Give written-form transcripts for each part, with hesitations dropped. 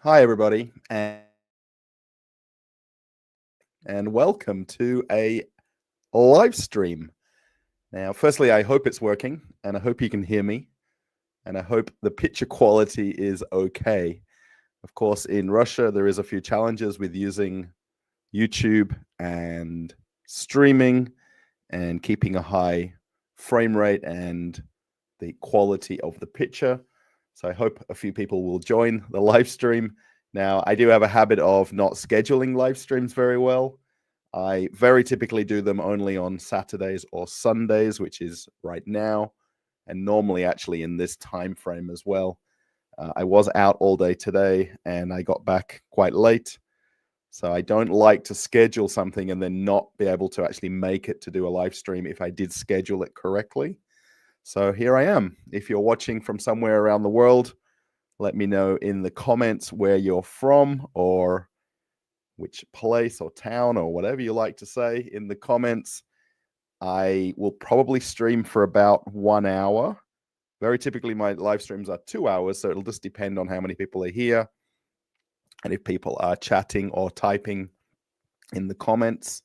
Hi, everybody, and welcome to a live stream. Now, firstly, I hope it's working, and I hope you can hear me, and I hope the picture quality is okay. Of course, in Russia, there is a few challenges with using YouTube and streaming and keeping a high frame rate and the quality of the picture. So I hope a few people will join the live stream. Now, I do have a habit of not scheduling live streams very well. I very typically do them only on Saturdays or Sundays, which is right now, and normally actually in this time frame as well. I was out all day today and I got back quite late. So I don't like to schedule something and then not be able to actually make it to do a live stream if I did schedule it correctly. So here I am. If you're watching from somewhere around the world, let me know in the comments where you're from or which place or town or whatever you like to say in the comments. I will probably stream for about 1 hour. Very typically, my live streams are 2 hours, so it'll just depend on how many people are here and if people are chatting or typing in the comments.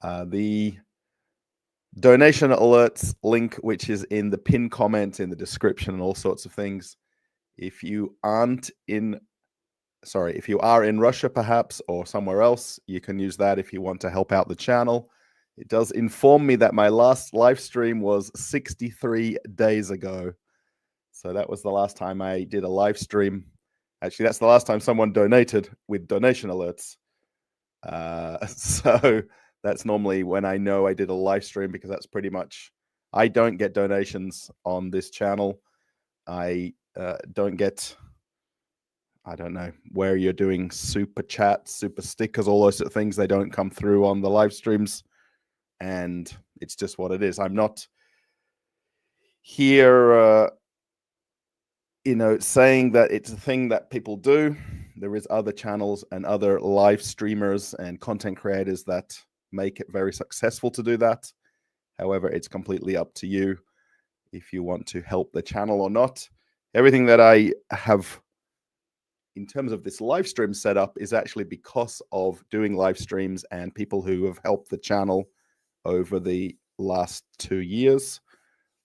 The donation alerts link, which is in the pinned comment, in the description, and all sorts of things. If you are in Russia perhaps or somewhere else, you can use that if you want to help out the channel. It does inform me that my last live stream was 63 days ago. So that was the last time I did a live stream. Actually, that's the last time someone donated with donation alerts. So that's normally when I know I did a live stream, because that's pretty much, I don't get donations on this channel. I don't get, I don't know where you're doing super chats, super stickers, all those sort of things. They don't come through on the live streams, and it's just what it is. I'm not here, saying that it's a thing that people do. There is other channels and other live streamers and content creators that make it very successful to do that. However, it's completely up to you if you want to help the channel or not. Everything that I have in terms of this live stream setup is actually because of doing live streams and people who have helped the channel over the last 2 years.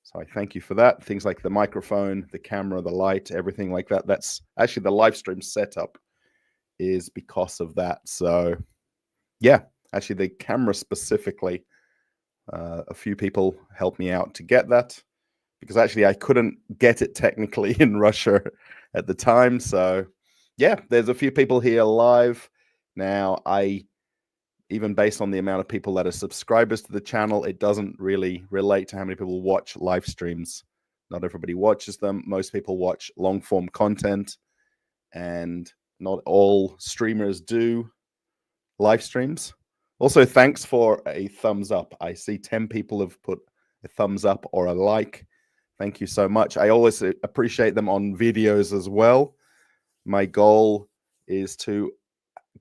So I thank you for that. Things like the microphone, the camera, the light, everything like that. That's actually the live stream setup is because of that. So yeah, actually the camera specifically, a few people helped me out to get that, because actually I couldn't get it technically in Russia at the time. So yeah, there's a few people here live now. Even based on the amount of people that are subscribers to the channel, it doesn't really relate to how many people watch live streams. Not everybody watches them. Most people watch long form content, and not all streamers do live streams. Also, thanks for a thumbs up. I see 10 people have put a thumbs up or a like. Thank you so much. I always appreciate them on videos as well. My goal is to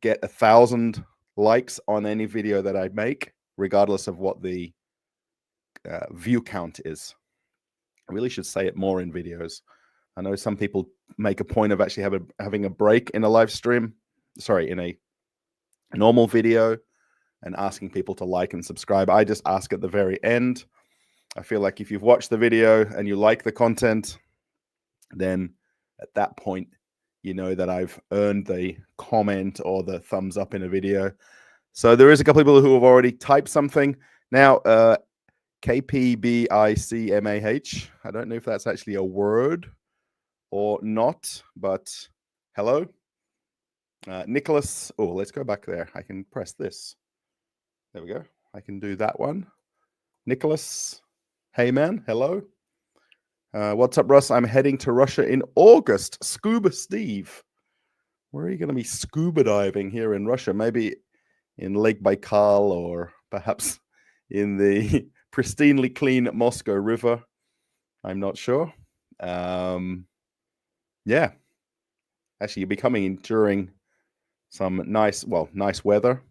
get 1,000 likes on any video that I make, regardless of what the view count is. I really should say it more in videos. I know some people make a point of actually having a break in a live stream, in a normal video, and asking people to like and subscribe. I just ask at the very end. I feel like if you've watched the video and you like the content, then at that point, you know that I've earned the comment or the thumbs up in a video. So there is a couple of people who have already typed something. Now, KPBICMAH, I don't know if that's actually a word or not, but hello. Nicholas, oh, let's go back there. I can press this. There we go. I can do that one. Nicholas, hey man, hello. What's up, Russ? I'm heading to Russia in August. Scuba Steve. Where are you going to be scuba diving here in Russia? Maybe in Lake Baikal, or perhaps in the pristinely clean Moscow River. I'm not sure. Yeah. Actually, you'll be coming in during some nice weather.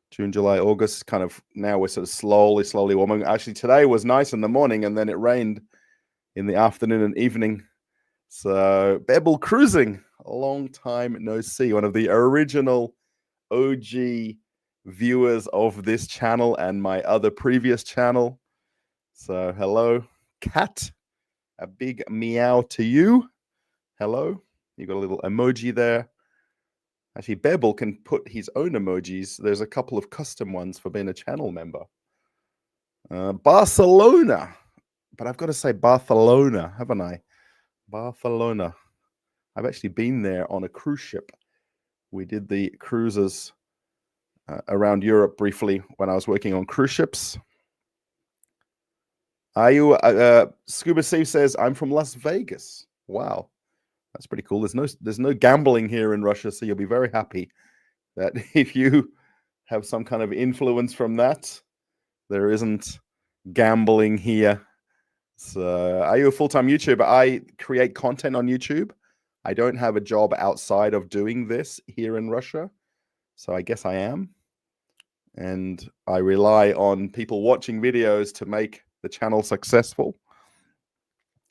June, July, August, kind of now we're sort of slowly warming. Actually, today was nice in the morning, and then it rained in the afternoon and evening. So, Bebel cruising long time no see. One of the original OG viewers of this channel and my other previous channel. So hello, cat. A big meow to you. Hello. You got a little emoji there. Actually, Bebel can put his own emojis. There's a couple of custom ones for being a channel member. Barcelona. But I've got to say Barcelona, haven't I? Barcelona. I've actually been there on a cruise ship. We did the cruises around Europe briefly when I was working on cruise ships. Scuba Steve says, I'm from Las Vegas. Wow. That's pretty cool. There's no gambling here in Russia, so you'll be very happy that if you have some kind of influence from that, there isn't gambling here. So, are you a full-time YouTuber? I create content on YouTube. I don't have a job outside of doing this here in Russia, so I guess I am. And I rely on people watching videos to make the channel successful.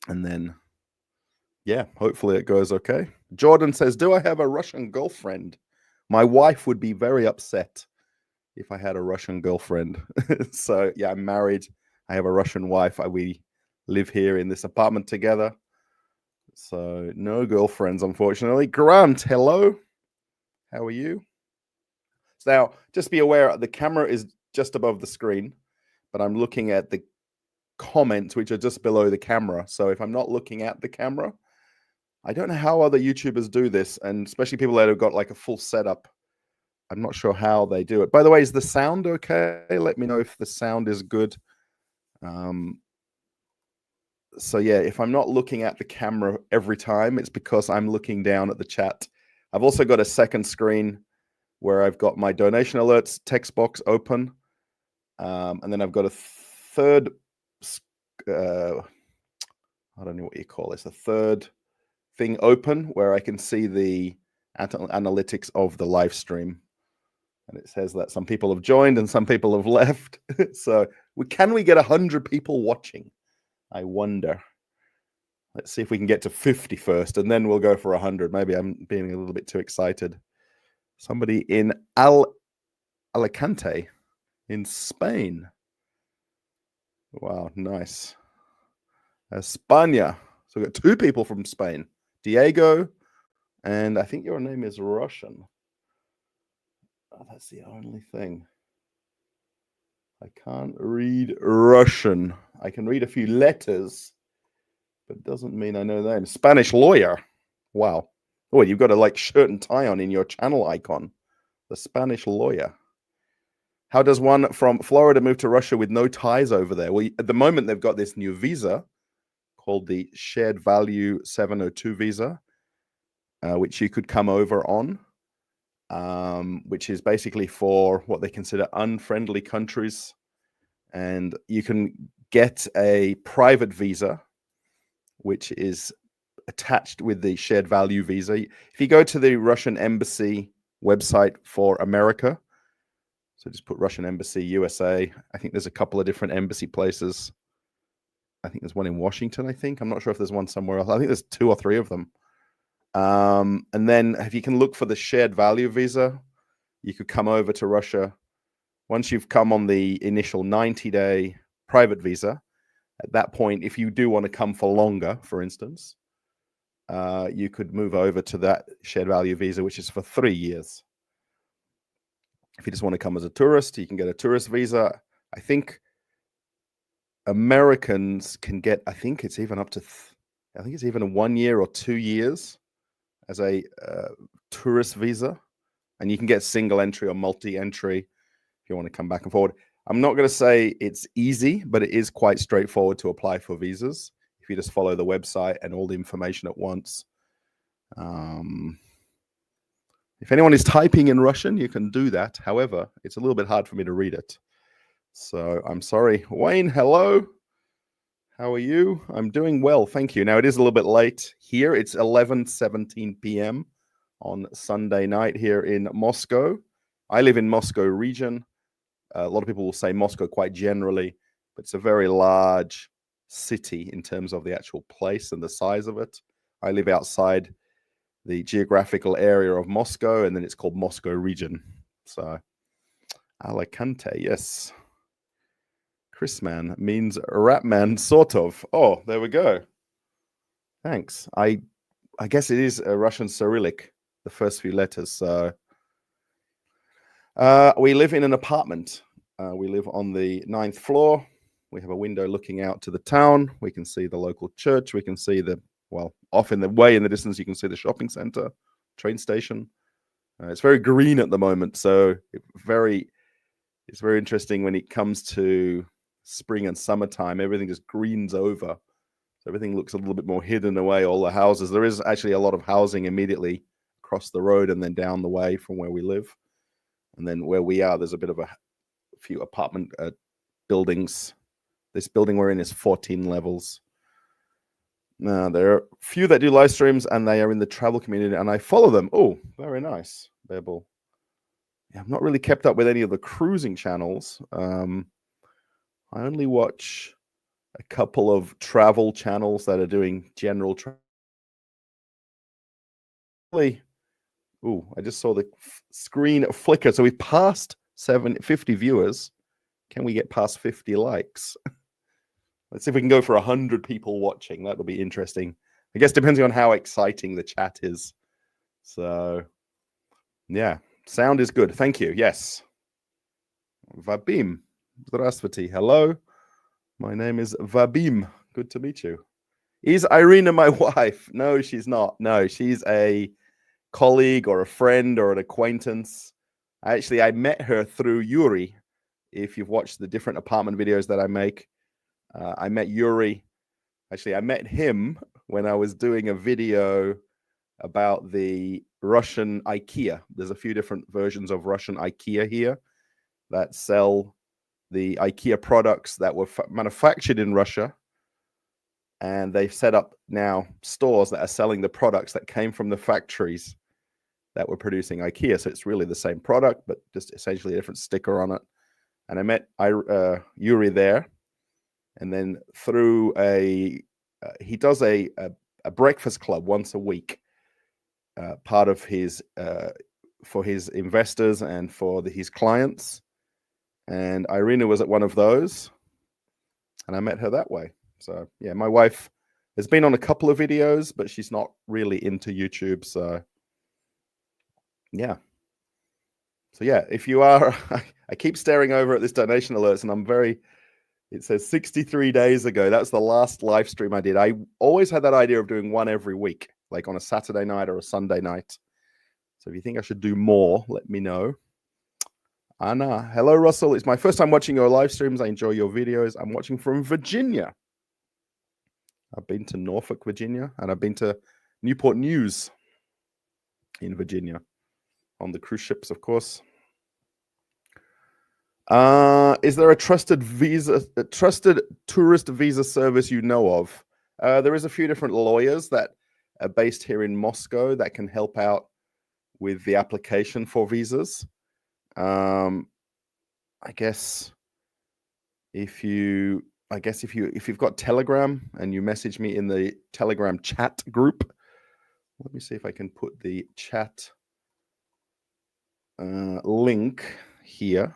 And then, yeah, hopefully it goes okay. Jordan says, do I have a Russian girlfriend? My wife would be very upset if I had a Russian girlfriend. So, yeah, I'm married. I have a Russian wife. We live here in this apartment together. So, no girlfriends, unfortunately. Grant, hello. How are you? So now, just be aware, the camera is just above the screen, but I'm looking at the comments, which are just below the camera. So if I'm not looking at the camera, I don't know how other YouTubers do this, and especially people that have got like a full setup. I'm not sure how they do it. By the way, is the sound okay? Let me know if the sound is good. So yeah, if I'm not looking at the camera every time, it's because I'm looking down at the chat. I've also got a second screen where I've got my donation alerts text box open. And then I've got a third, I don't know what you call this, a third thing open where I can see the analytics of the live stream. And it says that some people have joined and some people have left. So can we get 100 people watching? I wonder. Let's see if we can get to 50 first, and then we'll go for 100. Maybe I'm being a little bit too excited. Somebody in Alicante in Spain. Wow, nice. España. So we've got 2 people from Spain. Diego, and I think your name is Russian. Oh, that's the only thing. I can't read Russian. I can read a few letters, but it doesn't mean I know the name. Spanish lawyer. Wow. Oh, you've got a like shirt and tie on in your channel icon. The Spanish lawyer. How does one from Florida move to Russia with no ties over there? Well, at the moment, they've got this new visa called the Shared Value 702 visa, which you could come over on, which is basically for what they consider unfriendly countries. And you can get a private visa, which is attached with the Shared Value visa. If you go to the Russian Embassy website for America, so just put Russian Embassy, USA. I think there's a couple of different embassy places. I think there's one in Washington, I think. I'm not sure if there's one somewhere else. I think there's 2 or 3 of them. And then if you can look for the Shared Value visa, you could come over to Russia. Once you've come on the initial 90-day private visa, at that point, if you do want to come for longer, for instance, you could move over to that Shared Value visa, which is for 3 years. If you just want to come as a tourist, you can get a tourist visa. I think Americans can get, I think it's even up to, I think it's even 1 year or 2 years as a tourist visa. And you can get single entry or multi-entry if you want to come back and forward. I'm not going to say it's easy, but it is quite straightforward to apply for visas if you just follow the website and all the information at once. If anyone is typing in Russian, you can do that. However, it's a little bit hard for me to read it. So I'm sorry. Wayne, hello. How are you? I'm doing well, thank you. Now, it is a little bit late here. It's 11:17 p.m. on Sunday night here in Moscow. I live in Moscow region. A lot of people will say Moscow quite generally, but it's a very large city in terms of the actual place and the size of it. I live outside the geographical area of Moscow, and then it's called Moscow region. So Alicante, yes. Chris man means rap man, sort of. Oh, there we go. Thanks. I guess it is a Russian Cyrillic, the first few letters. So we live in an apartment. We live on the 9th floor. We have a window looking out to the town. We can see the local church. We can see off in the way in the distance, you can see the shopping center, train station. It's very green at the moment. So it's very interesting when it comes to spring and summertime. Everything just greens over. So everything looks a little bit more hidden away, all the houses. There is actually a lot of housing immediately across the road and then down the way from where we live. And then where we are, there's a bit of a few apartment buildings. This building we're in is 14 levels. Now, there are a few that do live streams, and they are in the travel community, and I follow them. Oh, very nice, Babel. Yeah, I've not really kept up with any of the cruising channels. I only watch a couple of travel channels that are doing general travel. Oh, I just saw the screen flicker. So we've passed 50 viewers. Can we get past 50 likes? Let's see if we can go for 100 people watching. That'll be interesting. I guess depending on how exciting the chat is. So, yeah, sound is good. Thank you. Yes. Vabim. Здравствуйте. Hello. My name is Vabim. Good to meet you. Is Irina my wife? No, she's not. No, she's a colleague or a friend or an acquaintance. Actually, I met her through Youre. If you've watched the different apartment videos that I make, I met Youre. Actually, I met him when I was doing a video about the Russian IKEA. There's a few different versions of Russian IKEA here that sell the IKEA products that were manufactured in Russia. And they've set up now stores that are selling the products that came from the factories that were producing IKEA. So it's really the same product, but just essentially a different sticker on it. And I met Youre there. And then through he does a breakfast club once a week, part of his, for his investors and for his clients. And Irina was at one of those, and I met her that way. So yeah, my wife has been on a couple of videos, but she's not really into YouTube. So yeah. So yeah, if you are, I keep staring over at this donation alerts, and it says 63 days ago. That's the last live stream I did. I always had that idea of doing one every week, like on a Saturday night or a Sunday night. So if you think I should do more, let me know. Anna, hello, Russell. It's my first time watching your live streams. I enjoy your videos. I'm watching from Virginia. I've been to Norfolk, Virginia, and I've been to Newport News in Virginia on the cruise ships, of course. Is there a trusted tourist visa service you know of? There is a few different lawyers that are based here in Moscow that can help out with the application for visas. I guess if you've got Telegram and you message me in the Telegram chat group, let me see if I can put the chat link here.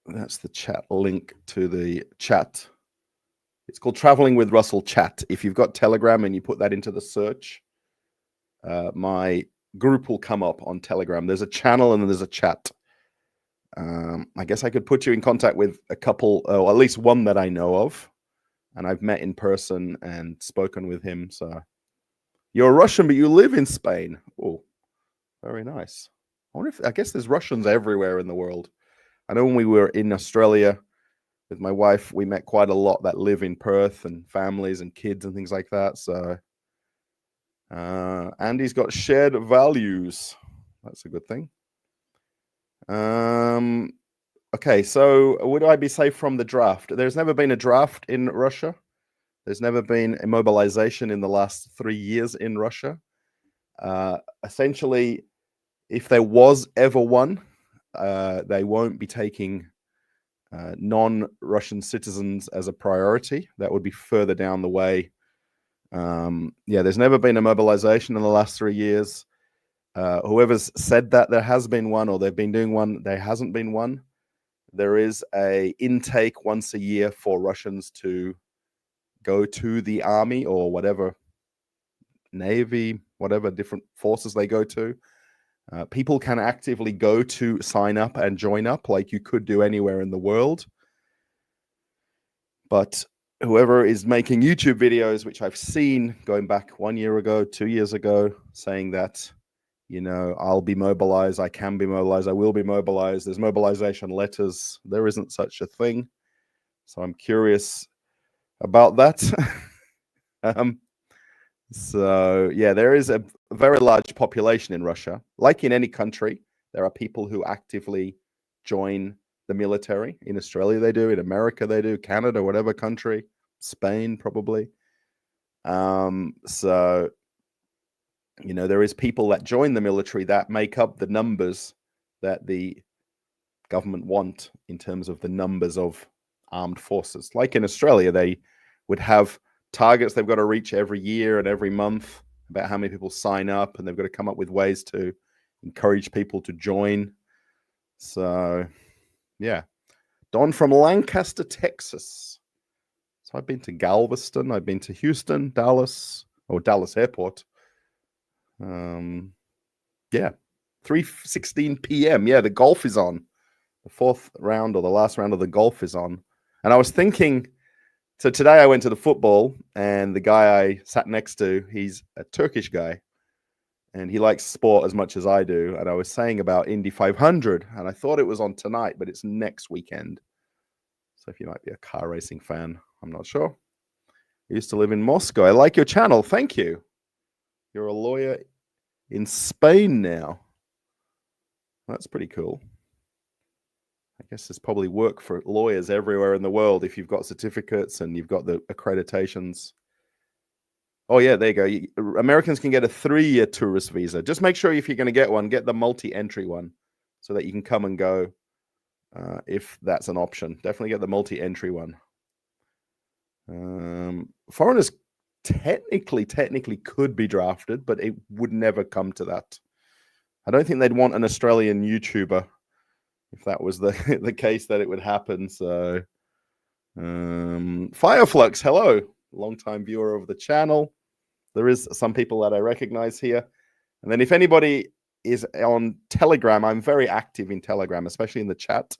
That's the chat link to the chat. It's called Traveling with Russell Chat. If you've got Telegram and you put that into the search, my group will come up on Telegram. There's a channel and then there's a chat. I guess I could put you in contact with a couple, or at least one that I know of, and I've met in person and spoken with him. So you're Russian, but you live in Spain. Oh, very nice. I guess there's Russians everywhere in the world. I know when we were in Australia with my wife, we met quite a lot that live in Perth, and families and kids and things like that. So, Andy's got shared values. That's a good thing. Okay, so would I be safe from the draft? There's never been a draft in Russia. There's never been a mobilization in the last 3 years in Russia. Essentially, if there was ever one, they won't be taking non-Russian citizens as a priority. That would be further down the way. Yeah, there's never been a mobilization in the last 3 years. Whoever's said that there has been one, or they've been doing one, there hasn't been one. There is a intake once a year for Russians to go to the army or whatever, navy, whatever different forces they go to. People can actively go to sign up and join up like you could do anywhere in the world. But whoever is making YouTube videos, which I've seen going back 1 year ago, 2 years ago, saying that, you know, I'll be mobilized, I can be mobilized, I will be mobilized, there's mobilization letters, there isn't such a thing. So I'm curious about that. So yeah, there is a very large population in Russia. Like in any country, there are people who actively join the military. In Australia, they do. In America, they do. Canada, whatever country. Spain, probably. So, you know, there is people that join the military that make up the numbers that the government want in terms of the numbers of armed forces. Like in Australia, they would have targets they've got to reach every year and every month about how many people sign up, and they've got to come up with ways to encourage people to join. So, yeah. Don from Lancaster, Texas. So I've been to Galveston, I've been to Houston, Dallas, or Dallas Airport. Yeah, 3:16 p.m. Yeah, the golf is on. The fourth round or the last round of the golf is on. And I was thinking, so today I went to the football, and the guy I sat next to, he's a Turkish guy, and he likes sport as much as I do. And I was saying about Indy 500, and I thought it was on tonight, but it's next weekend. So if you might be a car racing fan, I'm not sure. I used to live in Moscow. I like your channel. Thank you. You're a lawyer in Spain now. That's pretty cool. I guess there's probably work for lawyers everywhere in the world if you've got certificates and you've got the accreditations. Oh, yeah, there you go. Americans can get a 3-year tourist visa. Just make sure if you're going to get one, get the multi-entry one so that you can come and go if that's an option. Definitely get the multi-entry one. Foreigners technically could be drafted, but it would never come to that. I don't think they'd want an Australian YouTuber if that was the case that it would happen. So Fireflux, hello, long-time viewer of the channel. There is some people that I recognize here. And then if anybody is on Telegram, I'm very active in Telegram, especially in the chat.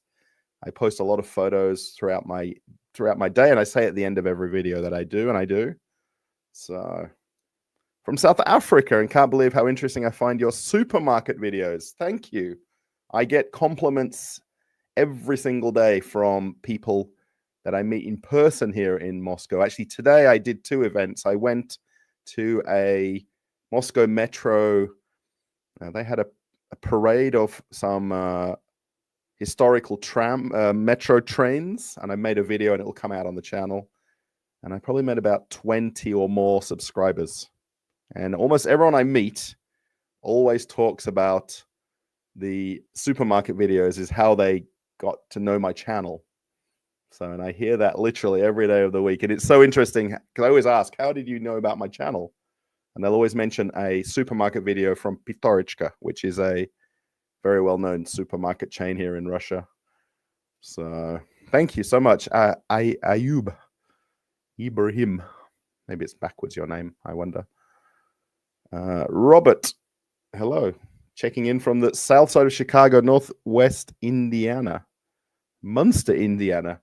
I post a lot of photos throughout my day, and I say at the end of every video that I do, and I do. So from South Africa, and can't believe how interesting I find your supermarket videos. Thank you. I get compliments every single day from people that I meet in person here in Moscow. Actually, today I did 2 events. I went to a Moscow Metro. They had a parade of some historical metro trains, and I made a video, and it'll come out on the channel. And I probably met about 20 or more subscribers. And almost everyone I meet always talks about the supermarket videos is how they got to know my channel. So, and I hear that literally every day of the week. And it's so interesting because I always ask, how did you know about my channel? And they'll always mention a supermarket video from Pitorichka, which is a very well-known supermarket chain here in Russia. So thank you so much. Ayub Ibrahim. Maybe it's backwards, your name, I wonder. Robert, hello. Checking in from the south side of Chicago, northwest Indiana. Munster, Indiana.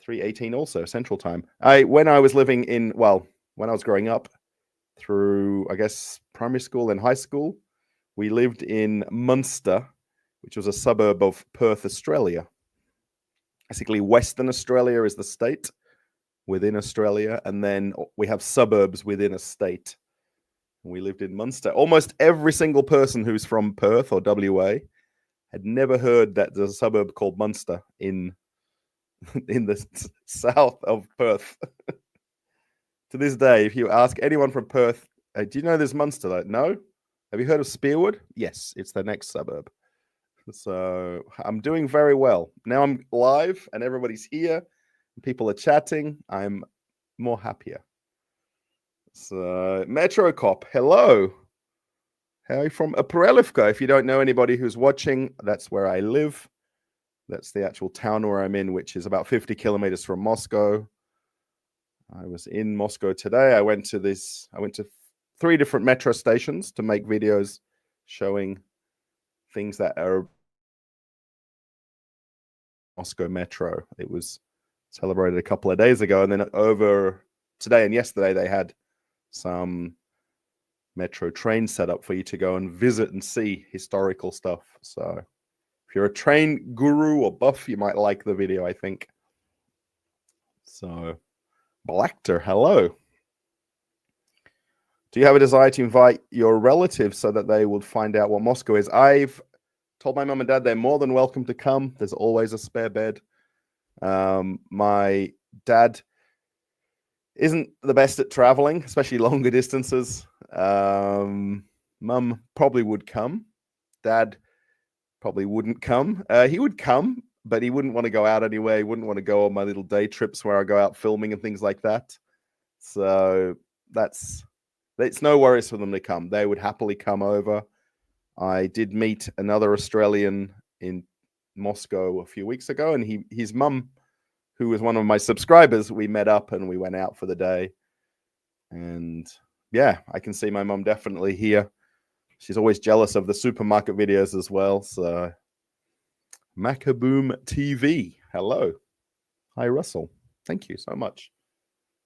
3:18 also, Central Time. When I was living in, well, when I was growing up through, I guess, primary school and high school, we lived in Munster, which was a suburb of Perth, Australia. Basically, Western Australia is the state within Australia, and then we have suburbs within a state. We lived in Munster. Almost every single person who's from Perth or WA had never heard that there's a suburb called Munster in the south of Perth. To this day, if you ask anyone from Perth, do you know there's Munster? Like, no. Have you heard of Spearwood? Yes, it's the next suburb. So I'm doing very well. Now I'm live and everybody's here. People are chatting. I'm more happier. So, Metro Cop, hello. How from Aparelivka. If you don't know anybody who's watching, that's where I live. That's the actual town where I'm in, which is about 50 kilometers from Moscow. I was in Moscow today. I went to 3 different metro stations to make videos showing things that are Moscow Metro. It was celebrated a couple of days ago, and then over today and yesterday they had some metro train set up for you to go and visit and see historical stuff. So if you're a train guru or buff, you might like the video, I think. So, Blackter, hello. Do you have a desire to invite your relatives so that they will find out what Moscow is? I've told my mum and dad they're more than welcome to come. There's always a spare bed. My dad isn't the best at traveling, especially longer distances. Mum probably would come. Dad probably wouldn't come. He would come, but he wouldn't want to go out anywhere. He wouldn't want to go on my little day trips where I go out filming and things like that. So it's no worries for them to come. They would happily come over. I did meet another Australian in Moscow a few weeks ago, and his mum, who was one of my subscribers, we met up and we went out for the day. And yeah, I can see my mum definitely here. She's always jealous of the supermarket videos as well. So Macaboom TV, hello. Hi, Russell. Thank you so much.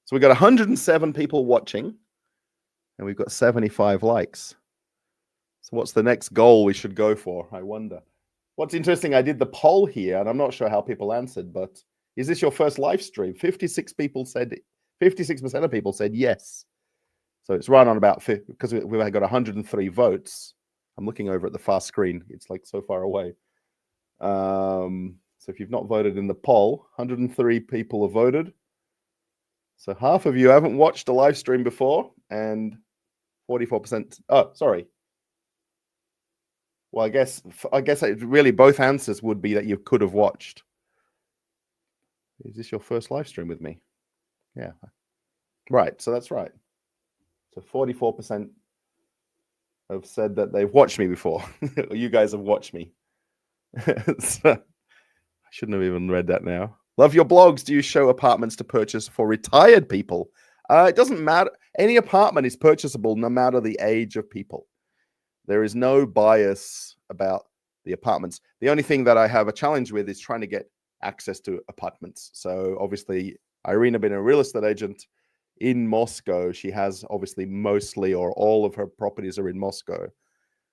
So we got 107 people watching and we've got 75 likes. So what's the next goal we should go for? I wonder. What's interesting, I did the poll here and I'm not sure how people answered, but is this your first live stream? 56% of people said yes. So it's right on about 50, because we've got 103 votes. I'm looking over at the far screen. It's like so far away. So if you've not voted in the poll, 103 people have voted. So half of you haven't watched a live stream before, and 44%. Oh, sorry. Well, I guess really both answers would be that you could have watched. Is this your first live stream with me? Yeah. Right. So that's right. So 44% have said that they've watched me before. You guys have watched me. So, I shouldn't have even read that now. Love your blogs. Do you show apartments to purchase for retired people? It doesn't matter. Any apartment is purchasable no matter the age of people. There is no bias about the apartments. The only thing that I have a challenge with is trying to get access to apartments. So obviously, Irina being a real estate agent in Moscow, she has obviously mostly or all of her properties are in Moscow.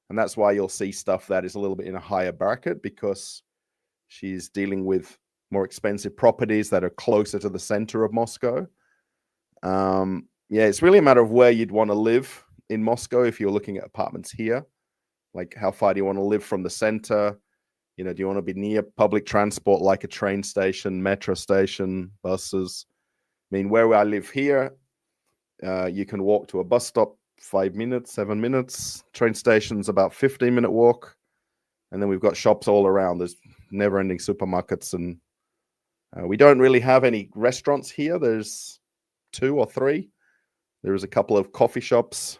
And that's why you'll see stuff that is a little bit in a higher bracket, because she's dealing with more expensive properties that are closer to the center of Moscow. Yeah, it's really a matter of where you'd want to live in Moscow if you're looking at apartments here. Like, how far do you want to live from the center? You know, do you want to be near public transport like a train station, metro station, buses? I mean, where I live here, you can walk to a bus stop 5 minutes, 7 minutes. Train station's about 15-minute walk. And then we've got shops all around. There's never-ending supermarkets. And we don't really have any restaurants here. There's 2 or 3. There is a couple of coffee shops.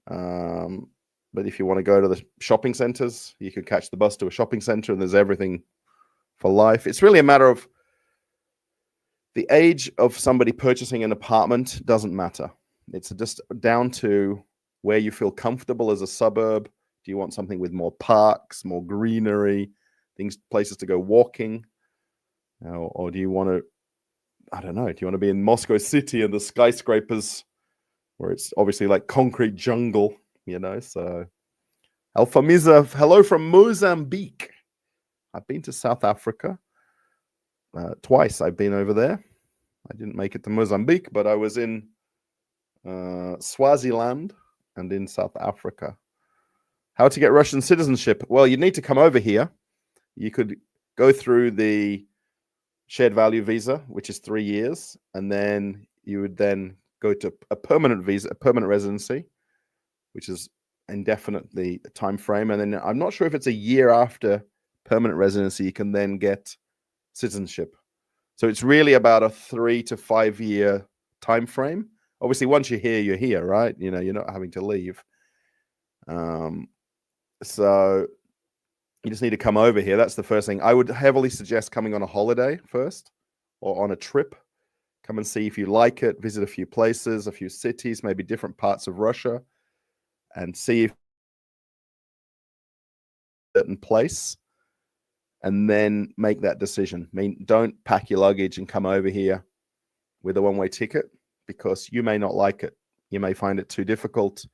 But if you want to go to the shopping centers, you can catch the bus to a shopping center and there's everything for life. It's really a matter of the age of somebody purchasing an apartment doesn't matter. It's just down to where you feel comfortable as a suburb. Do you want something with more parks, more greenery, places to go walking? Or do you want to, I don't know, do you want to be in Moscow City and the skyscrapers where it's obviously like concrete jungle, you know? So Alfamiza, hello from Mozambique. I've been to South Africa. Twice I've been over there. I didn't make it to Mozambique, but I was in Swaziland and in South Africa. How to get Russian citizenship? Well, you need to come over here. You could go through the shared value visa, which is 3 years, and then you would then go to a permanent visa, a permanent residency, which is indefinitely a time frame. And then I'm not sure if it's a year after permanent residency, you can then get citizenship. So it's really about a 3 to 5 year time frame. Obviously, once you're here, right? You know, you're not having to leave. So you just need to come over here. That's the first thing. I would heavily suggest coming on a holiday first or on a trip. Come and see if you like it, visit a few places, a few cities, maybe different parts of Russia, and see if certain place, and then make that decision. I mean, don't pack your luggage and come over here with a one-way ticket, because you may not like it. You may find it too difficult.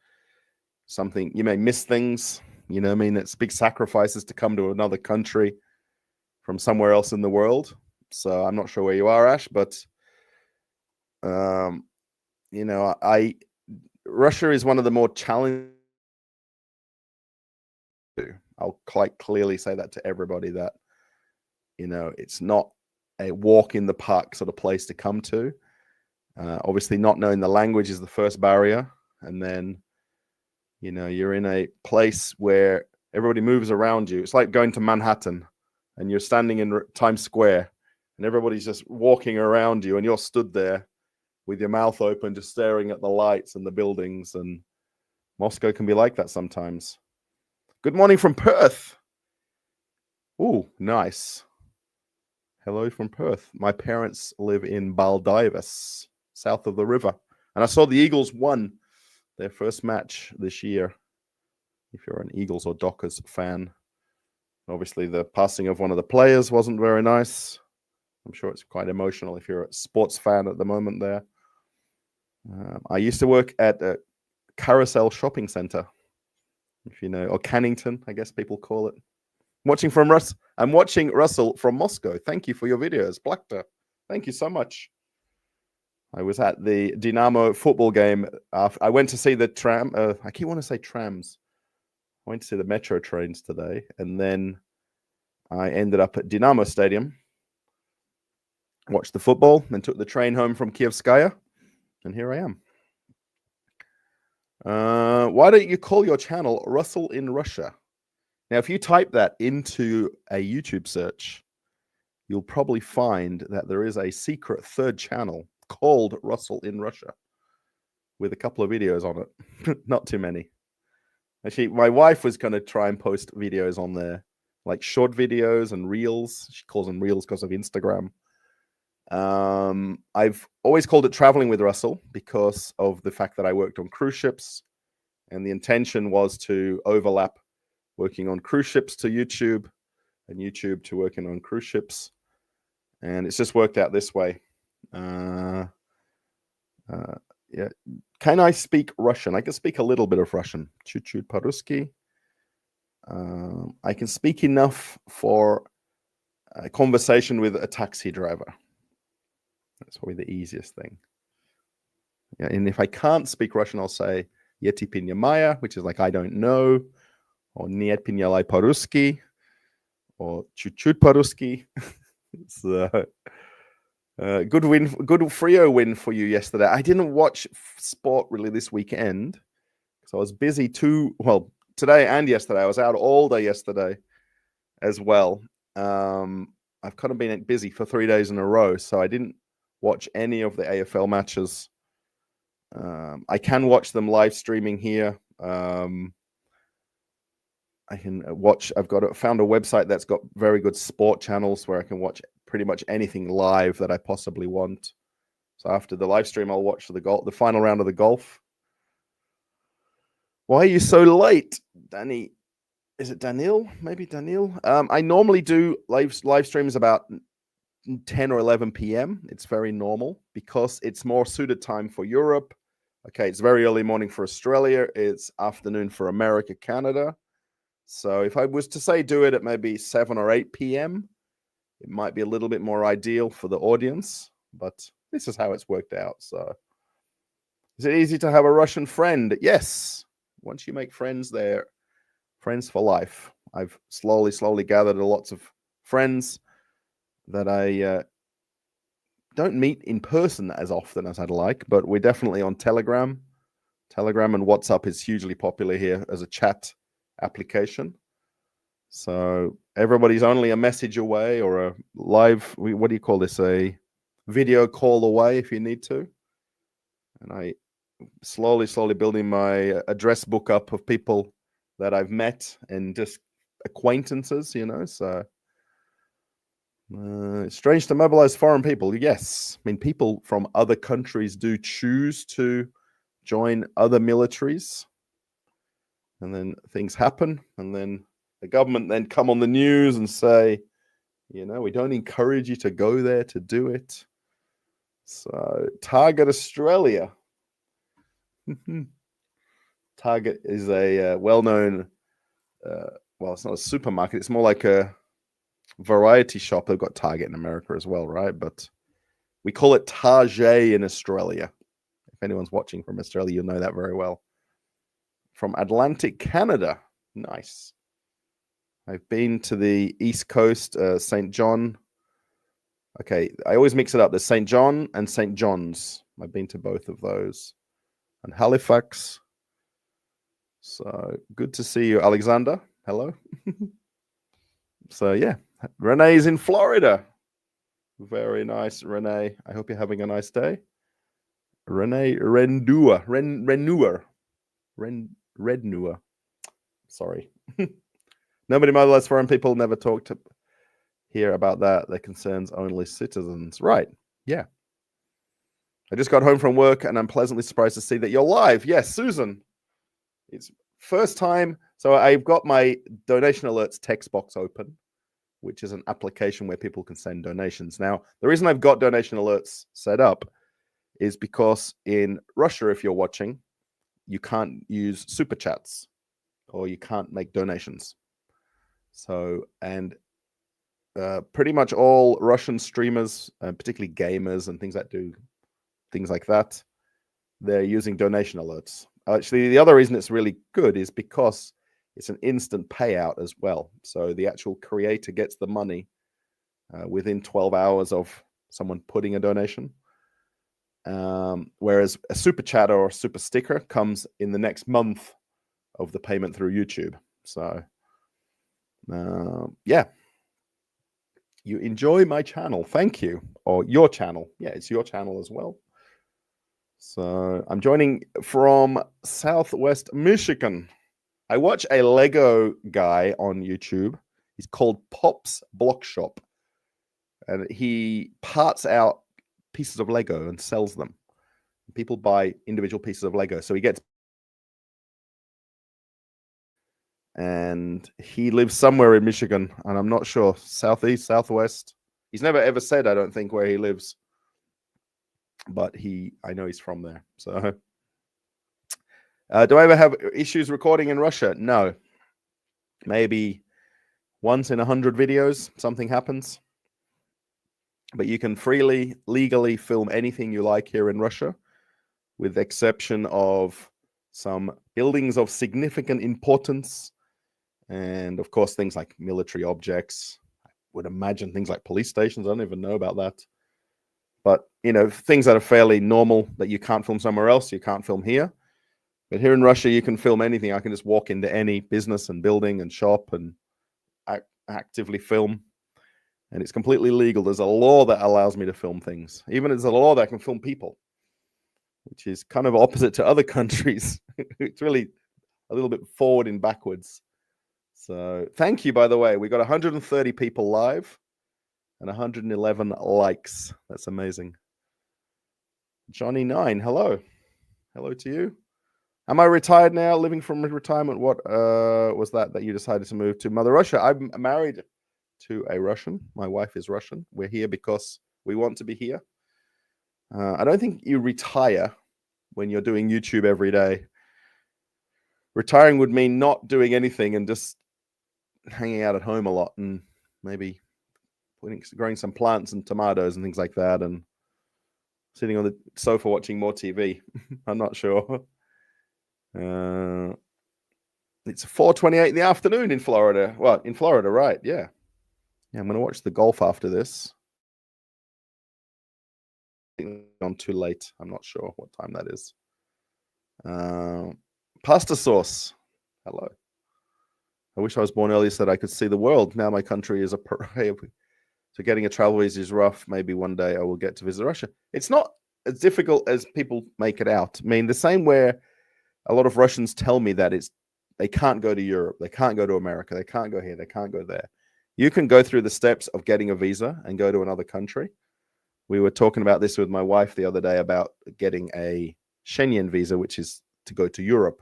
You may miss things. You know what I mean? It's big sacrifices to come to another country from somewhere else in the world. So I'm not sure where you are, Ash, but you know, Russia is one of the more challenging. I'll quite clearly say that to everybody, that, you know, it's not a walk in the park sort of place to come to. Obviously, not knowing the language is the first barrier. And then, you know, you're in a place where everybody moves around you. It's like going to Manhattan and you're standing in Times Square and everybody's just walking around you and you're stood there with your mouth open, just staring at the lights and the buildings. And Moscow can be like that sometimes. Good morning from Perth. Oh, nice. Hello from Perth. My parents live in Baldivis, south of the river. And I saw the Eagles won their first match this year. If you're an Eagles or Dockers fan. Obviously, the passing of one of the players wasn't very nice. I'm sure it's quite emotional if you're a sports fan at the moment there. I used to work at a Carousel shopping center, if you know, or Cannington, I guess people call it. I'm watching Russell from Moscow. Thank you for your videos, Blackta. Thank you so much. I was at the Dynamo football game. I went to see the tram. I keep wanting to say trams. I went to see the metro trains today, and then I ended up at Dynamo Stadium, watched the football, and took the train home from Kievskaya, and here I am. Why don't you call your channel Russell in Russia? Now, if you type that into a YouTube search, you'll probably find that there is a secret third channel called Russell in Russia with a couple of videos on it. Not too many. Actually, my wife was going to try and post videos on there, like short videos and reels. She calls them reels because of Instagram. I've always called it Traveling with Russell because of the fact that I worked on cruise ships, and the intention was to overlap working on cruise ships to YouTube and YouTube to working on cruise ships. And it's just worked out this way. Yeah. Can I speak Russian? I can speak a little bit of Russian. Чуть-чуть по-русски. I can speak enough for a conversation with a taxi driver. That's probably the easiest thing. Yeah, and if I can't speak Russian, I'll say "Yeti pinyamaya," which is like I don't know, or "Niet pinyalai по-русски," or "Чуть-чуть по-русски." It's good win, good Frio win for you yesterday. I didn't watch sport really this weekend because I was busy today and yesterday. I was out all day yesterday as well. I've kind of been busy for 3 days in a row, so I didn't watch any of the AFL matches. I can watch them live streaming here. I can watch. Found a website that's got very good sport channels where I can watch pretty much anything live that I possibly want. So after the live stream, I'll watch the final round of the golf. Why are you so late, Danny? Is it Daniil? Maybe Daniil. I normally do live streams about 10 or 11 p.m. It's very normal because it's more suited time for Europe. Okay, it's very early morning for Australia. It's afternoon for America, Canada. So if I was to say do it at maybe 7 or 8 p.m., it might be a little bit more ideal for the audience, but this is how it's worked out. So is it easy to have a Russian friend? Yes. Once you make friends, they're friends for life. I've slowly gathered lots of friends that I don't meet in person as often as I'd like, but we're definitely on Telegram. Telegram and WhatsApp is hugely popular here as a chat application. So everybody's only a message away or a live, what do you call this? A video call away if you need to. And I slowly building my address book up of people that I've met and just acquaintances, so it's strange to mobilize foreign people. Yes, I mean, people from other countries do choose to join other militaries, and then things happen, and then the government then come on the news and say, we don't encourage you to go there to do it. So Target Australia. Target is a well-known, well, it's not a supermarket. It's more like a variety shop. They've got Target in America as well, right? But we call it Target in Australia. If anyone's watching from Australia, you'll know that very well. From Atlantic Canada. Nice. I've been to the East Coast, St. John. Okay, I always mix it up. There's St. John and St. John's. I've been to both of those. And Halifax. So good to see you, Alexander. Hello. So yeah, Renee's in Florida. Very nice, Renee. I hope you're having a nice day. Renee Renewer. Sorry. Nobody mobilized foreign people, never talked to hear about that. That concerns only citizens. Right. Yeah. I just got home from work and I'm pleasantly surprised to see that you're live. Yes, Susan. It's first time. So I've got my donation alerts text box open, which is an application where people can send donations. Now, the reason I've got donation alerts set up is because in Russia, if you're watching, you can't use super chats or you can't make donations. So, and pretty much all Russian streamers, particularly gamers and things that do things like that, they're using donation alerts. Actually, the other reason it's really good is because it's an instant payout as well. So the actual creator gets the money within 12 hours of someone putting a donation. Whereas a super chat or a super sticker comes in the next month of the payment through YouTube. So, yeah. You enjoy my channel. Thank you. Or your channel. Yeah, it's your channel as well. So I'm joining from Southwest Michigan. I watch a Lego guy on YouTube. He's called Pop's Block Shop. And he parts out pieces of Lego and sells them. People buy individual pieces of Lego. So he gets... And he lives somewhere in Michigan. And I'm not sure. Southeast, Southwest. He's never ever said, I don't think, where he lives. But I know he's from there. So... do I ever have issues recording in Russia? No. Maybe once in 100 videos, something happens. But you can freely, legally film anything you like here in Russia, with the exception of some buildings of significant importance. And of course, things like military objects. I would imagine things like police stations. I don't even know about that. But, things that are fairly normal that you can't film somewhere else, you can't film here. But here in Russia, you can film anything. I can just walk into any business and building and shop and actively film. And it's completely legal. There's a law that allows me to film things. Even there's a law that I can film people, which is kind of opposite to other countries. It's really a little bit forward and backwards. So thank you, by the way. We got 130 people live and 111 likes. That's amazing. Johnny9, hello. Hello to you. Am I retired now, living from retirement? What was that you decided to move to Mother Russia? I'm married to a Russian. My wife is Russian. We're here because we want to be here. I don't think you retire when you're doing YouTube every day. Retiring would mean not doing anything and just hanging out at home a lot and maybe growing some plants and tomatoes and things like that and sitting on the sofa watching more TV. I'm not sure. It's 4:28 in the afternoon in Florida. Well, in Florida, right? Yeah. I'm going to watch the golf after this. On too late. I'm not sure what time that is. Pasta sauce. Hello. I wish I was born earlier so that I could see the world. Now my country is a pariah. So getting a travel visa is rough. Maybe one day I will get to visit Russia. It's not as difficult as people make it out. I mean, the same where a lot of Russians tell me that they can't go to Europe, they can't go to America, they can't go here, they can't go there. You can go through the steps of getting a visa and go to another country. We were talking about this with my wife the other day about getting a Schengen visa, which is to go to Europe.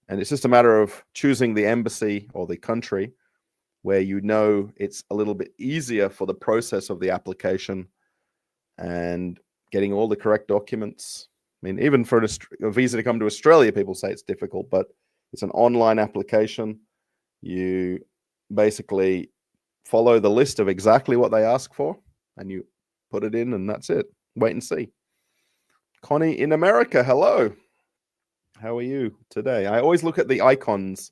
And it's just a matter of choosing the embassy or the country where you know it's a little bit easier for the process of the application and getting all the correct documents. I mean, even for a visa to come to Australia, people say it's difficult, but it's an online application. You basically follow the list of exactly what they ask for, and you put it in, and that's it. Wait and see. Connie in America, hello. How are you today? I always look at the icons.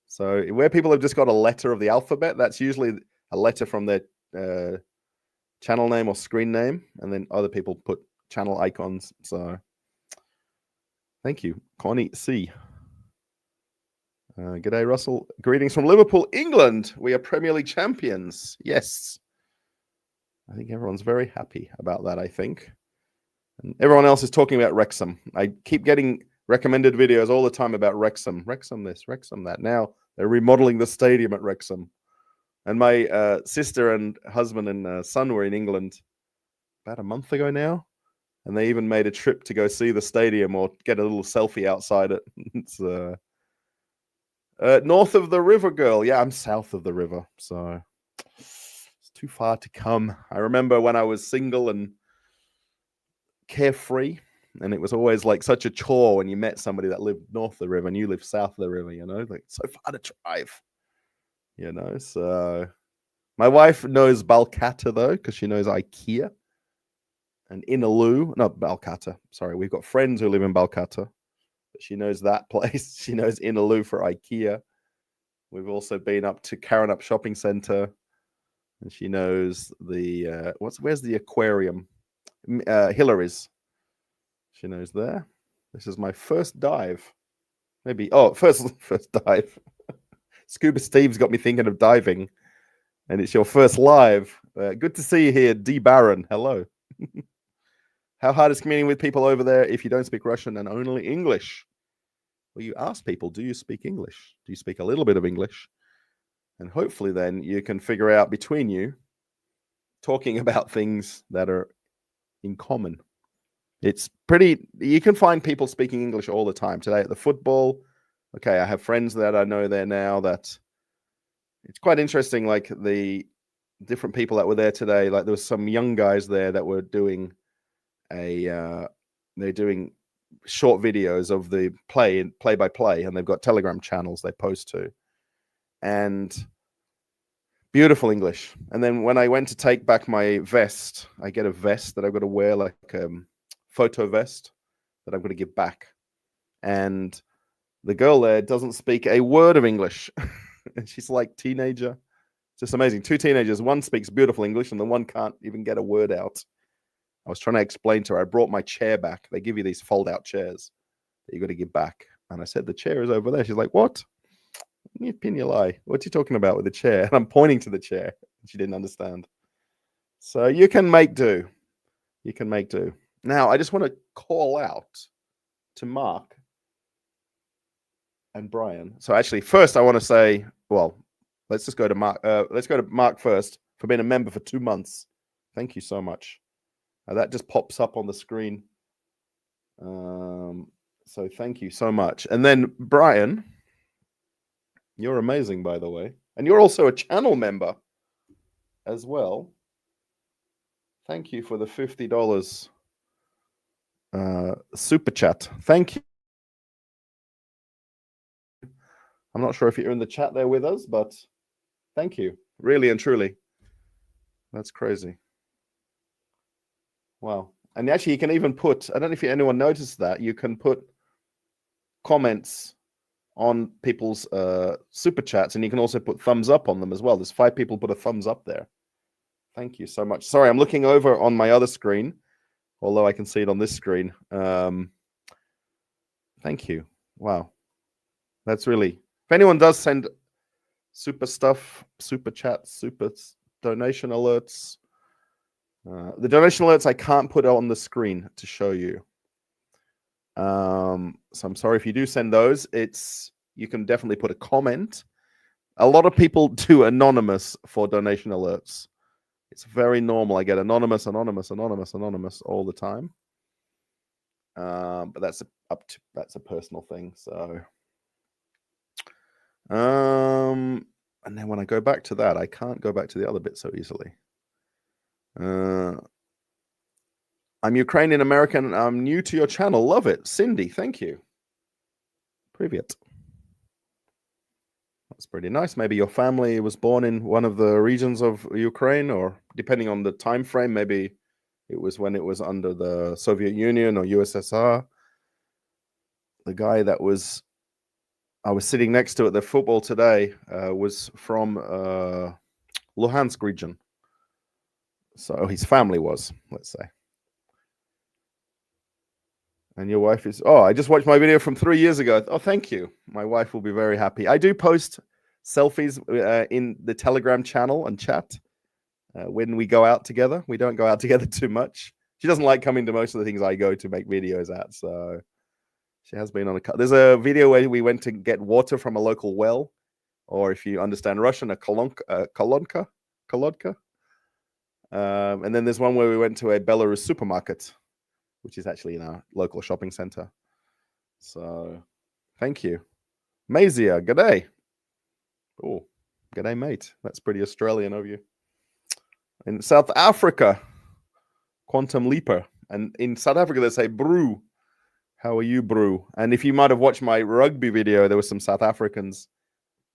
So where people have just got a letter of the alphabet, that's usually a letter from their channel name or screen name, and then other people put channel icons. So thank you, Connie C. G'day, Russell. Greetings from Liverpool, England. We are Premier League champions. Yes. I think everyone's very happy about that, I think. And everyone else is talking about Wrexham. I keep getting recommended videos all the time about Wrexham. Wrexham this, Wrexham that. Now they're remodeling the stadium at Wrexham. And my sister and husband and son were in England about a month ago now. And they even made a trip to go see the stadium or get a little selfie outside it. It's north of the river, girl. Yeah, I'm south of the river. So it's too far to come. I remember when I was single and carefree, and it was always like such a chore when you met somebody that lived north of the river and you live south of the river, you know, like so far to drive, you know. So my wife knows Balcatta though, because she knows IKEA and Inaloo, not Balcatta, sorry. We've got friends who live in Balcatta, but she knows that place. She knows Inaloo for IKEA. We've also been up to Karrinyup Shopping Centre, and she knows the where's the aquarium? Hillary's. She knows there. This is my first dive. Maybe first dive. Scuba Steve's got me thinking of diving, and it's your first live. Good to see you here, D Baron. Hello. How hard is communicating with people over there if you don't speak Russian and only English? Well, you ask people, do you speak English? Do you speak a little bit of English? And hopefully then you can figure out between you talking about things that are in common. It's you can find people speaking English all the time. Today at the football, okay, I have friends that I know there now that it's quite interesting, like the different people that were there today. Like there was some young guys there that were doing they're doing short videos of the play by play, and they've got Telegram channels they post to, and beautiful English. And then when I went to take back my vest, I get a vest that I've got to wear, like photo vest that I'm going to give back, and the girl there doesn't speak a word of English. And she's like teenager. Just amazing. Two teenagers, one speaks beautiful English and the one can't even get a word out. I was trying to explain to her, I brought my chair back. They give you these fold out chairs that you got to give back, and I said the chair is over there. She's like, what? What are you talking about with the chair? And I'm pointing to the chair. She didn't understand. So you can make do. You can make do. Now, I just want to call out to Mark and Brian. So actually, first I want to say, well, let's just go to Mark. Let's go to Mark first for being a member for 2 months. Thank you so much. That just pops up on the screen. So thank you so much. And then Brian, you're amazing, by the way. And you're also a channel member as well. Thank you for the $50 super chat. Thank you. I'm not sure if you're in the chat there with us, but thank you. Really and truly. That's crazy. Wow. And actually, you can even put, I don't know if anyone noticed that, you can put comments on people's super chats, and you can also put thumbs up on them as well. There's 5 people put a thumbs up there. Thank you so much. Sorry, I'm looking over on my other screen, although I can see it on this screen. Thank you. Wow. That's really, if anyone does send super stuff, super chats, super donation alerts, The donation alerts I can't put on the screen to show you. So I'm sorry if you do send those. You can definitely put a comment. A lot of people do anonymous for donation alerts. It's very normal. I get anonymous all the time. But that's a personal thing. So, and then when I go back to that, I can't go back to the other bit so easily. I'm Ukrainian American. I'm new to your channel. Love it. Cindy, thank you. Привет. That's pretty nice. Maybe your family was born in one of the regions of Ukraine, or depending on the time frame, maybe it was when it was under the Soviet Union or USSR. The guy that I was sitting next to at the football today was from Luhansk region. So his family was, let's say. And your wife is, I just watched my video from 3 years ago. Oh, thank you. My wife will be very happy. I do post selfies in the Telegram channel and chat when we go out together. We don't go out together too much. She doesn't like coming to most of the things I go to make videos at. So she has been on there's a video where we went to get water from a local well, or if you understand Russian, a kolodka. And then there's one where we went to a Belarus supermarket, which is actually in our local shopping center. So thank you. Mazia, g'day. Oh, g'day, mate. That's pretty Australian of you. In South Africa, Quantum Leaper. And in South Africa, they say brew. How are you, brew? And if you might have watched my rugby video, there were some South Africans.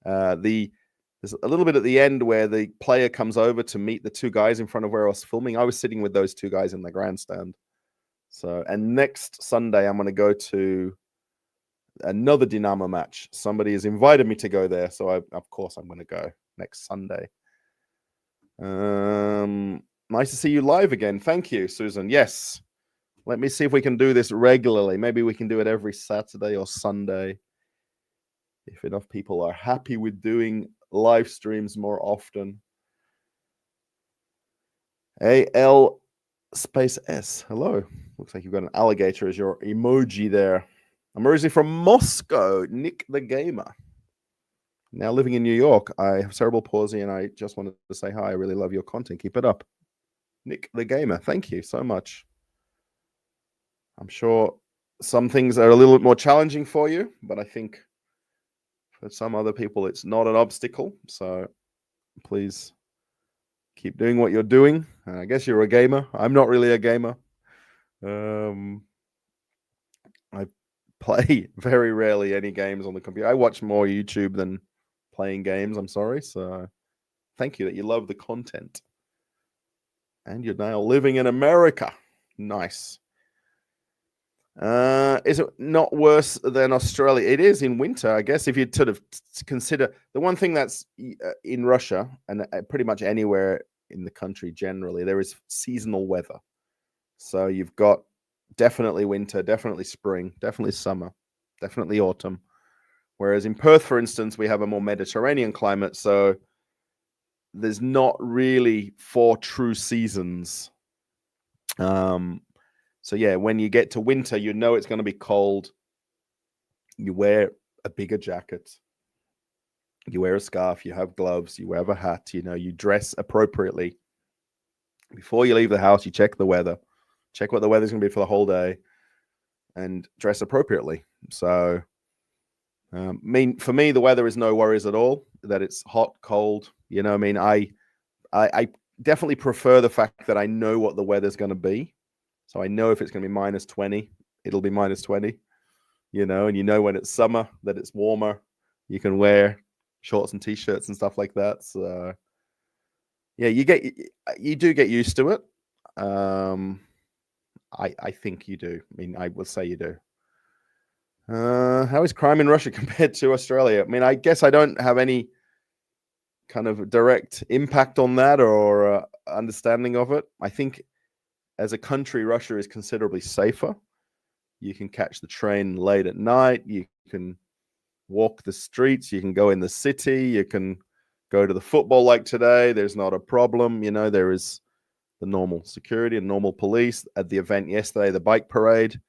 There's a little bit at the end where the player comes over to meet the two guys in front of where I was filming. I was sitting with those two guys in the grandstand. So, and next Sunday, I'm going to go to another Dynamo match. Somebody has invited me to go there. So, of course, I'm going to go next Sunday. Nice to see you live again. Thank you, Susan. Yes. Let me see if we can do this regularly. Maybe we can do it every Saturday or Sunday. If enough people are happy with doing live streams more often. AL space S. Hello. Looks like you've got an alligator as your emoji there. I'm originally from Moscow. Nick the Gamer. Now living in New York. I have cerebral palsy and I just wanted to say hi. I really love your content. Keep it up. Nick the Gamer. Thank you so much. I'm sure some things are a little bit more challenging for you, but I think for some other people, it's not an obstacle. So please keep doing what you're doing. I guess you're a gamer. I'm not really a gamer. I play very rarely any games on the computer. I watch more YouTube than playing games. I'm sorry. So thank you that you love the content. And you're now living in America. Nice. Is it not worse than Australia? It is in winter, I guess, if you sort of consider the one thing that's in Russia and pretty much anywhere in the country generally, there is seasonal weather. So you've got definitely winter, definitely spring, definitely summer, definitely autumn. Whereas in Perth, for instance, we have a more Mediterranean climate. So there's not really 4 true seasons. So yeah, when you get to winter, you know it's going to be cold. You wear a bigger jacket. You wear a scarf. You have gloves. You wear a hat. You dress appropriately. Before you leave the house, you check the weather. Check what the weather's going to be for the whole day and dress appropriately. So, for me, the weather is no worries at all, that it's hot, cold. I definitely prefer the fact that I know what the weather's going to be. So I know if it's going to be minus 20, it'll be minus 20, and when it's summer, that it's warmer. You can wear shorts and t-shirts and stuff like that. So yeah, you do get used to it. I think you do. I will say you do. How is crime in Russia compared to Australia? I guess I don't have any kind of direct impact on that or understanding of it. I think as a country, Russia is considerably safer. You can catch the train late at night. You can walk the streets. You can go in the city. You can go to the football like today. There's not a problem. There's the normal security and normal police. At the event yesterday, the bike parade,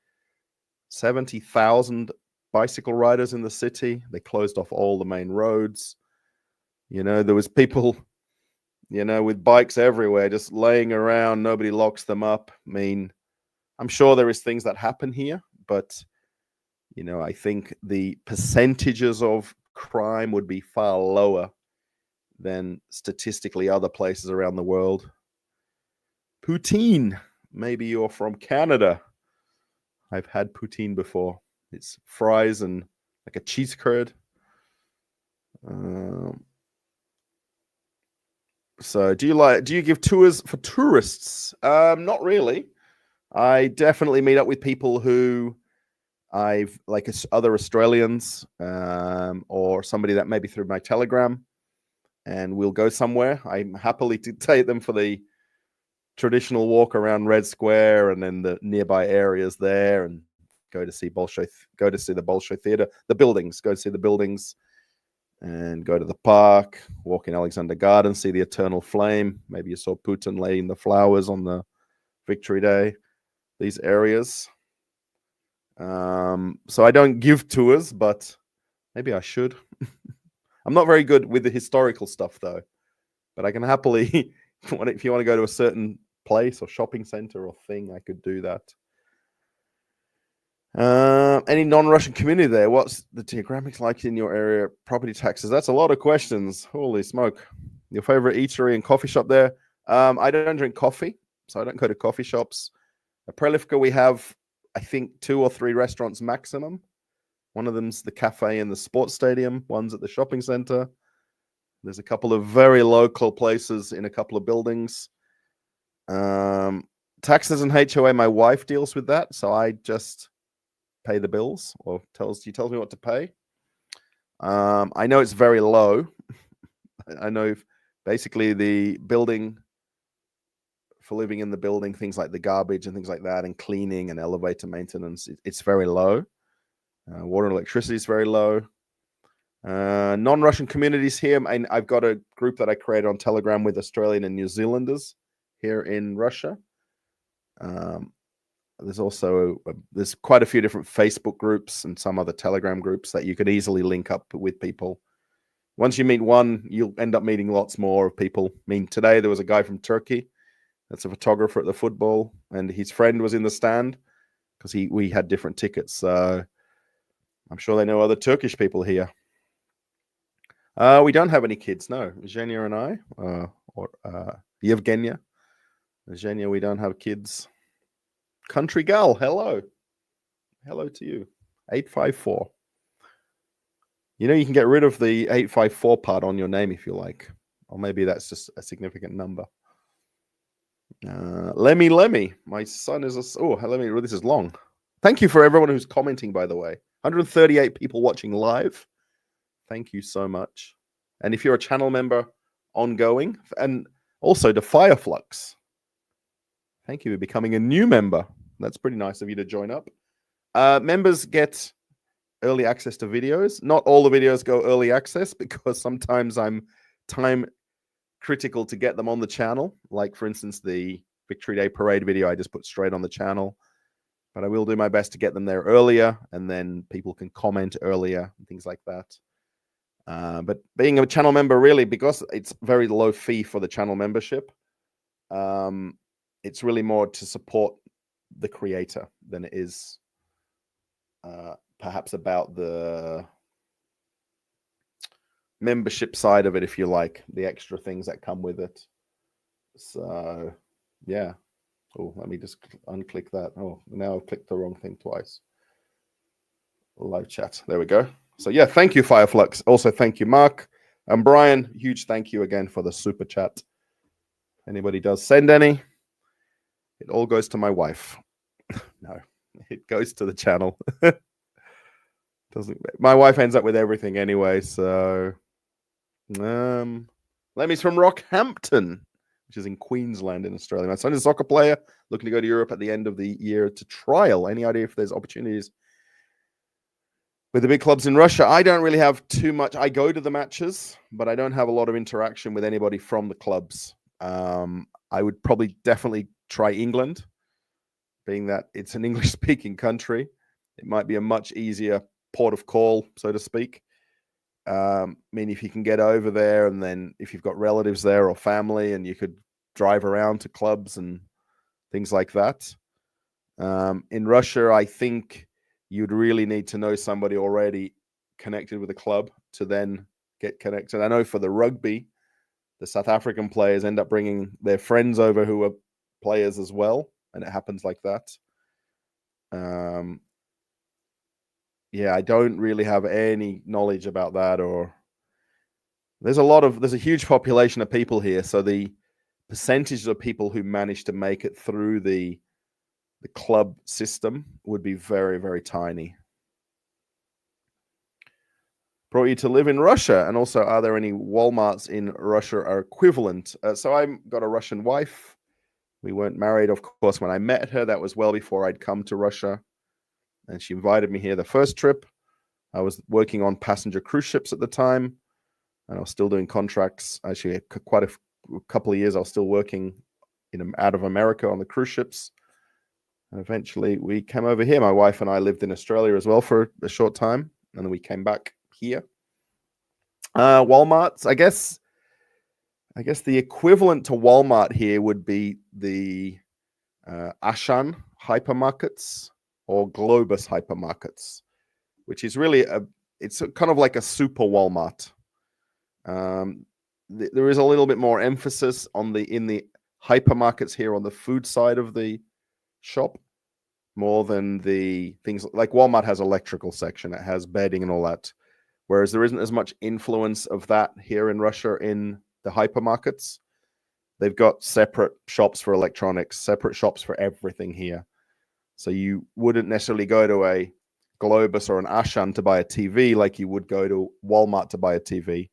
70,000 bicycle riders in the city. They closed off all the main roads. There was people, with bikes everywhere, just laying around. Nobody locks them up. I mean, I'm sure there is things that happen here, but, I think the percentages of crime would be far lower than statistically other places around the world. Poutine. Maybe you're from Canada. I've had poutine before. It's fries and like a cheese curd. So do you give tours for tourists? Not really. I definitely meet up with people who I've like other Australians, or somebody that maybe through my Telegram, and we'll go somewhere. I'm happily to take them for the traditional walk around Red Square and then the nearby areas there, and go to see the Bolshoi Theatre, the buildings, go to see the buildings, and go to the park, walk in Alexander Garden, see the Eternal Flame. Maybe you saw Putin laying the flowers on the Victory Day, these areas. So I don't give tours, but maybe I should. I'm not very good with the historical stuff, though, but I can happily, if you want to go to a certain place or shopping center or thing, I could do that. Any non-Russian community there? What's the demographics like in your area? Property taxes? That's a lot of questions. Holy smoke. Your favorite eatery and coffee shop there? I don't drink coffee, so I don't go to coffee shops. At Prelivka, we have, I think, 2 or 3 restaurants maximum. One of them's the cafe in the sports stadium. One's at the shopping center. There's a couple of very local places in a couple of buildings. Taxes and HOA, my wife deals with that, so I just pay the bills, or she tells me what to pay. I know it's very low. I know basically the building, for living in the building, things like the garbage and things like that, and cleaning and elevator maintenance, it's very low. Water and electricity is very low. Non-Russian communities here, I've got a group that I created on Telegram with Australian and New Zealanders here in Russia. There's quite a few different Facebook groups and some other Telegram groups that you could easily link up with people. Once you meet one, you'll end up meeting lots more of people. I mean, today there was a guy from Turkey that's a photographer at the football, and his friend was in the stand because we had different tickets. So I'm sure they know other Turkish people here. We don't have any kids, no. Zhenya and I, or Yevgenia. Zhenya, we don't have kids. Country Gal, hello. Hello to you. 854. You can get rid of the 854 part on your name if you like. Or maybe that's just a significant number. Lemmy. My son is this is long. Thank you for everyone who's commenting, by the way. 138 people watching live. Thank you so much. And if you're a channel member ongoing, and also to Fireflux, thank you for becoming a new member. That's pretty nice of you to join up. Members get early access to videos. Not all the videos go early access because sometimes I'm time critical to get them on the channel. Like, for instance, the Victory Day Parade video I just put straight on the channel. But I will do my best to get them there earlier, and then people can comment earlier and things like that. But being a channel member, really, because it's very low fee for the channel membership, it's really more to support the creator than it is perhaps about the membership side of it, if you like, the extra things that come with it. So, yeah. Oh, let me just unclick that. Oh, now I've clicked the wrong thing twice. Live chat. There we go. So, yeah, thank you, Fireflux. Also, thank you, Mark. And Brian, huge thank you again for the super chat. Anybody does send any, it all goes to my wife. No, it goes to the channel. My wife ends up with everything anyway, so... Lemmy's from Rockhampton, which is in Queensland in Australia. My son is a soccer player, looking to go to Europe at the end of the year to trial. Any idea if there's opportunities with the big clubs in Russia? I don't really have too much. I go to the matches, but I don't have a lot of interaction with anybody from the clubs. I would probably definitely try England, being that it's an English-speaking country. It might be a much easier port of call, so to speak. I mean, if you can get over there, and then if you've got relatives there or family, and you could drive around to clubs and things like that. In Russia, I think you'd really need to know somebody already connected with a club to then get connected. I know for the rugby, the South African players end up bringing their friends over who are players as well, and it happens like that. Yeah, I don't really have any knowledge about that. Or there's a huge population of people here, so the percentage of people who manage to make it through the club system would be very, very tiny. Brought you to live in Russia, and also, are there any Walmarts in Russia are equivalent? So I've got a Russian wife. We weren't married, of course, when I met her. That was well before I'd come to Russia, and she invited me here the first trip. I was working on passenger cruise ships at the time, and I was still doing contracts. Actually, quite a couple of years I was still working out of America on the cruise ships. And eventually we came over here. My wife and I lived in Australia as well for a short time, and then we came back here. Walmarts, I guess the equivalent to Walmart here would be the Ashan hypermarkets or Globus hypermarkets, which is really it's kind of like a super Walmart. There is a little bit more emphasis in the hypermarkets here on the food side of the shop, more than the things like Walmart has electrical section, it has bedding and all that, whereas there isn't as much influence of that here in Russia in the hypermarkets. They've got separate shops for electronics, separate shops for everything here. So you wouldn't necessarily go to a Globus or an Ashan to buy a TV like you would go to Walmart to buy a TV.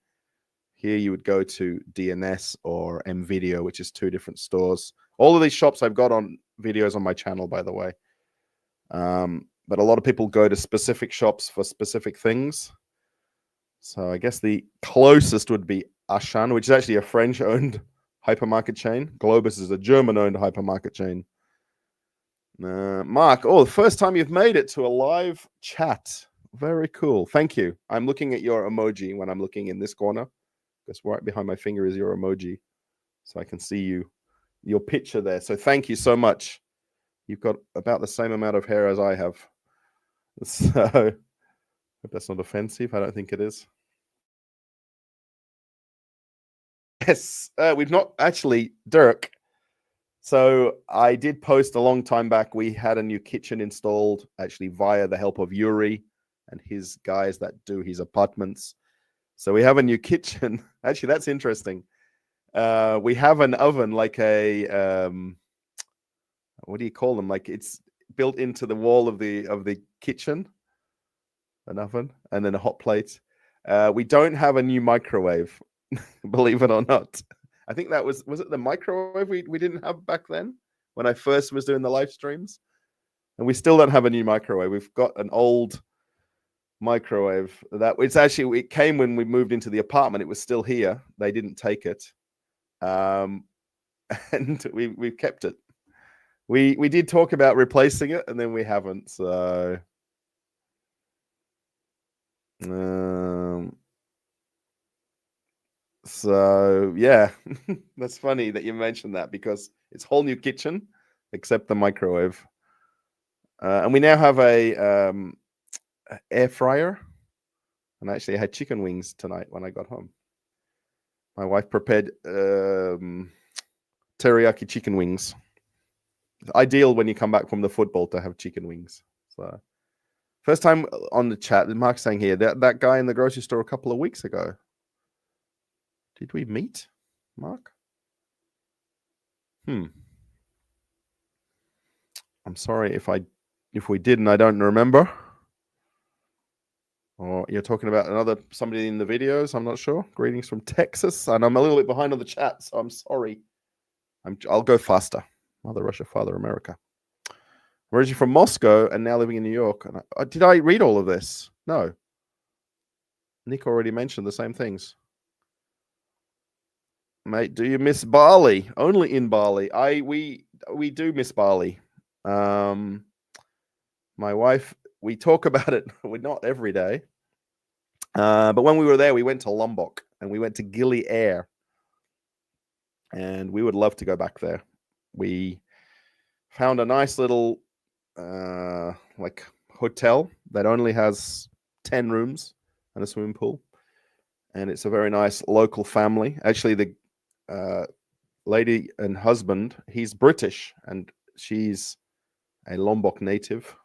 Here you would go to DNS or MVideo, which is two different stores. All of these shops I've got on videos on my channel, by the way. But a lot of people go to specific shops for specific things. So I guess the closest would be Ashan, which is actually a French-owned hypermarket chain. Globus is a German-owned hypermarket chain. Mark, the first time you've made it to a live chat. Very cool. Thank you. I'm looking at your emoji when I'm looking in this corner, because right behind my finger is your emoji. So I can see your picture there. So thank you so much. You've got about the same amount of hair as I have. So hope that's not offensive. I don't think it is. Yes, we've not actually, Dirk. So I did post a long time back. We had a new kitchen installed, actually via the help of Youre and his guys that do his apartments. So we have a new kitchen. Actually, that's interesting. We have an oven, like a what do you call them? Like it's built into the wall of the kitchen. An oven and then a hot plate. We don't have a new microwave, believe it or not. I think that was it the microwave we didn't have back then when I first was doing the live streams? And we still don't have a new microwave. We've got an old microwave it came when we moved into the apartment. It was still here. They didn't take it. And we've kept it. We did talk about replacing it, and then we haven't. So yeah, that's funny that you mentioned that, because it's whole new kitchen except the microwave, and we now have a air fryer. And actually, I had chicken wings tonight when I got home. My wife prepared teriyaki chicken wings. Ideal when you come back from the football to have chicken wings. So first time on the chat. Mark's saying here that guy in the grocery store a couple of weeks ago. Did we meet, Mark? I'm sorry if we didn't. I don't remember. Or you're talking about somebody in the videos. I'm not sure. Greetings from Texas, and I'm a little bit behind on the chat, so I'm sorry. I'll go faster. Mother Russia, Father America. Originally from Moscow and now living in New York. And did I read all of this? No. Nick already mentioned the same things. Mate, do you miss Bali? Only in Bali. We do miss Bali. My wife, we talk about it. We're not every day. But when we were there, we went to Lombok and we went to Gili Air. And we would love to go back there. We found a nice little like hotel that only has 10 rooms and a swimming pool. And it's a very nice local family. Actually, the lady and husband, he's British and she's a Lombok native.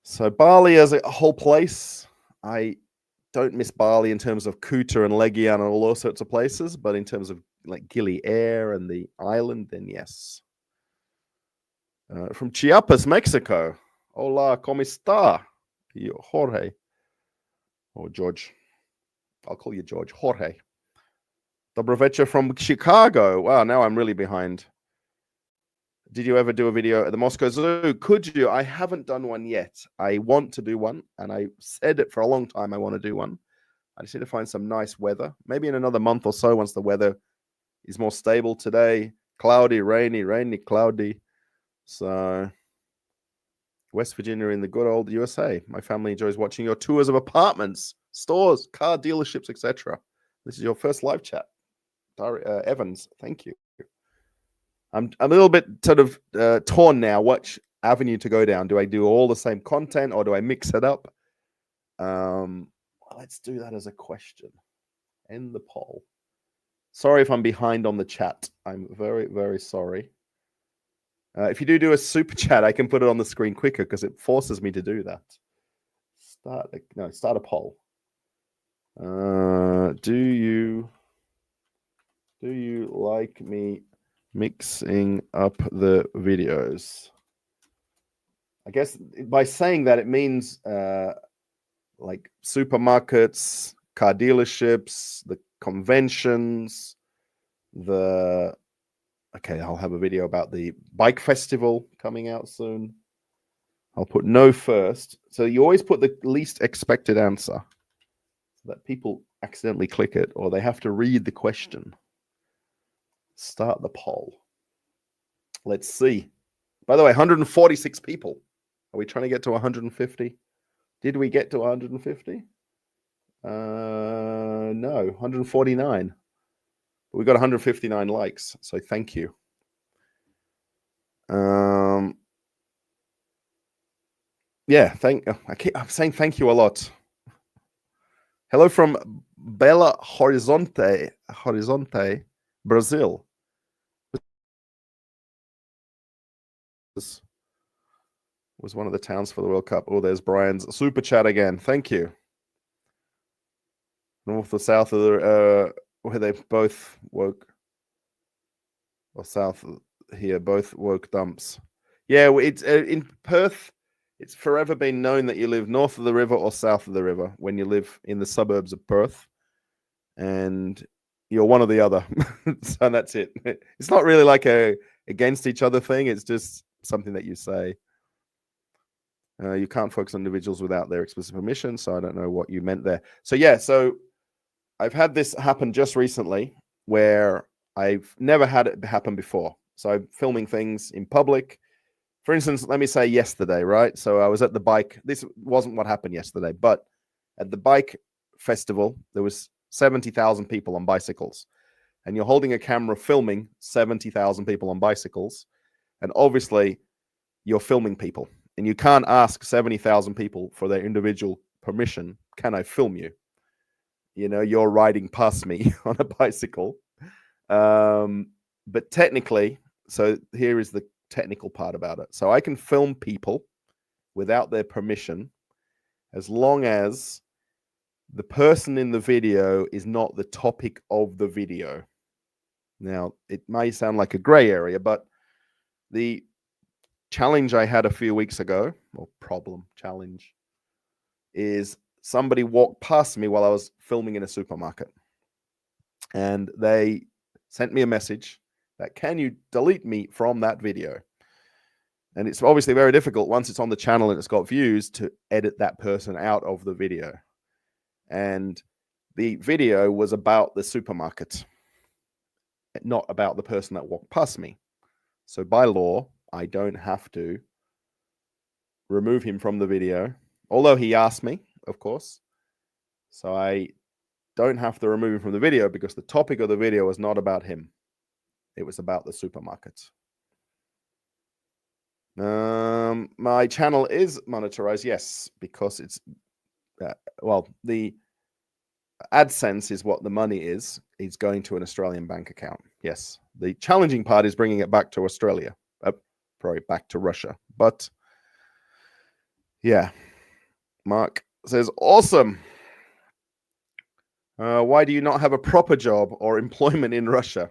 So Bali as a whole place, I don't miss Bali in terms of Kuta and Legian and all those sorts of places, but in terms of like Gili Air and the island, then yes. From Chiapas, Mexico. Hola, ¿cómo está? Jorge. Or George. I'll call you George. Jorge. Dobrovecha from Chicago. Wow, now I'm really behind. Did you ever do a video at the Moscow Zoo? Could you? I haven't done one yet. I want to do one, and I said it for a long time. I want to do one. I just need to find some nice weather. Maybe in another month or so, once the weather is more stable. Today, cloudy, rainy, cloudy. So, West Virginia in the good old USA. My family enjoys watching your tours of apartments, stores, car dealerships, etc. This is your first live chat. Evans, thank you. I'm a little bit sort of torn now. Which avenue to go down? Do I do all the same content or do I mix it up? Let's do that as a question. End the poll. Sorry if I'm behind on the chat. I'm very, very sorry. If you do a super chat, I can put it on the screen quicker because it forces me to do that. Start a poll. Do you like me mixing up the videos? I guess by saying that, it means like supermarkets, car dealerships, the conventions, okay, I'll have a video about the bike festival coming out soon. I'll put no first. So you always put the least expected answer so that people accidentally click it or they have to read the question. Start the poll. Let's see. By the way, 146 people. Are we trying to get to 150? Did we get to 150? No, 149. But we got 159 likes, so thank you. Yeah, I'm saying thank you a lot. Hello from Belo Horizonte, Brazil. This was one of the towns for the World Cup. Oh, there's Brian's super chat again. Thank you. North or south of the where they both woke, or south here, both woke dumps. Yeah, it's in Perth. It's forever been known that you live north of the river or south of the river when you live in the suburbs of Perth, and you're one or the other. So that's it. It's not really like a against each other thing. It's just something that you say. You can't focus on individuals without their explicit permission. So I don't know what you meant there. So yeah, so I've had this happen just recently where I've never had it happen before. So I'm filming things in public. For instance, let me say yesterday, right? So I was at the bike. This wasn't what happened yesterday, but at the bike festival, there was 70,000 people on bicycles. And you're holding a camera filming 70,000 people on bicycles. And obviously, you're filming people. And you can't ask 70,000 people for their individual permission. Can I film you? You know, you're riding past me on a bicycle. But technically, so here is the technical part about it. So I can film people without their permission as long as the person in the video is not the topic of the video. Now, it may sound like a gray area, but the challenge I had a few weeks ago, or challenge, is somebody walked past me while I was filming in a supermarket. And they sent me a message that, can you delete me from that video? And it's obviously very difficult once it's on the channel and it's got views to edit that person out of the video. And the video was about the supermarket, not about the person that walked past me. So by law, I don't have to remove him from the video, although he asked me, of course. So I don't have to remove him from the video because the topic of the video was not about him. It was about the supermarket. My channel is monetized, yes, because it's well, the AdSense is what the money is. It's going to an Australian bank account. Yes, the challenging part is bringing it back to Australia, probably back to Russia. But yeah, Mark says, awesome. Why do you not have a proper job or employment in Russia?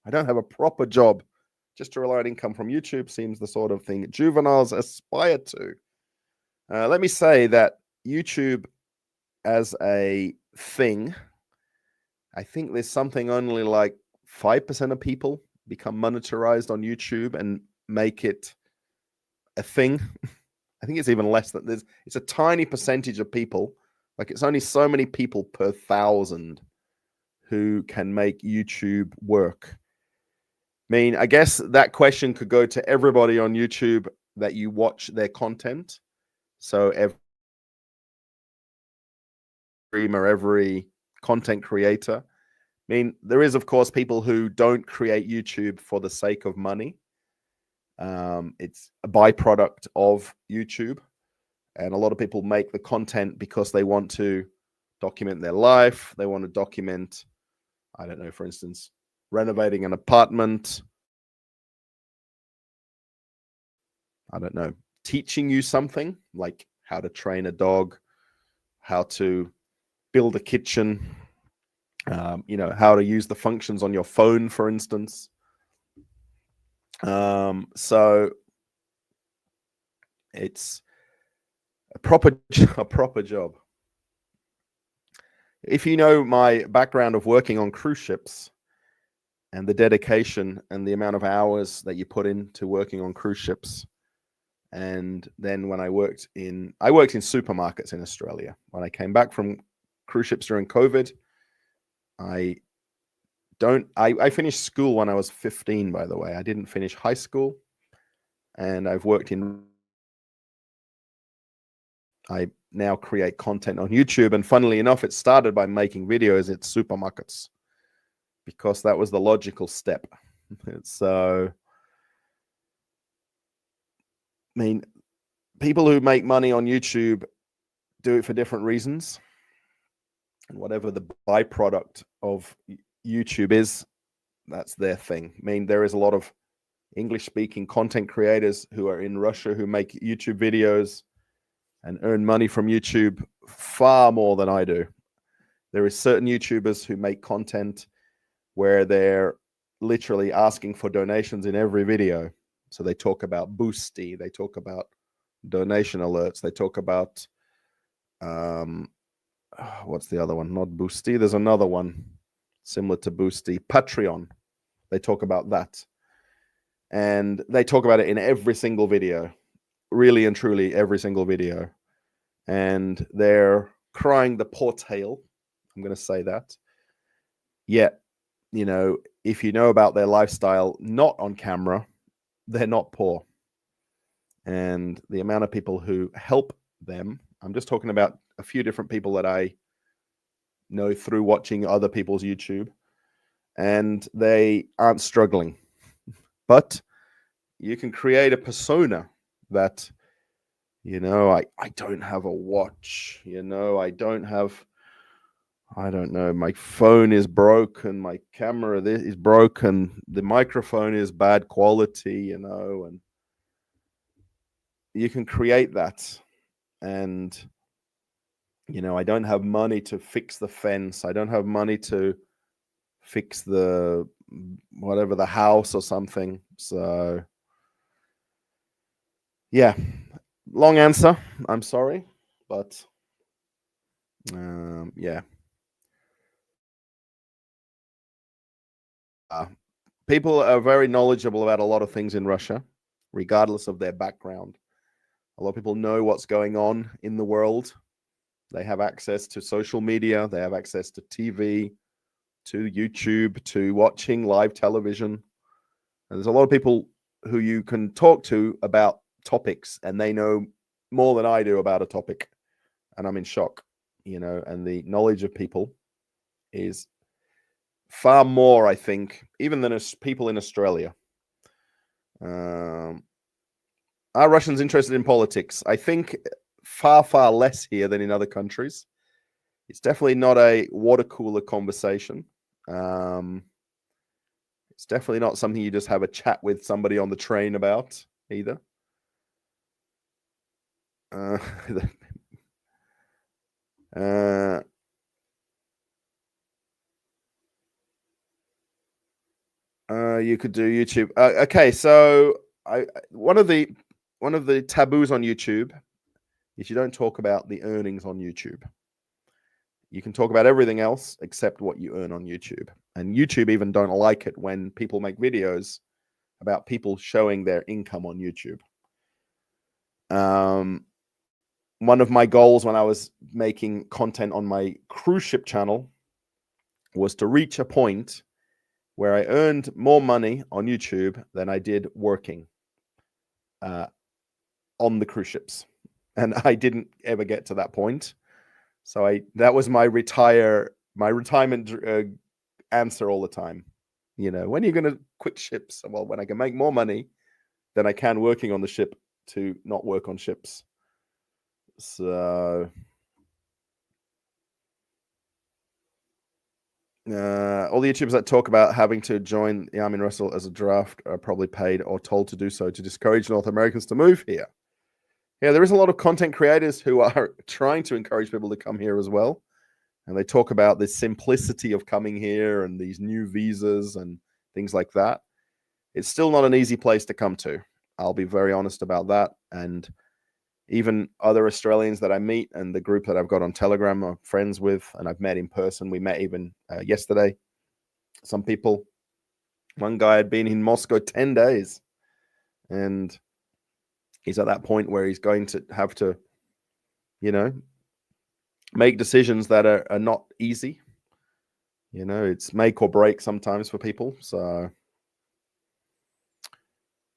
I don't have a proper job. Just to rely on income from YouTube seems the sort of thing juveniles aspire to. Let me say that YouTube as a thing, I think there's something only like 5% of people become monetized on YouTube and make it a thing. I think it's even less than this. It's a tiny percentage of people. Like it's only so many people per 1,000 who can make YouTube work. I mean, I guess that question could go to everybody on YouTube that you watch their content. So every streamer, every content creator. I mean, there is, of course, people who don't create YouTube for the sake of money. It's a byproduct of YouTube. And a lot of people make the content because they want to document their life. They want to document, I don't know, for instance, renovating an apartment. I don't know, teaching you something like how to train a dog, how to build a kitchen, you know, how to use the functions on your phone, for instance. So it's a proper job. If you know my background of working on cruise ships and the dedication and the amount of hours that you put into working on cruise ships, and then when I worked in supermarkets in Australia. When I came back from cruise ships during COVID, I finished school when I was 15, by the way. I didn't finish high school, and I've worked in. I now create content on YouTube, and funnily enough, it started by making videos at supermarkets because that was the logical step. So, I mean, people who make money on YouTube do it for different reasons, and whatever the byproduct of YouTube is, that's their thing. I mean, there is a lot of English-speaking content creators who are in Russia who make YouTube videos and earn money from YouTube far more than I do. There is certain YouTubers who make content where they're literally asking for donations in every video. So they talk about Boosty, they talk about donation alerts, they talk about what's the other one? Not Boosty. There's another one similar to Boosty, Patreon. They talk about that. And they talk about it in every single video, really and truly every single video. And they're crying the poor tale. I'm going to say that. Yet, you know, if you know about their lifestyle, not on camera, they're not poor. And the amount of people who help them, I'm just talking about a few different people that I know through watching other people's YouTube, and they aren't struggling. But you can create a persona that, you know, I don't have a watch, you know, I don't know, my phone is broken, my camera is broken, the microphone is bad quality, you know, and you can create that. And, you know, I don't have money to fix the fence. I don't have money to fix the whatever, the house or something. So yeah, long answer. I'm sorry, but yeah. People are very knowledgeable about a lot of things in Russia, regardless of their background. A lot of people know what's going on in the world. They have access to social media. They have access to TV, to YouTube, to watching live television. And there's a lot of people who you can talk to about topics, and they know more than I do about a topic. And I'm in shock, and the knowledge of people is far more, I think, even than people in Australia. Are Russians interested in politics? I think far, far less here than in other countries. It's definitely not a water cooler conversation. It's definitely not something you just have a chat with somebody on the train about either. You could do YouTube. Okay, so one of the taboos on YouTube is you don't talk about the earnings on YouTube. You can talk about everything else except what you earn on YouTube. And YouTube even don't like it when people make videos about people showing their income on YouTube. One of my goals when I was making content on my cruise ship channel was to reach a point where I earned more money on YouTube than I did working on the cruise ships. And I didn't ever get to that point. So that was my retirement answer all the time. When are you going to quit ships? Well, when I can make more money than I can working on the ship to not work on ships. So all the YouTubers that talk about having to join the Army and wrestle as a draft are probably paid or told to do so to discourage North Americans to move here. Yeah, there is a lot of content creators who are trying to encourage people to come here as well. And they talk about the simplicity of coming here and these new visas and things like that. It's still not an easy place to come to. I'll be very honest about that. And even other Australians that I meet and the group that I've got on Telegram I'm friends with and I've met in person. We met even yesterday. Some people, one guy had been in Moscow 10 days and he's at that point where he's going to have to, make decisions that are not easy. It's make or break sometimes for people. So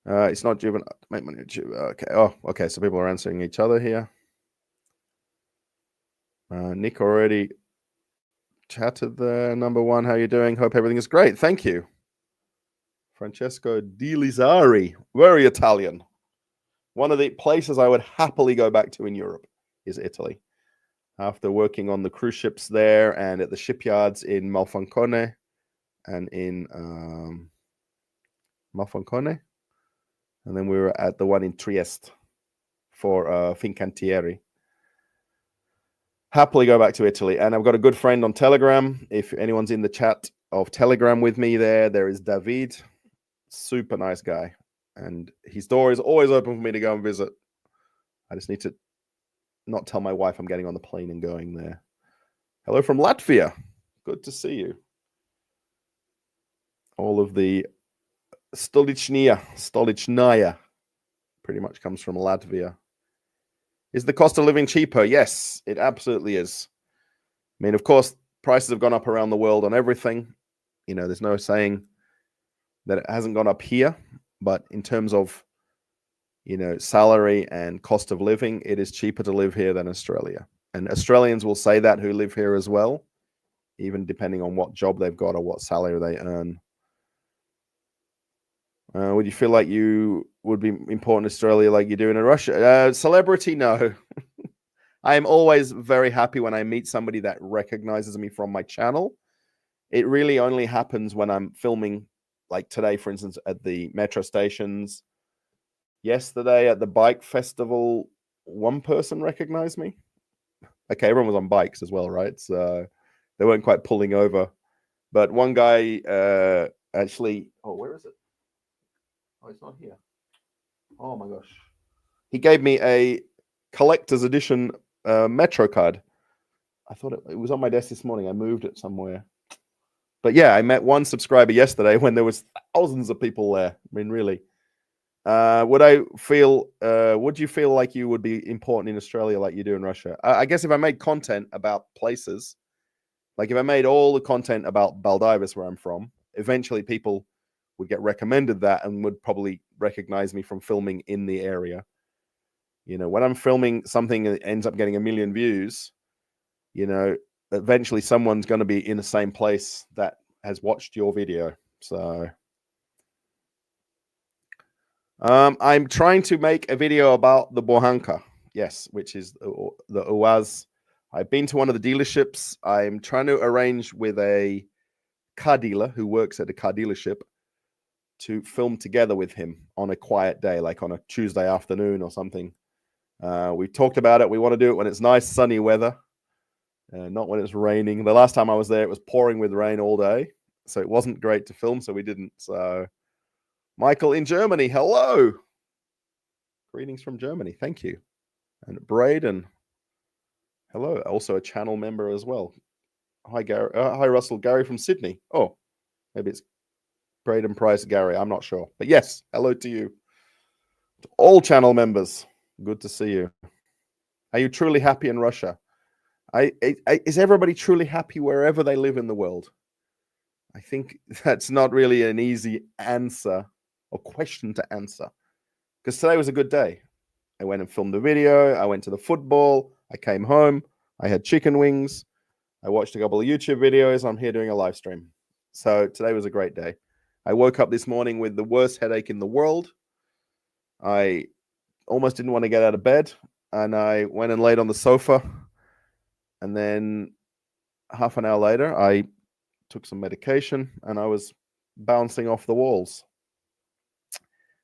it's not driven to make money. Okay. Oh, okay. So people are answering each other here. Nick already chatted there. Number one, how you doing? Hope everything is great. Thank you. Francesco Di Lizari, very Italian. One of the places I would happily go back to in Europe is Italy. After working on the cruise ships there and at the shipyards in Monfalcone and in Monfalcone. And then we were at the one in Trieste for Fincantieri. Happily go back to Italy. And I've got a good friend on Telegram. If anyone's in the chat of Telegram with me there is David. Super nice guy. And his door is always open for me to go and visit. I just need to not tell my wife I'm getting on the plane and going there. Hello from Latvia. Good to see you. All of the Stolichnaya pretty much comes from Latvia. Is the cost of living cheaper? Yes, it absolutely is. I mean, of course, prices have gone up around the world on everything. There's no saying that it hasn't gone up here. But in terms of, salary and cost of living, it is cheaper to live here than Australia. And Australians will say that who live here as well, even depending on what job they've got or what salary they earn. Would you feel like you would be important in Australia like you do in Russia? Celebrity, no. I am always very happy when I meet somebody that recognizes me from my channel. It really only happens when I'm filming, like today, for instance, at the metro stations. Yesterday at the bike festival, one person recognized me. Okay, everyone was on bikes as well, right? So they weren't quite pulling over. But one guy actually... Oh, where is it? Oh, it's not here. Oh, my gosh. He gave me a collector's edition Metro card. I thought it was on my desk this morning. I moved it somewhere. But yeah, I met one subscriber yesterday when there was thousands of people there. I mean, really. Would you feel like you would be important in Australia like you do in Russia? I guess if I made content about places, like if I made all the content about Baldivis, where I'm from, eventually people would get recommended that and would probably recognize me from filming in the area. You know, when I'm filming something that ends up getting 1 million views, you know, eventually someone's going to be in the same place that has watched your video. So I'm trying to make a video about the Bohanka, yes, which is the UAZ. I've been to one of the dealerships. I'm trying to arrange with a car dealer who works at a car dealership to film together with him on a quiet day, like on a Tuesday afternoon or something. We talked about it. We want to do it when it's nice, sunny weather, not when it's raining. The last time I was there, it was pouring with rain all day, so it wasn't great to film, so we didn't. So, Michael in Germany, hello. Greetings from Germany. Thank you. And Braden, hello. Also a channel member as well. Hi, Gary. Hi, Russell. Gary from Sydney. Oh, maybe it's Braden Price Gary. I'm not sure. But yes, hello to you. To all channel members. Good to see you. Are you truly happy in Russia? Is everybody truly happy wherever they live in the world? I think that's not really an easy answer or question to answer. Because today was a good day. I went and filmed a video. I went to the football. I came home. I had chicken wings. I watched a couple of YouTube videos. I'm here doing a live stream. So today was a great day. I woke up this morning with the worst headache in the world. I almost didn't want to get out of bed. And I went and laid on the sofa. And then half an hour later, I took some medication and I was bouncing off the walls.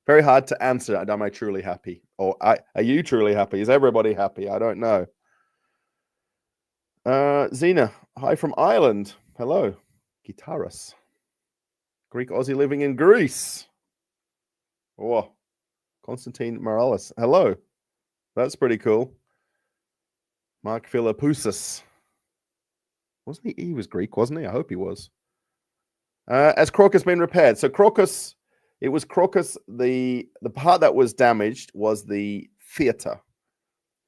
Very hard to answer. Am I truly happy? Or are you truly happy? Is everybody happy? I don't know. Zena, hi from Ireland. Hello. Guitarus. Greek Aussie living in Greece. Oh, Konstantin Morales. Hello. That's pretty cool. Mark Philippoussis. Wasn't he? He was Greek, wasn't he? I hope he was. Has Crocus been repaired? So Crocus, it was Crocus. The part that was damaged was the theatre.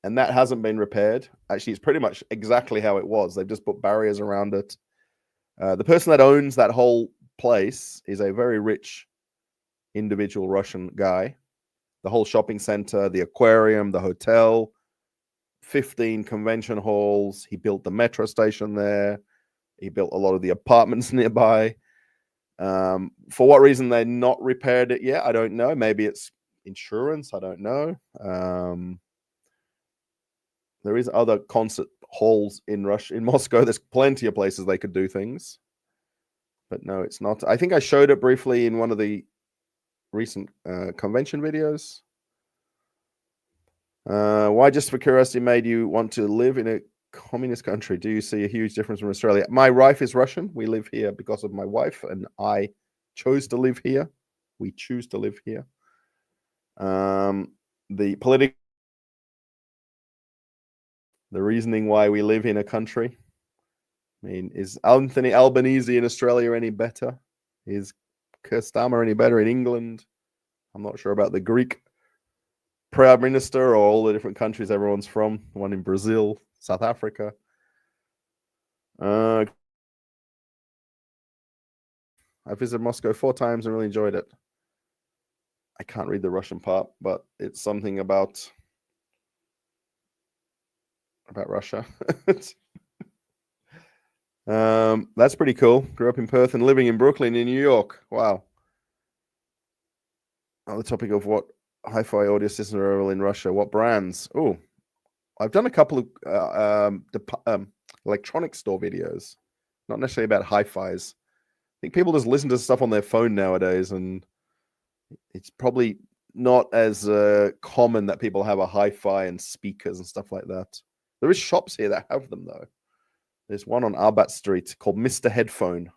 And that hasn't been repaired. Actually, it's pretty much exactly how it was. They've just put barriers around it. The person that owns that whole place is a very rich individual Russian guy. The whole shopping center, the aquarium, the hotel, 15 convention halls. He built the metro station there. He built a lot of the apartments nearby. For what reason they're not repaired it yet, I don't know. Maybe it's insurance. I don't know. There is other concert halls in Russia, in Moscow. There's plenty of places they could do things. But no, it's not. I think I showed it briefly in one of the recent convention videos. Why, just for curiosity, made you want to live in a communist country? Do you see a huge difference from Australia? My wife is Russian. We live here because of my wife, and I chose to live here. We choose to live here. The reasoning why we live in a country. I mean, is Anthony Albanese in Australia any better? Is Keir Starmer any better in England? I'm not sure about the Greek Prime Minister or all the different countries everyone's from. One in Brazil, South Africa. I visited Moscow 4 times and really enjoyed it. I can't read the Russian part, but it's something about Russia. That's pretty cool. Grew up in Perth and living in Brooklyn in New York. Wow. On the topic of what hi-fi audio systems are available in Russia, what brands? Oh, I've done a couple of electronic store videos, not necessarily about hi-fis. I think people just listen to stuff on their phone nowadays, and it's probably not as common that people have a hi-fi and speakers and stuff like that. There is shops here that have them, though. There's one on Arbat Street called Mr. Headphone,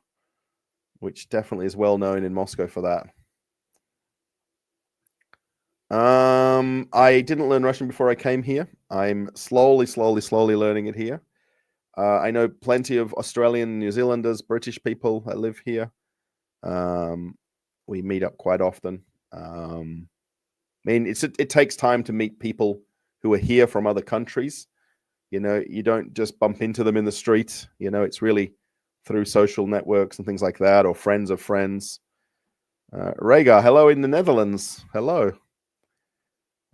which definitely is well known in Moscow for that. I didn't learn Russian before I came here. I'm slowly learning it here. I know plenty of Australian, New Zealanders, British people that live here. We meet up quite often. I mean, it takes time to meet people who are here from other countries. You know, you don't just bump into them in the street. You know, it's really through social networks and things like that, or friends of friends. Rhaegar, hello in the Netherlands. Hello.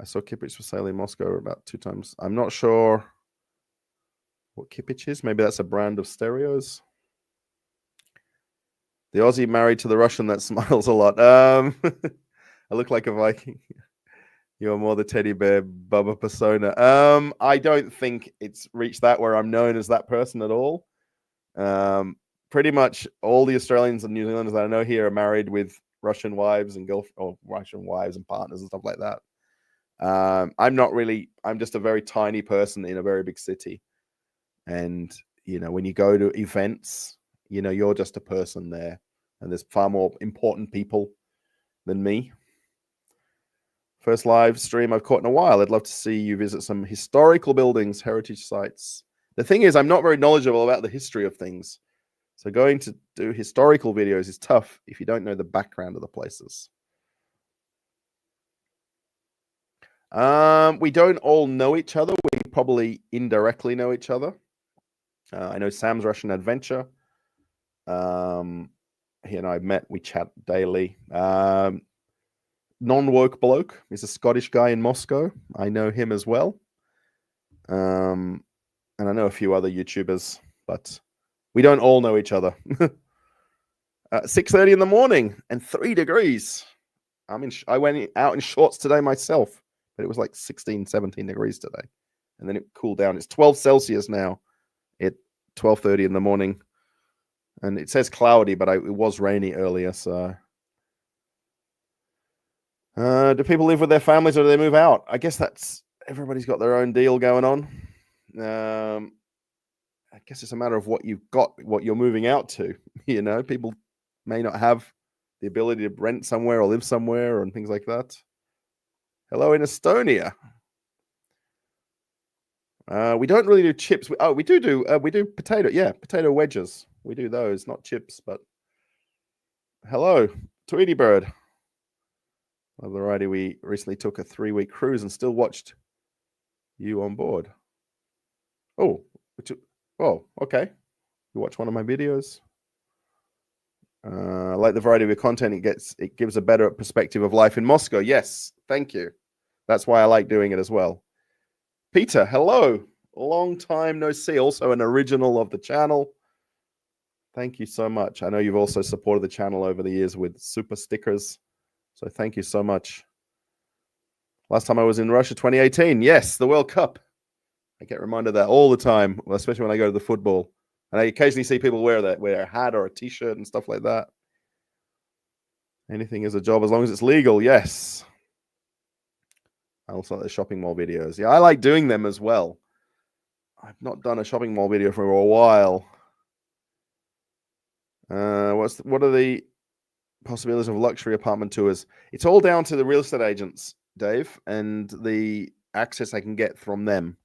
I saw Kipich for sale in Moscow about 2 times. I'm not sure what Kipich is. Maybe that's a brand of stereos. The Aussie married to the Russian that smiles a lot. I look like a Viking. You're more the teddy bear Bubba persona. I don't think it's reached that where I'm known as that person at all. Pretty much all the Australians and New Zealanders that I know here are married with Russian wives and Russian wives and partners and stuff like that. I'm not really. I'm just a very tiny person in a very big city, and you know, when you go to events, you know, you're just a person there, and there's far more important people than me. First live stream I've caught in a while. I'd love to see you visit some historical buildings, heritage sites. The thing is, I'm not very knowledgeable about the history of things. So going to do historical videos is tough if you don't know the background of the places. We don't all know each other. We probably indirectly know each other. I know Sam's Russian Adventure. He and I met. We chat daily. Non-woke bloke. He's a Scottish guy in Moscow. I know him as well. And I know a few other YouTubers, but we don't all know each other. 6:30 in the morning and 3 degrees. I went out in shorts today myself, but it was like 16, 17 degrees today. And then it cooled down. It's 12 Celsius now at 12:30 in the morning. And it says cloudy, but it was rainy earlier, so... do people live with their families or do they move out? I guess everybody's got their own deal going on. I guess it's a matter of what you've got, what you're moving out to. You know, people may not have the ability to rent somewhere or live somewhere and things like that. Hello in Estonia. We don't really do chips. We do potato. Yeah, potato wedges. We do those, not chips, but hello, Tweety Bird. Alrighty, we recently took a 3-week cruise and still watched you on board. Oh, okay. You watch one of my videos. I like the variety of your content. It gives a better perspective of life in Moscow. Yes, thank you. That's why I like doing it as well. Peter, hello. Long time no see. Also an original of the channel. Thank you so much. I know you've also supported the channel over the years with super stickers. So thank you so much. Last time I was in Russia, 2018. Yes, the World Cup. I get reminded of that all the time, especially when I go to the football. And I occasionally see people wear a hat or a T-shirt and stuff like that. Anything is a job as long as it's legal. Yes. I also like the shopping mall videos. Yeah, I like doing them as well. I've not done a shopping mall video for a while. What are the possibilities of luxury apartment tours? It's all down to the real estate agents, Dave, and the access I can get from them.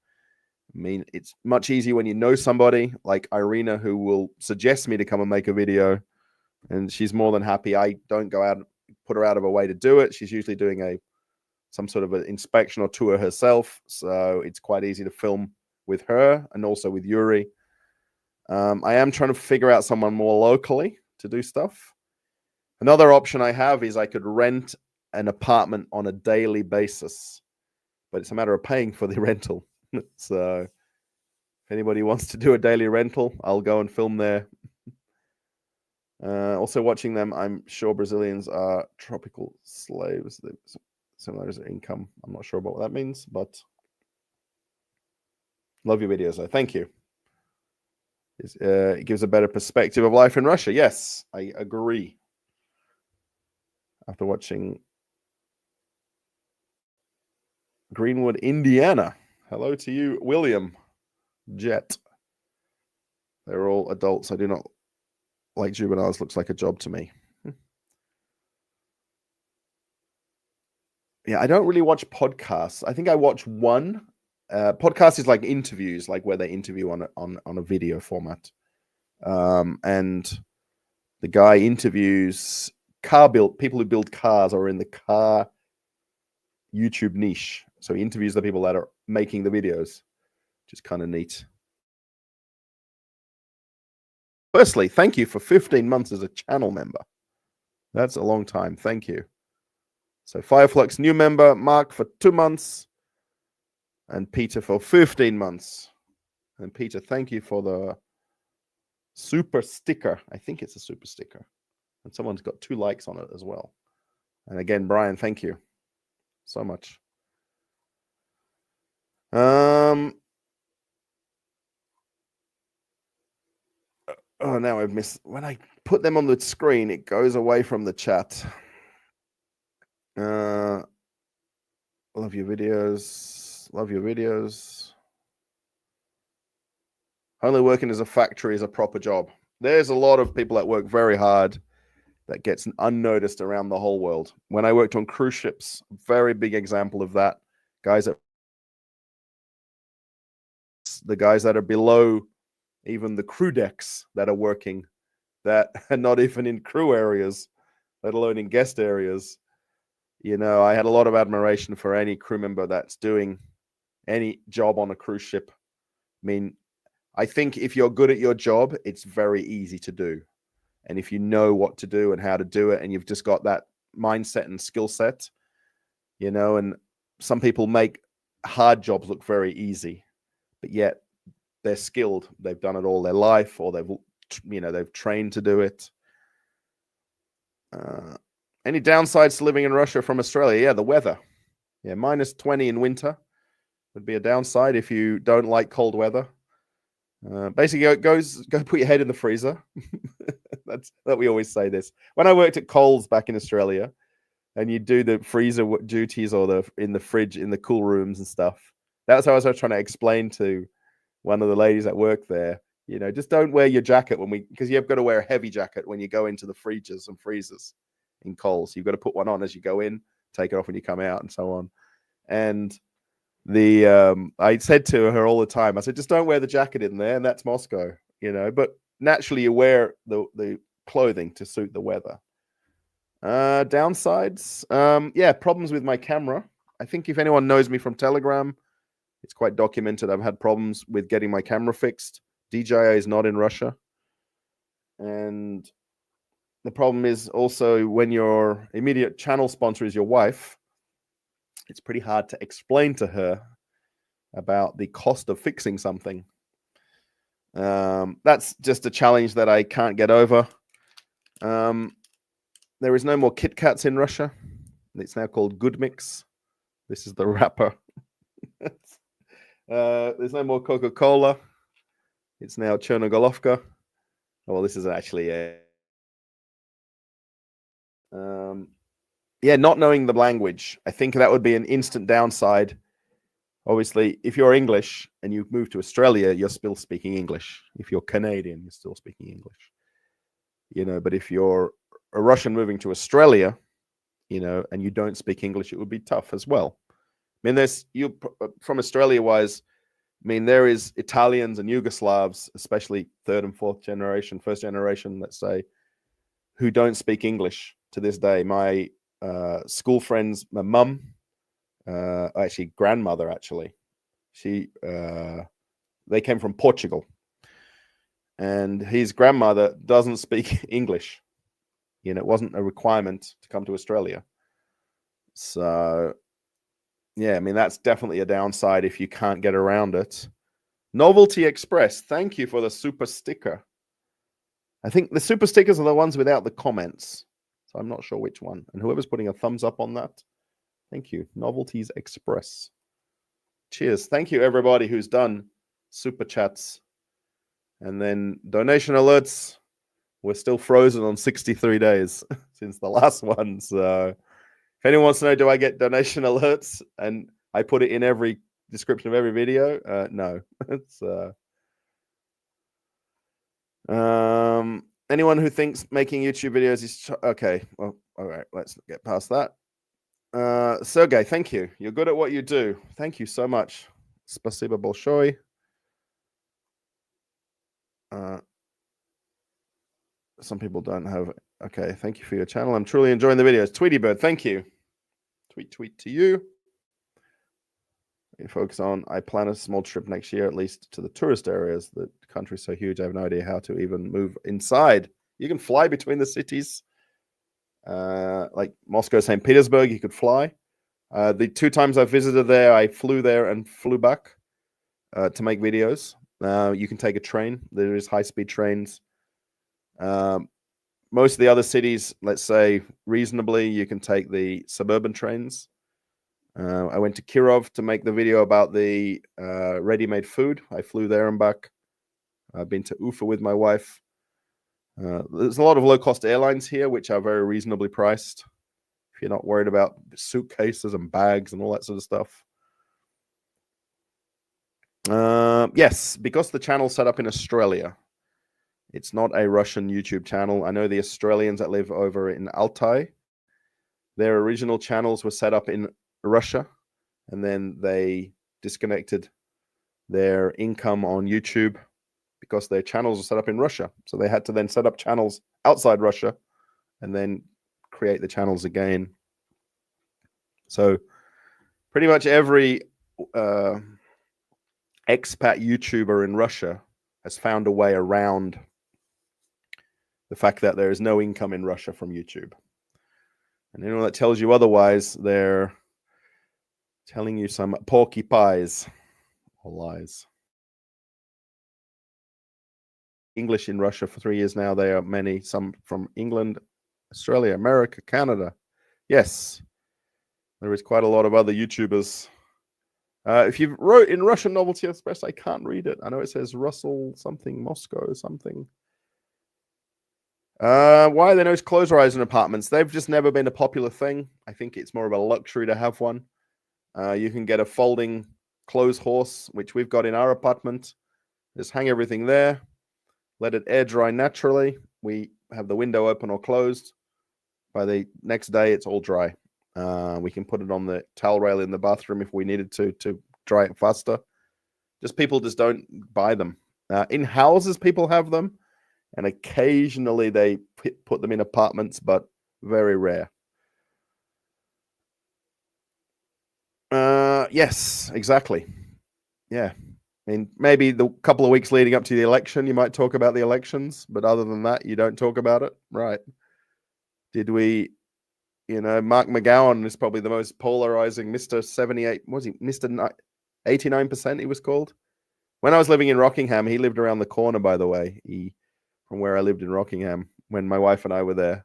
I mean, it's much easier when you know somebody like Irina who will suggest me to come and make a video, and she's more than happy. I don't go out, put her out of her way to do it. She's usually doing some sort of an inspection or tour herself, so it's quite easy to film with her and also with Youre. I am trying to figure out someone more locally to do stuff. Another option I have is I could rent an apartment on a daily basis, but it's a matter of paying for the rental. So if anybody wants to do a daily rental, I'll go and film there. Also watching them, I'm sure Brazilians are tropical slaves. Similar as income. I'm not sure about what that means, but love your videos though. Thank you. It gives a better perspective of life in Russia. Yes, I agree. After watching Greenwood, Indiana. Hello to you, William Jet. They're all adults. I do not like juveniles. Looks like a job to me. Yeah, I don't really watch podcasts. I think I watch one. Podcast is like interviews, like where they interview on a video format. And the guy interviews people who build cars or in the car YouTube niche. So he interviews the people that are making the videos, which is kind of neat. Firstly, thank you for 15 months as a channel member. That's a long time. Thank you. So Fireflux new member, Mark for 2 months, and Peter for 15 months. And Peter, thank you for the super sticker. I think it's a super sticker. And someone's got 2 likes on it as well. And again, Brian, thank you so much. Oh, now I've missed. When I put them on the screen, it goes away from the chat. Love your videos. Love your videos. Only working as a factory is a proper job. There's a lot of people that work very hard that gets unnoticed around the whole world. When I worked on cruise ships, very big example of that. The guys that are below even the crew decks that are working, that are not even in crew areas, let alone in guest areas. You know, I had a lot of admiration for any crew member that's doing any job on a cruise ship. I mean, I think if you're good at your job, it's very easy to do. And if you know what to do and how to do it, and you've just got that mindset and skill set, you know, and some people make hard jobs look very easy, but yet they're skilled. They've done it all their life, or they've trained to do it. Any downsides to living in Russia from Australia? Yeah, the weather. Yeah, -20 in winter would be a downside if you don't like cold weather. Basically, go put your head in the freezer. That's that we always say this. When I worked at Coles back in Australia, and you do the freezer duties or in the fridge in the cool rooms and stuff. That's how I was trying to explain to one of the ladies that worked there. You know, just don't wear your jacket because you've got to wear a heavy jacket when you go into the fridges and freezers in Coles. You've got to put one on as you go in, take it off when you come out, and so on. And I said to her all the time, I said, just don't wear the jacket in there, and that's Moscow, you know. But naturally, you wear the clothing to suit the weather. Downsides, yeah, problems with my camera. I think if anyone knows me from Telegram, it's quite documented. I've had problems with getting my camera fixed. DJI is not in Russia. And the problem is also when your immediate channel sponsor is your wife, it's pretty hard to explain to her about the cost of fixing something. That's just a challenge that I can't get over. There is no more Kit Kats in Russia. It's now called Good Mix. This is the wrapper. There's no more Coca-Cola. It's now Chernogolovka. Well, this is actually a... yeah, not knowing the language. I think that would be an instant downside. Obviously, if you're English and you move to Australia, you're still speaking English. If you're Canadian, you're still speaking English. You know, but if you're a Russian moving to Australia, you know, and you don't speak English, it would be tough as well. I mean, from Australia-wise, I mean, there is Italians and Yugoslavs, especially third and fourth generation, first generation, let's say, who don't speak English to this day. My school friends, my mum, actually grandmother, actually, they came from Portugal, and his grandmother doesn't speak English. You know, it wasn't a requirement to come to Australia. So, yeah, I mean, that's definitely a downside if you can't get around it. Novelty Express, thank you for the super sticker. I think the super stickers are the ones without the comments. So I'm not sure which one. And whoever's putting a thumbs up on that, thank you. Novelties Express. Cheers. Thank you, everybody who's done super chats. And then donation alerts. We're still frozen on 63 days since the last one. So if anyone wants to know, do I get donation alerts? And I put it in every description of every video. No. It's anyone who thinks making YouTube videos is okay. Well, all right, let's get past that. Sergey, thank you. You're good at what you do. Thank you so much. Spasibo большое. Some people don't have. Okay, thank you for your channel. I'm truly enjoying the videos. Tweety Bird, thank you. Tweet to you. You focus on, I plan a small trip next year, at least to the tourist areas. The country's so huge, I have no idea how to even move inside. You can fly between the cities. Like Moscow, St. Petersburg, you could fly. The 2 times I visited there, I flew there and flew back to make videos. You can take a train. There is high-speed trains. Most of the other cities, let's say reasonably, you can take the suburban trains. I went to Kirov to make the video about the ready-made food. I flew there and back. I've been to Ufa with my wife. There's a lot of low-cost airlines here, which are very reasonably priced. If you're not worried about suitcases and bags and all that sort of stuff. Yes, because the channel's set up in Australia. It's not a Russian YouTube channel. I know the Australians that live over in Altai. Their original channels were set up in Russia, and then they disconnected their income on YouTube because their channels are set up in Russia. So they had to then set up channels outside Russia and then create the channels again. So pretty much every expat YouTuber in Russia has found a way around the fact that there is no income in Russia from YouTube. And anyone that tells you otherwise, they're telling you some porky pies or lies. English in Russia for 3 years now. There are many, some from England, Australia, America, Canada. Yes, there is quite a lot of other YouTubers. If you wrote in Russian Novelty Express, I can't read it. I know it says Russell something, Moscow something. Why are there no clothes rising apartments? They've just never been a popular thing. I think it's more of a luxury to have one. You can get a folding clothes horse, which we've got in our apartment. Just hang everything there. Let it air dry naturally. We have the window open or closed. By the next day, it's all dry. We can put it on the towel rail in the bathroom if we needed to dry it faster. Just people just don't buy them. In houses, people have them. And occasionally they put them in apartments, but very rare. Yes, exactly. Yeah. I mean, maybe the couple of weeks leading up to the election, you might talk about the elections, but other than that, you don't talk about it. Right. Did we, Mark McGowan is probably the most polarizing Mr. 78, was he? Mr. 89%, he was called. When I was living in Rockingham, he lived around the corner, by the way, from where I lived in Rockingham when my wife and I were there.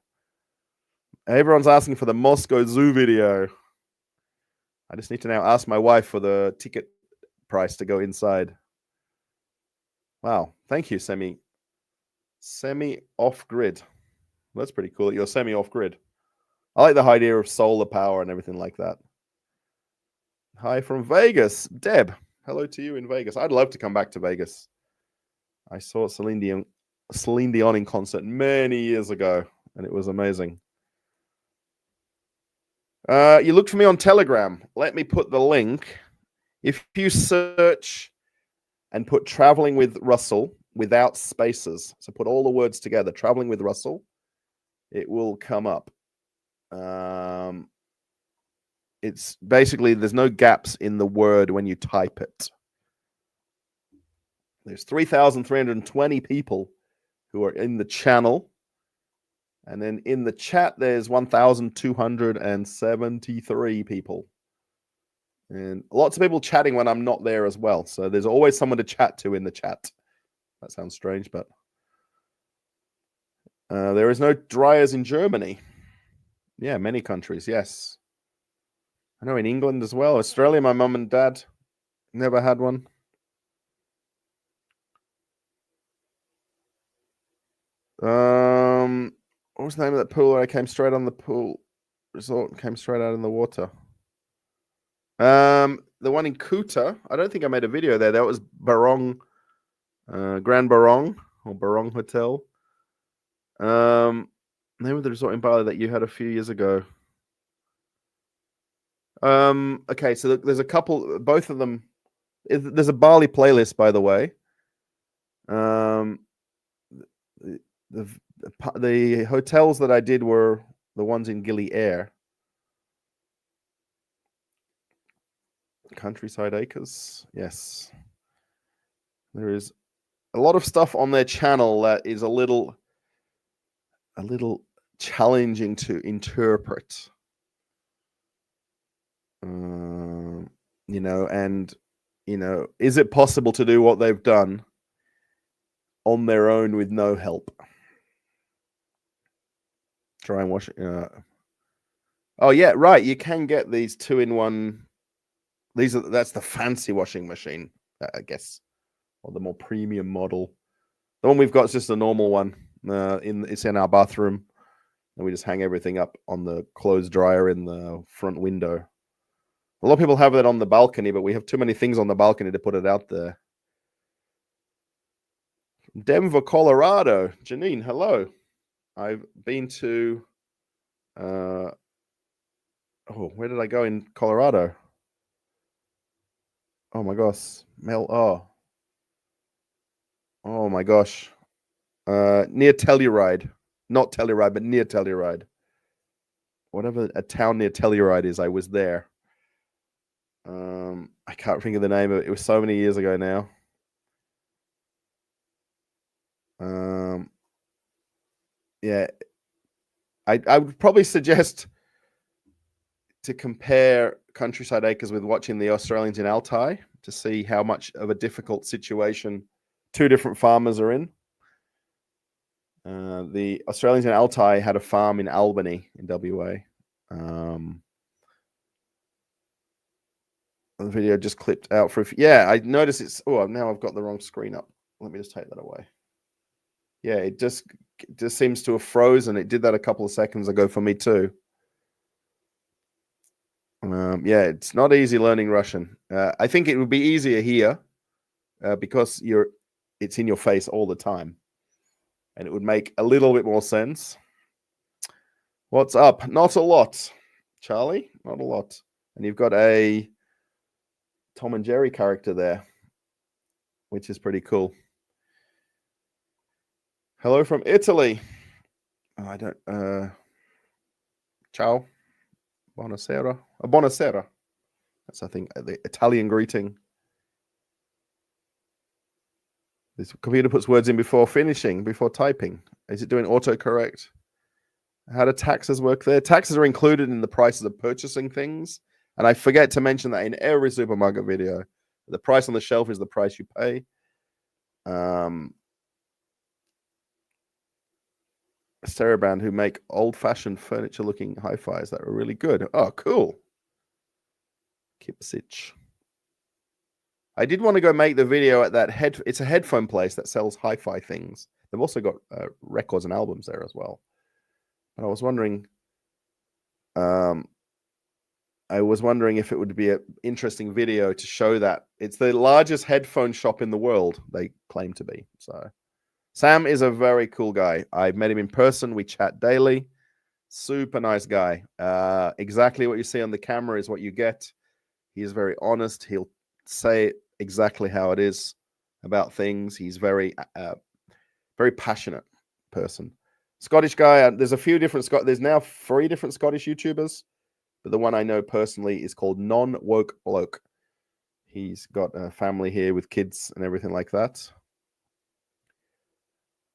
Everyone's asking for the Moscow Zoo video. I just need to now ask my wife for the ticket price to go inside. Wow. Thank you, Semi off-grid. That's pretty cool. You're semi off-grid. I like the idea of solar power and everything like that. Hi from Vegas. Deb, hello to you in Vegas. I'd love to come back to Vegas. I saw Celine Dion in concert many years ago, and it was amazing. You looked for me on Telegram. Let me put the link. If you search and put traveling with Russell without spaces, so put all the words together, traveling with Russell, it will come up. It's basically, there's no gaps in the word when you type it. There's 3,320 people who are in the channel. And then in the chat, there's 1,273 people. And lots of people chatting when I'm not there as well. So there's always someone to chat to in the chat. That sounds strange, but there is no dryers in Germany. Yeah, many countries, yes. I know in England as well. Australia, my mum and dad never had one. What was the name of that pool where I came straight on the pool resort and came straight out in the water? The one in Kuta. I don't think I made a video there. That was Barong, Grand Barong or Barong Hotel. Name of the resort in Bali that you had a few years ago. Okay, so there's a couple, both of them. There's a Bali playlist, by the way. The hotels that I did were the ones in Gili Air. Countryside Acres. Yes. There is a lot of stuff on their channel that is a little challenging to interpret. Is it possible to do what they've done on their own with no help? Try and wash it. Oh yeah, right. You can get these 2-in-1. That's the fancy washing machine, I guess, or the more premium model. The one we've got is just a normal one. It's in our bathroom, and we just hang everything up on the clothes dryer in the front window. A lot of people have that on the balcony, but we have too many things on the balcony to put it out there. Denver, Colorado. Janine, hello. I've been to where did I go in Colorado? Oh my gosh. Oh my gosh. Near Telluride. Not Telluride, but near Telluride. Whatever a town near Telluride is, I was there. I can't think of the name of it. It was so many years ago now. Yeah. I would probably suggest to compare Countryside Acres with watching the Australians in Altai to see how much of a difficult situation two different farmers are in. The Australians in Altai had a farm in Albany in WA. The video just clipped out for. Yeah, I noticed it's. Oh, now I've got the wrong screen up. Let me just take that away. Yeah, it just seems to have frozen. It did that a couple of seconds ago for me too. Yeah, it's not easy learning Russian. I think it would be easier here because it's in your face all the time, and it would make a little bit more sense. What's up? Not a lot, Charlie. Not a lot. And you've got a Tom and Jerry character there, which is pretty cool. Hello from Italy. I don't. Ciao. Buonasera. Buonasera. That's, I think, the Italian greeting. This computer puts words in before finishing, before typing. Is it doing autocorrect? How do taxes work there? Taxes are included in the prices of purchasing things. And I forget to mention that in every supermarket video. The price on the shelf is the price you pay. Sberbank, who make old-fashioned furniture-looking hi-fis that are really good. Oh, cool. Kipsich. I did want to go make the video at that it's a headphone place that sells hi-fi things. They've also got records and albums there as well. And I was wondering if it would be an interesting video to show that. It's the largest headphone shop in the world, they claim to be. So Sam is a very cool guy. I've met him in person. We chat daily. Super nice guy. Exactly what you see on the camera is what you get. He is very honest. He'll say exactly how it is about things. He's very passionate person. Scottish guy. There's a few different There's now 3 different Scottish YouTubers, but the one I know personally is called Non-Woke Bloke. He's got a family here with kids and everything like that.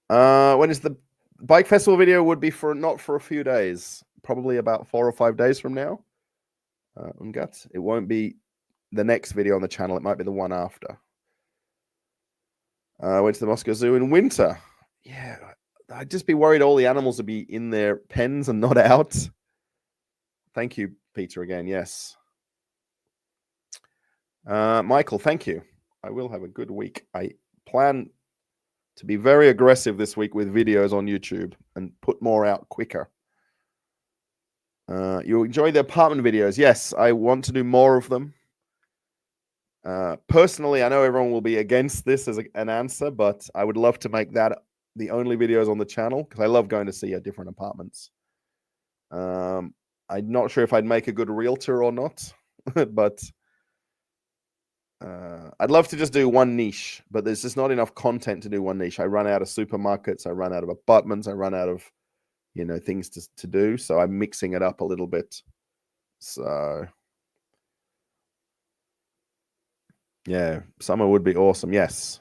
When is the bike festival video? Would be not for a few days, probably about 4 or 5 days from now. It won't be the next video on the channel. It might be the one after. Went to the Moscow Zoo in winter. Yeah, I'd just be worried all the animals would be in their pens and not out. Thank you, Peter, again. Yes. Michael, thank you. I will have a good week. I plan to be very aggressive this week with videos on YouTube and put more out quicker. You enjoy the apartment videos? Yes, I want to do more of them. Personally, I know everyone will be against this as an answer, but I would love to make that the only videos on the channel because I love going to see different apartments. I'm not sure if I'd make a good realtor or not, but I'd love to just do one niche, but there's just not enough content to do one niche. I run out of supermarkets, I run out of apartments, I run out of things to do, so I'm mixing it up a little bit. So Yeah, summer would be awesome. Yes.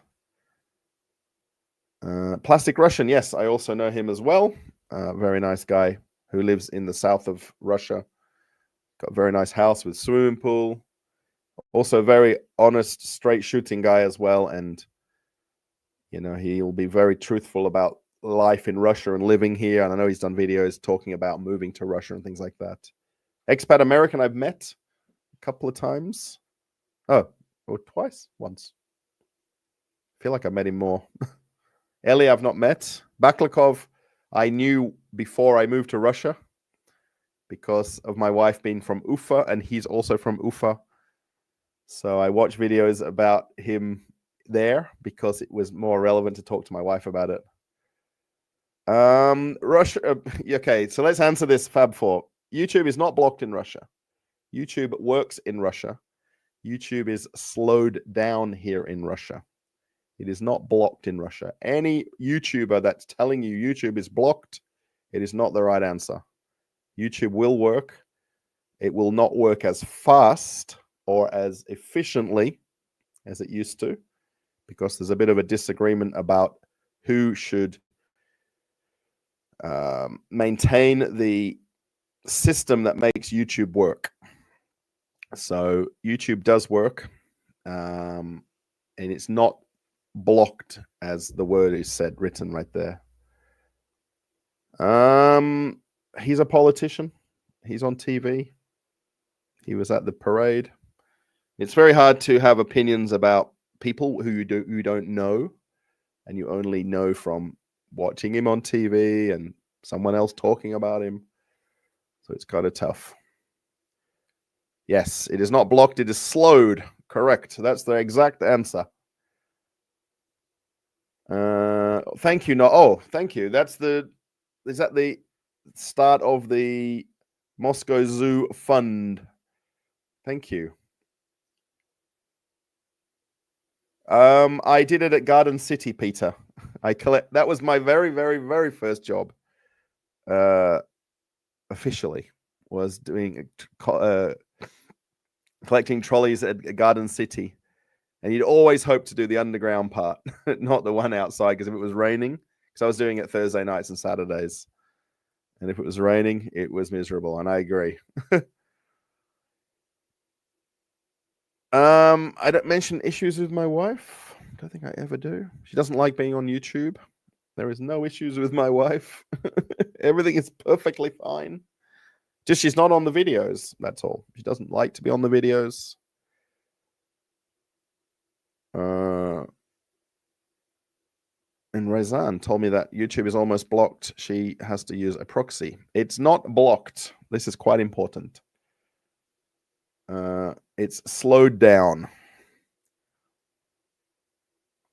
Plastic Russian. Yes, I also know him as well. Very nice guy who lives in the south of Russia. Got a very nice house with swimming pool. Also, very honest, straight shooting guy as well. And, you know, he'll be very truthful about life in Russia and living here. And I know he's done videos talking about moving to Russia and things like that. Expat American I've met a couple of times. Oh, or twice, once. I feel like I met him more. Eli, I've not met. Baklakov, I knew before I moved to Russia because of my wife being from Ufa, and he's also from Ufa. So I watched videos about him there because it was more relevant to talk to my wife about it. Russia. Okay, so let's answer this, Fab4. YouTube is not blocked in Russia. YouTube works in Russia. YouTube is slowed down here in Russia. It is not blocked in Russia. Any YouTuber that's telling you YouTube is blocked, it is not the right answer. YouTube will work. It will not work as fast or as efficiently as it used to, because there's a bit of a disagreement about who should maintain the system that makes YouTube work. So YouTube does work, and it's not blocked as the word is said, written right there. He's a politician. He's on TV. He was at the parade. It's very hard to have opinions about people who you don't know, and you only know from watching him on TV and someone else talking about him. So it's kind of tough. Yes, it is not blocked. It is slowed. Correct. That's the exact answer. Thank you. No, oh, thank you. Is that the start of the Moscow Zoo Fund? Thank you. I did it at Garden City, Peter. That was my very, very, very first job. Officially, was doing collecting trolleys at Garden City. And you'd always hope to do the underground part, not the one outside, because if it was raining, because I was doing it Thursday nights and Saturdays. And if it was raining, it was miserable. And I agree. I don't mention issues with my wife. I don't think I ever do. She doesn't like being on YouTube. There is no issues with my wife. Everything is perfectly fine. Just she's not on the videos. That's all. She doesn't like to be on the videos. And Rezan told me that YouTube is almost blocked. She has to use a proxy. It's not blocked. This is quite important. It's slowed down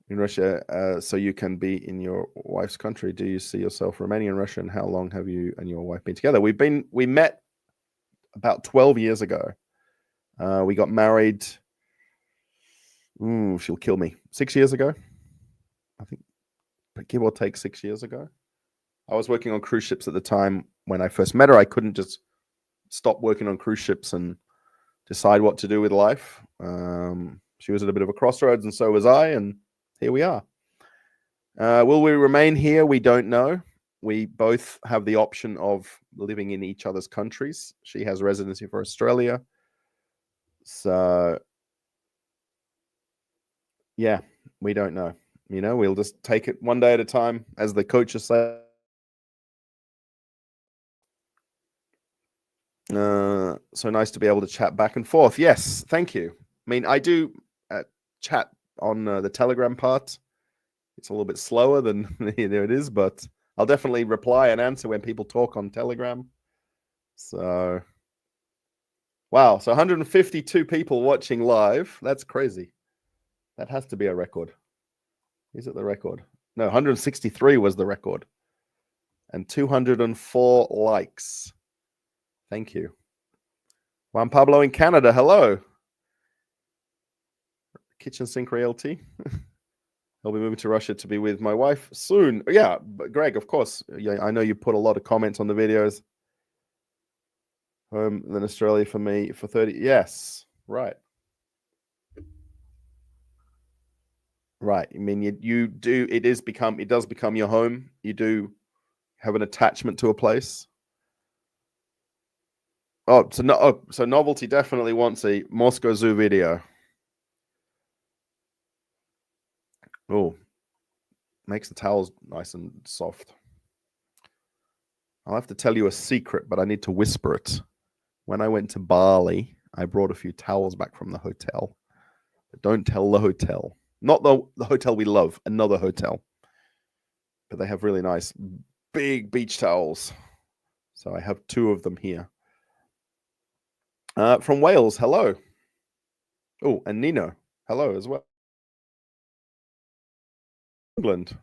in Russia, so you can be in your wife's country. Do you see yourself remaining in Russia? And how long have you and your wife been together? We met about 12 years ago. We got married. She'll kill me. 6 years ago, I think, but give or take 6 years ago. I was working on cruise ships at the time when I first met her. I couldn't just stop working on cruise ships and decide what to do with life. She was at a bit of a crossroads, and so was I, and here we are. Will we remain here? We don't know. We both have the option of living in each other's countries. She has residency for Australia. So, yeah, we don't know. You know, we'll just take it one day at a time, as the coaches say. So nice to be able to chat back and forth. Yes, thank you. I mean, I do chat on the Telegram part. It's a little bit slower than there it is, but I'll definitely reply and answer when people talk on Telegram. So, wow. So 152 people watching live. That's crazy. That has to be a record. Is it the record? No, 163 was the record. And 204 likes. Thank you. Juan Pablo in Canada. Hello. Kitchen Sink Realty. I'll be moving to Russia to be with my wife soon. Yeah, but Greg, of course. Yeah, I know you put a lot of comments on the videos. Home then Australia for me for 30. Yes, right. Right. I mean, you do. It does become your home. You do have an attachment to a place. Oh, so Novelty definitely wants a Moscow Zoo video. Oh, makes the towels nice and soft. I'll have to tell you a secret, but I need to whisper it. When I went to Bali, I brought a few towels back from the hotel. But don't tell the hotel. Not the hotel we love, another hotel. But they have really nice big beach towels. So I have 2 of them here. From Wales, hello. Oh, and Nino, hello as well. England.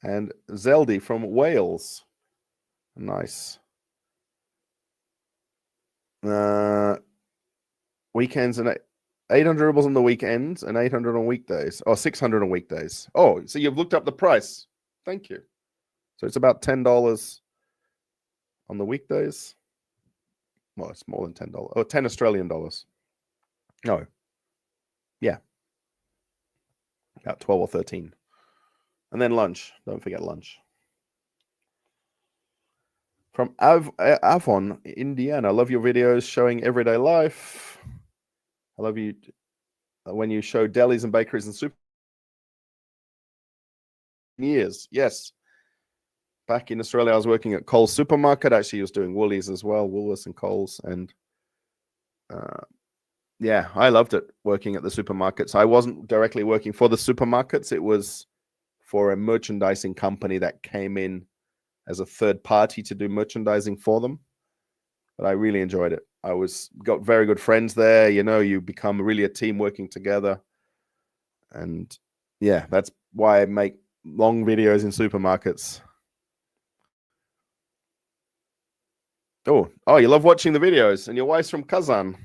And Zeldy from Wales. Nice. Weekends and 800 rubles on the weekends and 800 on weekdays. Oh, 600 on weekdays. Oh, so you've looked up the price. Thank you. So it's about $10 on the weekdays. Well, it's more than $10. Oh, 10 Australian dollars. No. Yeah. About 12 or 13. And then lunch. Don't forget lunch. From Avon, Indiana. I love your videos showing everyday life. I love you when you show delis and bakeries and super years. Yes. Back in Australia, I was working at Coles supermarket. Actually, I was doing Woolies as well, Woolworths and Coles. And yeah, I loved it working at the supermarkets. I wasn't directly working for the supermarkets. It was for a merchandising company that came in as a third party to do merchandising for them. But I really enjoyed it. Got very good friends there. You know, you become really a team working together. And yeah, that's why I make long videos in supermarkets. Oh, you love watching the videos, and your wife's from Kazan.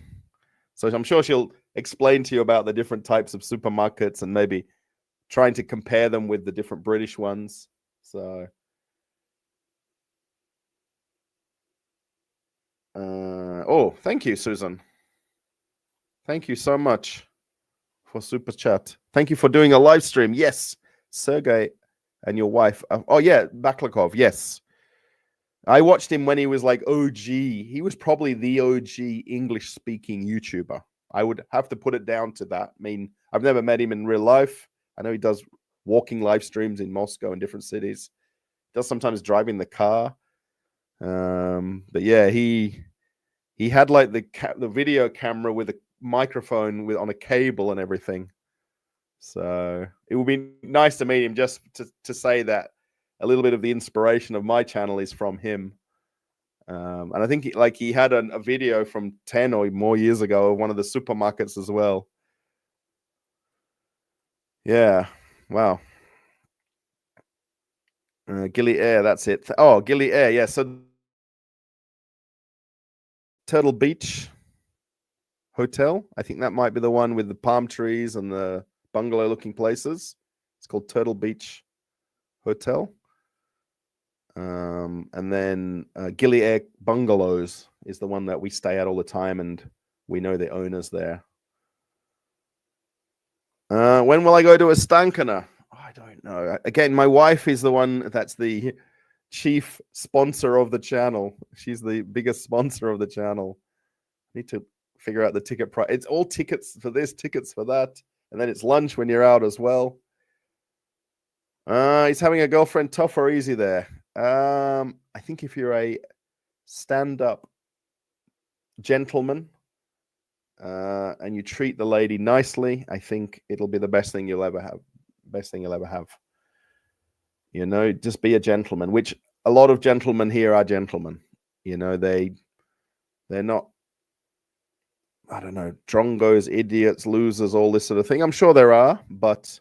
So I'm sure she'll explain to you about the different types of supermarkets and maybe trying to compare them with the different British ones. So, thank you, Susan. Thank you so much for super chat. Thank you for doing a live stream. Yes, Sergey and your wife. Oh yeah, Baklakov. Yes, I watched him when he was like OG. He was probably the OG English speaking YouTuber. I would have to put it down to that. I mean, I've never met him in real life. I know he does walking live streams in Moscow and different cities. He does sometimes drive in the car. But yeah, he had like the video camera with a microphone on a cable and everything. So it would be nice to meet him, just to say that a little bit of the inspiration of my channel is from him. And I think he had a video from 10 or more years ago of one of the supermarkets as well. Yeah. Wow. Gilly Air, that's it. Oh, Gilly Air, yeah. So Turtle Beach Hotel, I think that might be the one with the palm trees and the bungalow-looking places. It's called Turtle Beach Hotel. And then Gilly Air Bungalows is the one that we stay at all the time, and we know the owners there. When will I go to Ostankina? I don't know. Again, my wife is the one that's the chief sponsor of the channel. She's the biggest sponsor of the channel. Need to figure out the ticket price. It's all tickets for this, tickets for that, and then it's lunch when you're out as well. He's having a girlfriend, tough or easy there? I think if you're a stand-up gentleman and you treat the lady nicely, I think it'll be the best thing you'll ever have. Best thing you'll ever have. You know, just be a gentleman, which a lot of gentlemen here are gentlemen. You know, they're not, I don't know, drongos, idiots, losers, all this sort of thing. I'm sure there are, but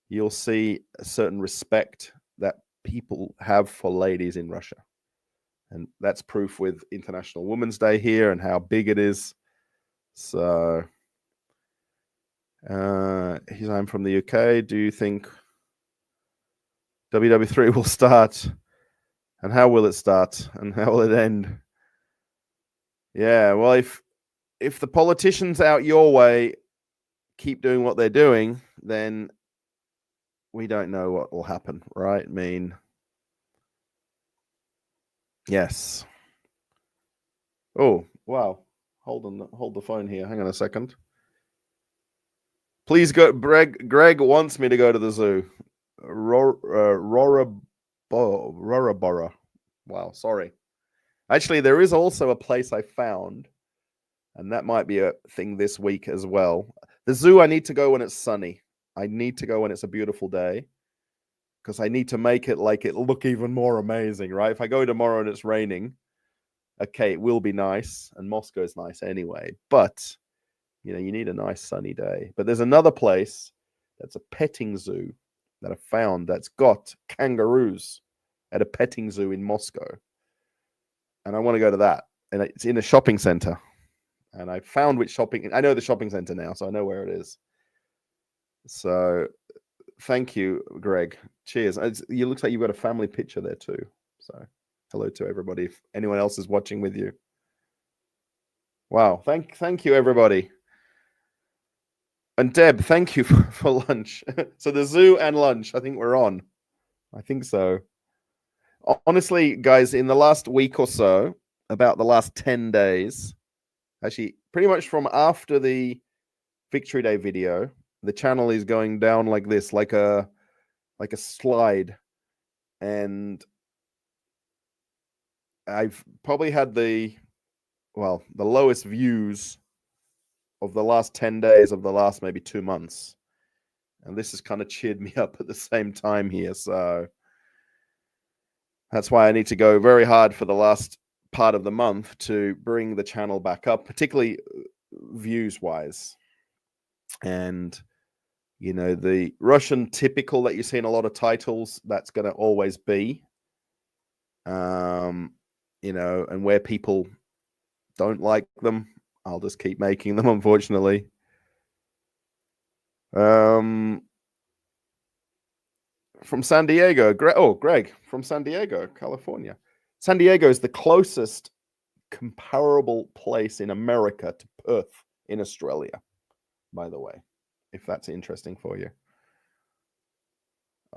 you'll see a certain respect that people have for ladies in Russia. And that's proof with International Women's Day here and how big it is. So, I'm from the UK. Do you think WW3 will start? And how will it start? And how will it end? Yeah, well, if the politicians out your way keep doing what they're doing, then we don't know what will happen, right? I mean, yes. Oh, wow. Hold the phone here. Hang on a second. Please go. Greg wants me to go to the zoo. Rorabora. Wow, sorry. Actually, there is also a place I found, and that might be a thing this week as well. The zoo, I need to go when it's sunny. I need to go when it's a beautiful day, because I need to make it like it look even more amazing, right? If I go tomorrow and it's raining, okay, it will be nice, and Moscow's nice anyway, but you need a nice sunny day. But there's another place that's a petting zoo that I found that's got kangaroos at a petting zoo in Moscow. And I want to go to that. And it's in a shopping center. And I found I know the shopping center now, so I know where it is. So thank you, Greg. Cheers. You looks like you've got a family picture there too. So hello to everybody. If anyone else is watching with you. Wow. Thank you, everybody. And Deb, thank you for lunch. So the zoo and lunch, I think we're on. I think so. Honestly, guys, in the last week or so, about the last 10 days, actually pretty much from after the Victory Day video, the channel is going down like this, like a slide. And I've probably had the lowest views of the last 10 days of the last maybe 2 months. And this has kind of cheered me up at the same time here. So that's why I need to go very hard for the last part of the month to bring the channel back up, particularly views-wise. And, the Russian typical that you see in a lot of titles, that's going to always be, and where people don't like them, I'll just keep making them, unfortunately. From San Diego, Greg from San Diego, California. San Diego is the closest comparable place in America to Perth in Australia, by the way, if that's interesting for you.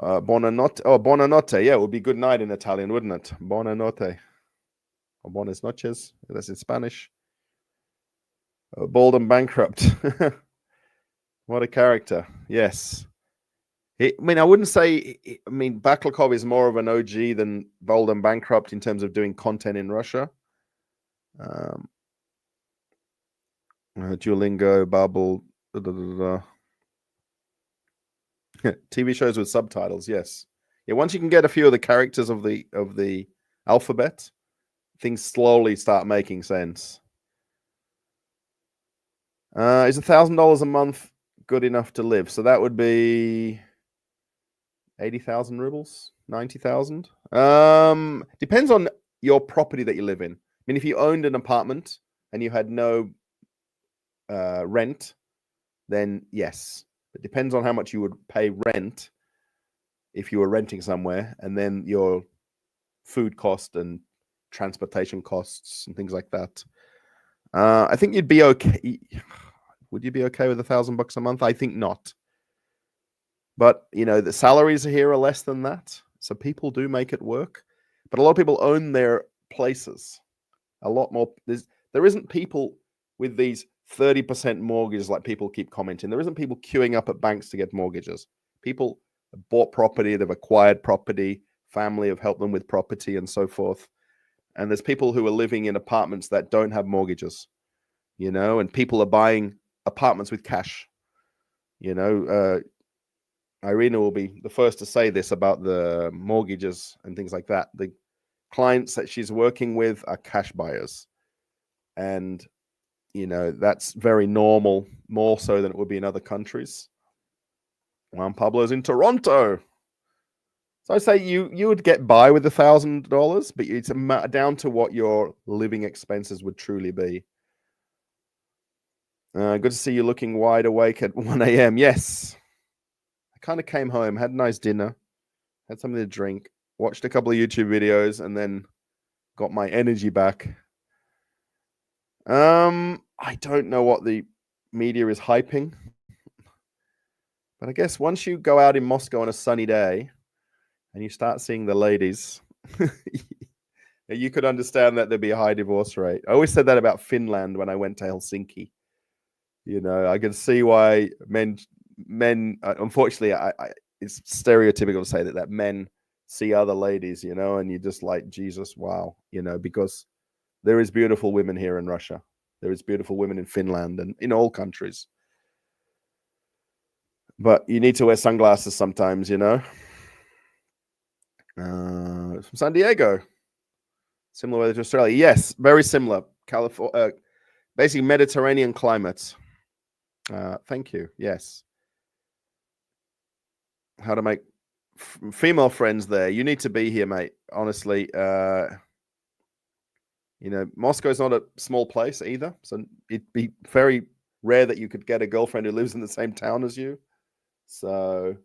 Buonanotte. Oh, buonanotte. Yeah, it would be good night in Italian, wouldn't it? Buonanotte. Or buenas noches. That's in Spanish. Bald and bankrupt. What a character. Yes. I wouldn't say. Baklakov is more of an OG than Bold and Bankrupt in terms of doing content in Russia. Duolingo, Babbel, TV shows with subtitles. Yes. Yeah. Once you can get a few of the characters of the alphabet, things slowly start making sense. Is $1,000 a month good enough to live? So that would be 80,000 rubles, 90,000. Depends on your property that you live in. If you owned an apartment and you had no rent, then yes. It depends on how much you would pay rent if you were renting somewhere, and then your food cost and transportation costs and things like that. I think you'd be okay. Would you be okay with $1,000 a month? I think not. But the salaries here are less than that, so people do make it work. But a lot of people own their places. A lot more. There isn't people with these 30% mortgages like people keep commenting. There isn't people queuing up at banks to get mortgages. People have bought property, they've acquired property, family have helped them with property and so forth. And there's people who are living in apartments that don't have mortgages, and people are buying apartments with cash. Irina will be the first to say this about the mortgages and things like that. The clients that she's working with are cash buyers. And, that's very normal, more so than it would be in other countries. Juan Pablo's in Toronto. So I say you would get by with $1,000, but it's down to what your living expenses would truly be. Good to see you looking wide awake at 1 a.m. Yes. I kind of came home, had a nice dinner, had something to drink, watched a couple of YouTube videos, and then got my energy back. I don't know what the media is hyping. But I guess once you go out in Moscow on a sunny day and you start seeing the ladies, you could understand that there'd be a high divorce rate. I always said that about Finland when I went to Helsinki. I can see why men, unfortunately, it's stereotypical to say that men see other ladies, and you're just like, Jesus, wow, because there is beautiful women here in Russia. There is beautiful women in Finland and in all countries. But you need to wear sunglasses sometimes, From San Diego. Similar weather to Australia. Yes, very similar. California, basically Mediterranean climates. Thank you. Yes. How to make female friends there. You need to be here, mate. Honestly, Moscow's not a small place either. So it'd be very rare that you could get a girlfriend who lives in the same town as you. So,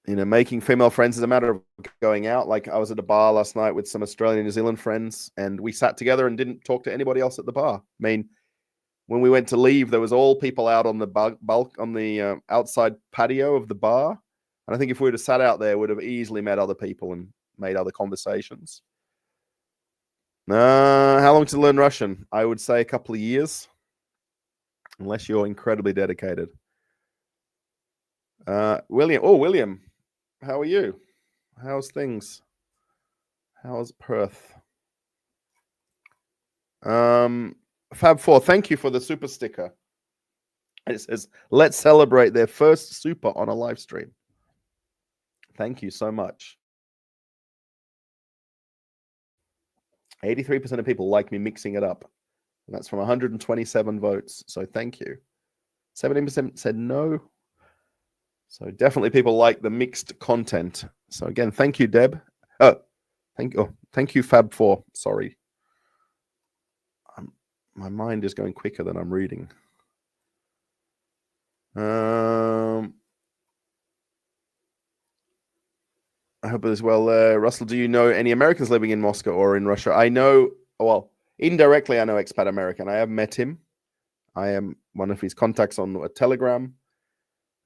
making female friends is a matter of going out. Like I was at a bar last night with some Australian and New Zealand friends, and we sat together and didn't talk to anybody else at the bar. I mean, when we went to leave, there was all people out on the outside patio of the bar. And I think if we would have sat out there, we'd have easily met other people and made other conversations. How long to learn Russian? I would say a couple of years, unless you're incredibly dedicated. William, how are you? How's things? How's Perth? Fab4, thank you for the super sticker. It says, let's celebrate their first super on a live stream. Thank you so much. 83% of people like me mixing it up. And that's from 127 votes. So thank you. 17% said no. So definitely people like the mixed content. So again, thank you, Deb. Thank you, Fab4. Sorry. My mind is going quicker than I'm reading. I hope it is well. Russell, do you know any Americans living in Moscow or in Russia? I know, well, indirectly, I know expat American. I have met him. I am one of his contacts on a Telegram.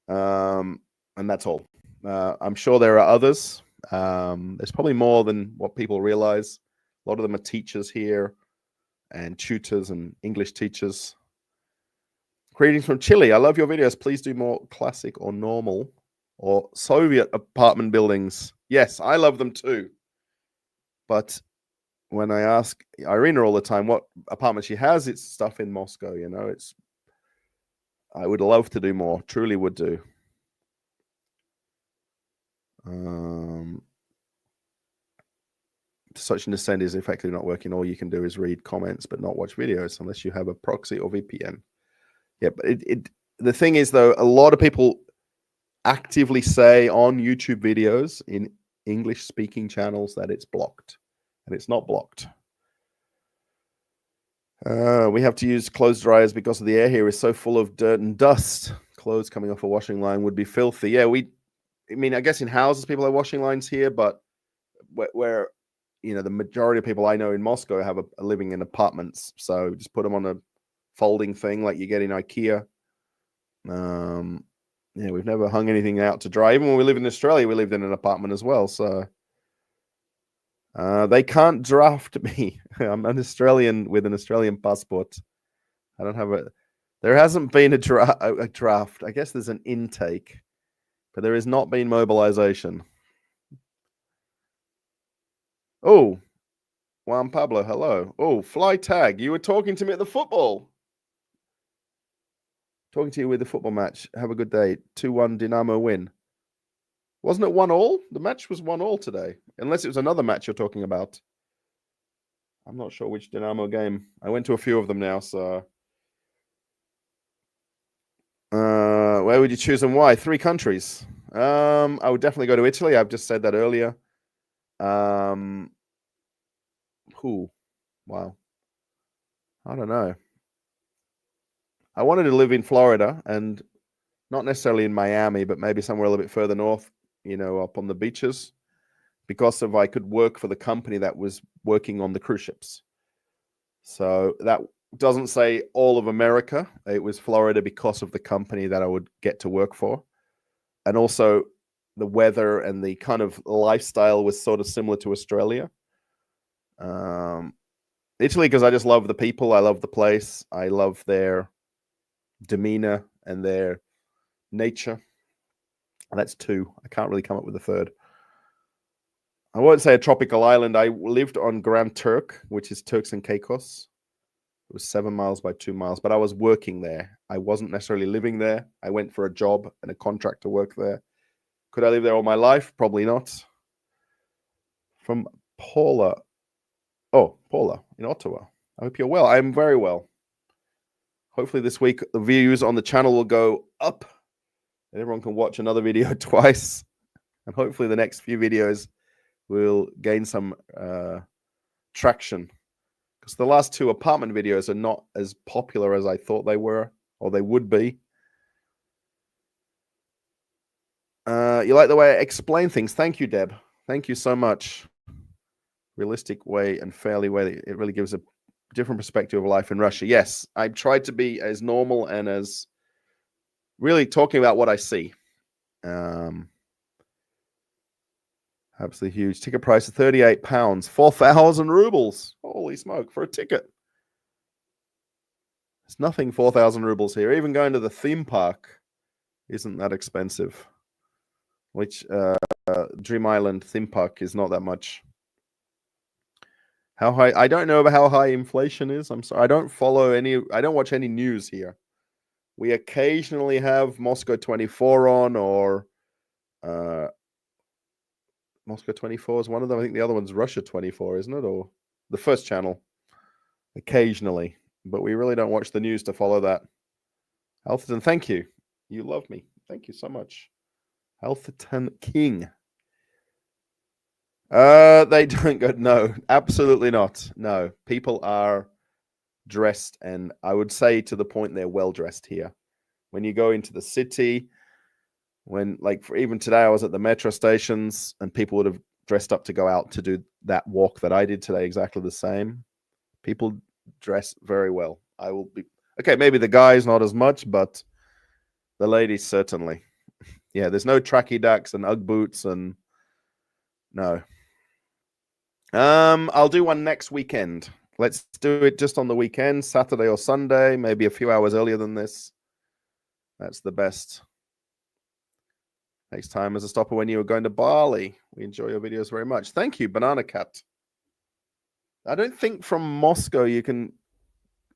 And that's all. I'm sure there are others. There's probably more than what people realize. A lot of them are teachers here and tutors and English teachers. Greetings from Chile. I love your videos. Please do more classic or normal or Soviet apartment buildings. Yes, I love them too. But when I ask Irina all the time what apartment she has, it's stuff in Moscow, I would love to do more. Truly would do. Such an extent is effectively not working. All you can do is read comments but not watch videos unless you have a proxy or VPN. Yeah, but the thing is, though, a lot of people actively say on YouTube videos in English-speaking channels that it's blocked, and it's not blocked. We have to use clothes dryers because of the air here is so full of dirt and dust. Clothes coming off a washing line would be filthy. Yeah, I guess in houses people have washing lines here, but where the majority of people I know in Moscow are living in apartments, so just put them on a folding thing like you get in IKEA. We've never hung anything out to dry. Even when we lived in Australia, we lived in an apartment as well. So they can't draft me. I'm an Australian with an Australian passport. I don't have there hasn't been a draft. I guess there's an intake, but there has not been mobilization. Oh, Juan Pablo, hello. Oh, Fly Tag, you were talking to me at the football. Talking to you with the football match. Have a good day. 2-1 Dynamo win. Wasn't it 1-1? The match was 1-1 today. Unless it was another match you're talking about. I'm not sure which Dynamo game. I went to a few of them now, so... where would you choose and why? 3 countries. I would definitely go to Italy. I've just said that earlier. Wow. I don't know. I wanted to live in Florida and not necessarily in Miami, but maybe somewhere a little bit further north, up on the beaches, because I could work for the company that was working on the cruise ships. So that doesn't say all of America. It was Florida because of the company that I would get to work for. And also the weather and the kind of lifestyle was sort of similar to Australia. Italy, because I just love the people. I love the place. I love their demeanor and their nature. And that's two. I can't really come up with a third. I won't say a tropical island. I lived on Grand Turk, which is Turks and Caicos. It was 7 miles by 2 miles, but I was working there. I wasn't necessarily living there. I went for a job and a contract to work there. Could I live there all my life? Probably not. From Paula. Oh, Paula in Ottawa. I hope you're well. I'm very well. Hopefully this week the views on the channel will go up and everyone can watch another video twice. And hopefully the next few videos will gain some traction. Because the last two apartment videos are not as popular as I thought they were, or they would be. You like the way I explain things? Thank you, Deb. Thank you so much. Realistic way and fairly way. It really gives a different perspective of life in Russia. Yes, I tried to be as normal and as really talking about what I see. Absolutely huge. Ticket price of £38, 4,000 rubles. Holy smoke, for a ticket. It's nothing 4,000 rubles here. Even going to the theme park isn't that expensive. Which Dream Island theme park is not that much. How high? I don't know about how high inflation is. I'm sorry. I don't watch any news here. We occasionally have Moscow 24 on, or Moscow 24 is one of them. I think the other one's Russia 24, isn't it? Or the first channel. Occasionally. But we really don't watch the news to follow that. Alfreton, thank you. You love me. Thank you so much. Alfreton King. They don't go. No, absolutely not. No, people are dressed, and I would say to the point they're well dressed here. When you go into the city, for even today, I was at the metro stations, and people would have dressed up to go out to do that walk that I did today, exactly the same. People dress very well. I will be okay. Maybe the guys not as much, but the ladies certainly. Yeah, there's no tracky ducks and Ugg boots and no. I'll do one next weekend. Let's do it just on the weekend, Saturday or Sunday, maybe a few hours earlier than this. That's the best. Next time as a stopper when you were going to Bali. We enjoy your videos very much. Thank you, Banana Cat. I don't think from Moscow I don't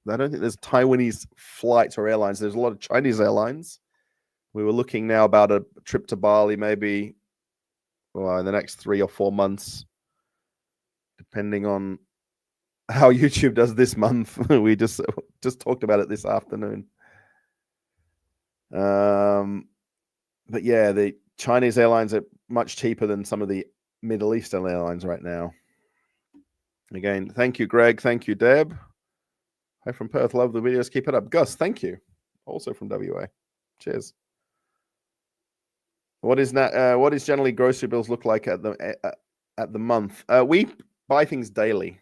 think there's Taiwanese flights or airlines. There's a lot of Chinese airlines. We were looking now about a trip to Bali, maybe in the next 3 or 4 months, depending on how YouTube does this month. We just talked about it this afternoon. But yeah, the Chinese airlines are much cheaper than some of the Middle Eastern airlines right now. Again, thank you, Greg. Thank you, Deb. Hi from Perth. Love the videos. Keep it up. Gus, thank you. Also from WA. Cheers. What is generally grocery bills look like at the month? We buy things daily.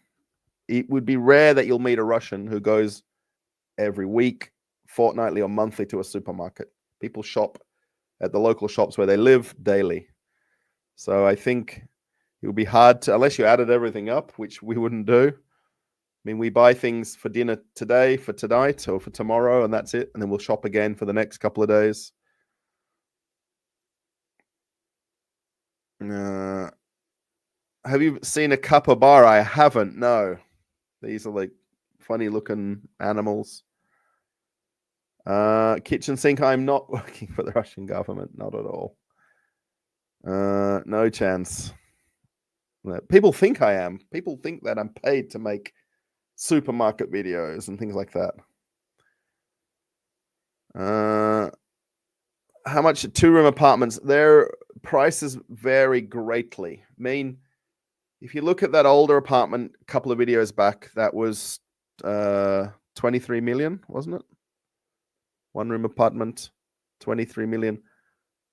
It would be rare that you'll meet a Russian who goes every week, fortnightly, or monthly to a supermarket. People shop at the local shops where they live daily. So I think it would be hard to, unless you added everything up, which we wouldn't do. I mean, we buy things for dinner today, for tonight, or for tomorrow, and that's it. And then we'll shop again for the next couple of days. Have you seen a capybara? I haven't. No, these are like funny looking animals. Kitchen sink. I'm not working for the Russian government. Not at all. No chance. People think I am. People think that I'm paid to make supermarket videos and things like that. How much 2-room apartments? Their prices vary greatly. I mean, if you look at that older apartment a couple of videos back, that was 23 million, wasn't it? 1-room apartment, 23 million.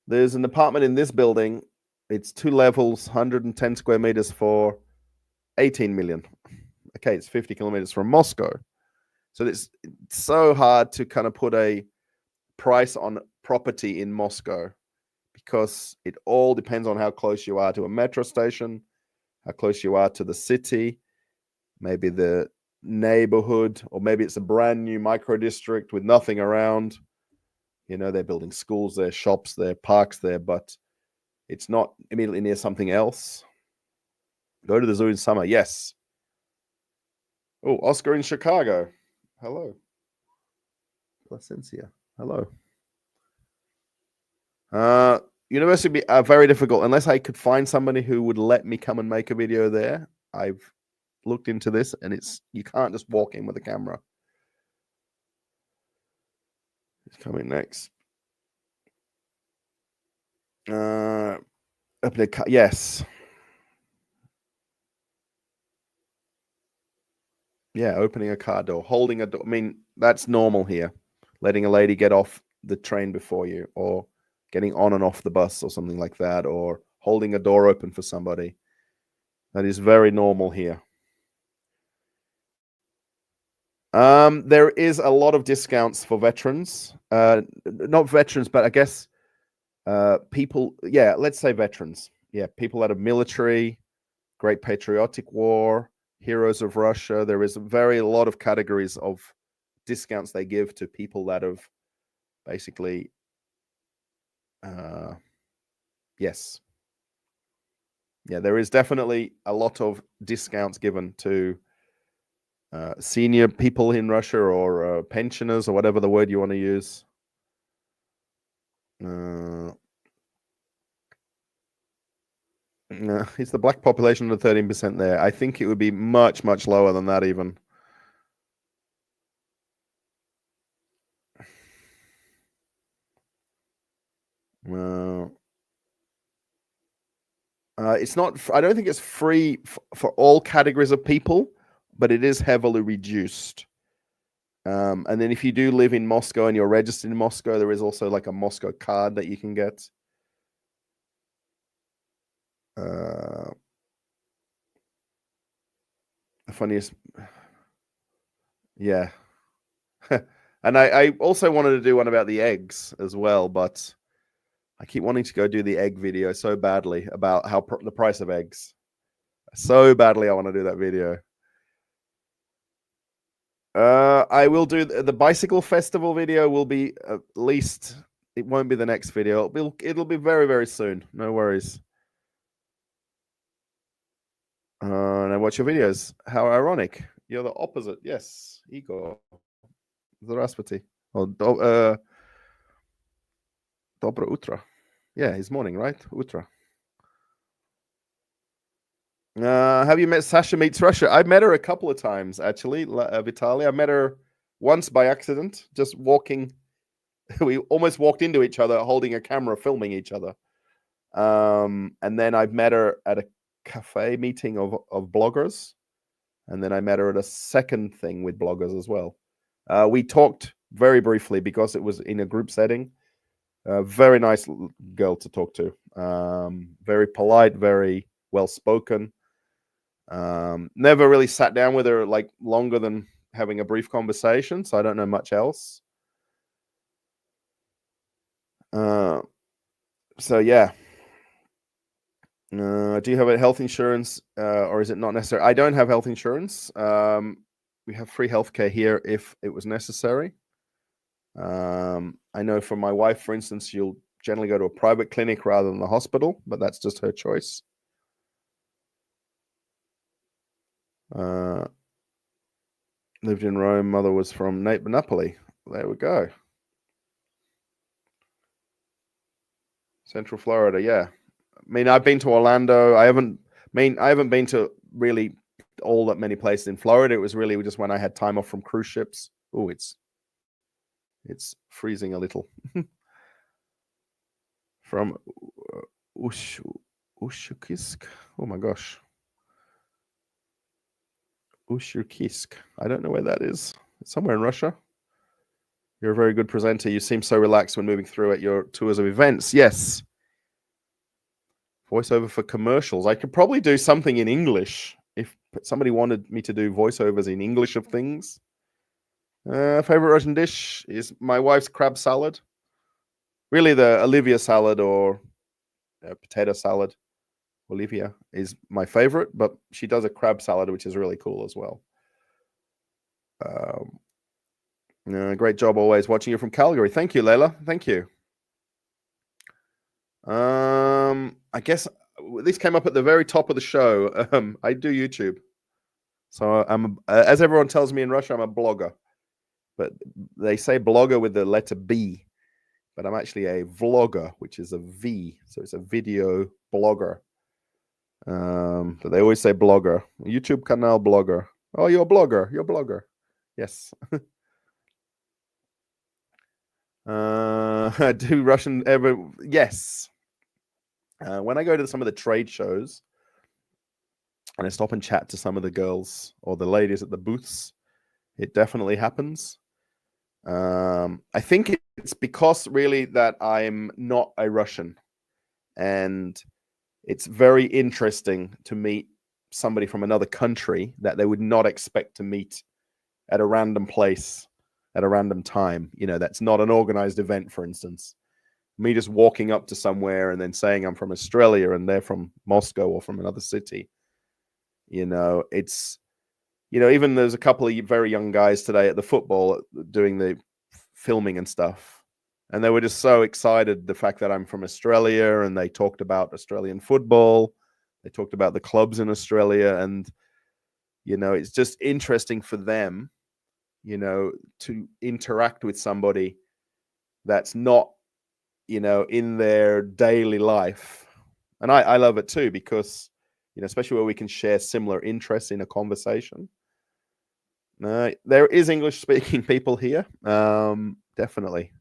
There's an apartment in this building. It's 2 levels, 110 square meters for 18 million. Okay, it's 50 kilometers from Moscow. So it's so hard to kind of put a price on property in Moscow because it all depends on how close you are to a metro station, how close you are to the city, maybe the neighborhood, or maybe it's a brand new micro district with nothing around. You know, they're building schools there, shops there, parks there, but it's not immediately near something else. Go to the zoo in summer. Yes. Oh, Oscar in Chicago. Hello. Placencia. Hello. University are very difficult unless I could find somebody who would let me come and make a video there. I've looked into this, and you can't just walk in with a camera. It's coming next. Yes. Yeah, opening a car door, holding a door. I mean, that's normal here. Letting a lady get off the train before you, or getting on and off the bus or something like that, or holding a door open for somebody. That is very normal here. There is a lot of discounts for veterans. Not veterans, but I guess people, yeah, let's say veterans. Yeah, people out of military, Great Patriotic War, Heroes of Russia. There is a lot of categories of discounts they give to people that have basically, yes. Yeah, there is definitely a lot of discounts given to senior people in Russia, or pensioners, or whatever the word you want to use. Is the black population of 13% there? I think it would be much, much lower than that even. It's not. I don't think it's free for all categories of people, but it is heavily reduced. And then if you do live in Moscow and you're registered in Moscow, there is also like a Moscow card that you can get. The funniest, yeah. And I also wanted to do one about the eggs as well, but I keep wanting to go do the egg video so badly about how the price of eggs. So badly I want to do that video. I will do the bicycle festival video. Will be at least, it won't be the next video. It'll be very, very soon. No worries. Now watch your videos. How ironic. You're the opposite. Yes, Igor. Здравствуйте. Oh, Dobro utro. Yeah, it's morning, right? Utro. Have you met Sasha Meets Russia? I've met her a couple of times, actually, Vitaly. I met her once by accident, just walking. We almost walked into each other holding a camera, filming each other. And then I've met her at a cafe meeting of bloggers. And then I met her at a second thing with bloggers as well. We talked very briefly because it was in a group setting. Very nice girl to talk to. Very polite, very well-spoken. Never really sat down with her like longer than having a brief conversation, so I don't know much else. So yeah. Do you have a health insurance, or is it not necessary? I don't have health insurance. We have free healthcare here if it was necessary. I know for my wife, for instance, she'll generally go to a private clinic rather than the hospital, but that's just her choice. Lived in Rome. Mother was from Napoli. There we go. Central Florida, yeah. I mean, I've been to Orlando. I haven't been to really all that many places in Florida. It was really just when I had time off from cruise ships. Oh, it's freezing a little. From Ushkisk. Oh my gosh. Ushkisk. I don't know where that is. It's somewhere in Russia. You're a very good presenter. You seem so relaxed when moving through at your tours of events. Yes. Voiceover for commercials. I could probably do something in English if somebody wanted me to do voiceovers in English of things. Favorite Russian dish is my wife's crab salad. Really, the Olivia salad or potato salad. Olivia is my favorite, but she does a crab salad, which is really cool as well. Great job always watching you from Calgary. Thank you, Leila. Thank you. I guess this came up at the very top of the show. I do YouTube. So I'm, as everyone tells me in Russia, I'm a blogger. But they say blogger with the letter B. But I'm actually a vlogger, which is a V. So it's a video blogger. But they always say blogger. YouTube canal blogger. Oh, you're a blogger. You're a blogger. Yes. Do Russian ever? Yes. When I go to some of the trade shows and I stop and chat to some of the girls or the ladies at the booths, it definitely happens. I think it's because really that I'm not a Russian, and it's very interesting to meet somebody from another country that they would not expect to meet at a random place at a random time. You know, that's not an organized event, for instance. Me just walking up to somewhere and then saying I'm from Australia and they're from Moscow or from another city. You know, it's, you know, even there's a couple of very young guys today at the football doing the filming and stuff. And they were just so excited, the fact that I'm from Australia, and they talked about Australian football. They talked about the clubs in Australia. And, you know, it's just interesting for them, you know, to interact with somebody that's not, you know, in their daily life. And I love it too, because, you know, especially where we can share similar interests in a conversation. There is English-speaking people here, definitely.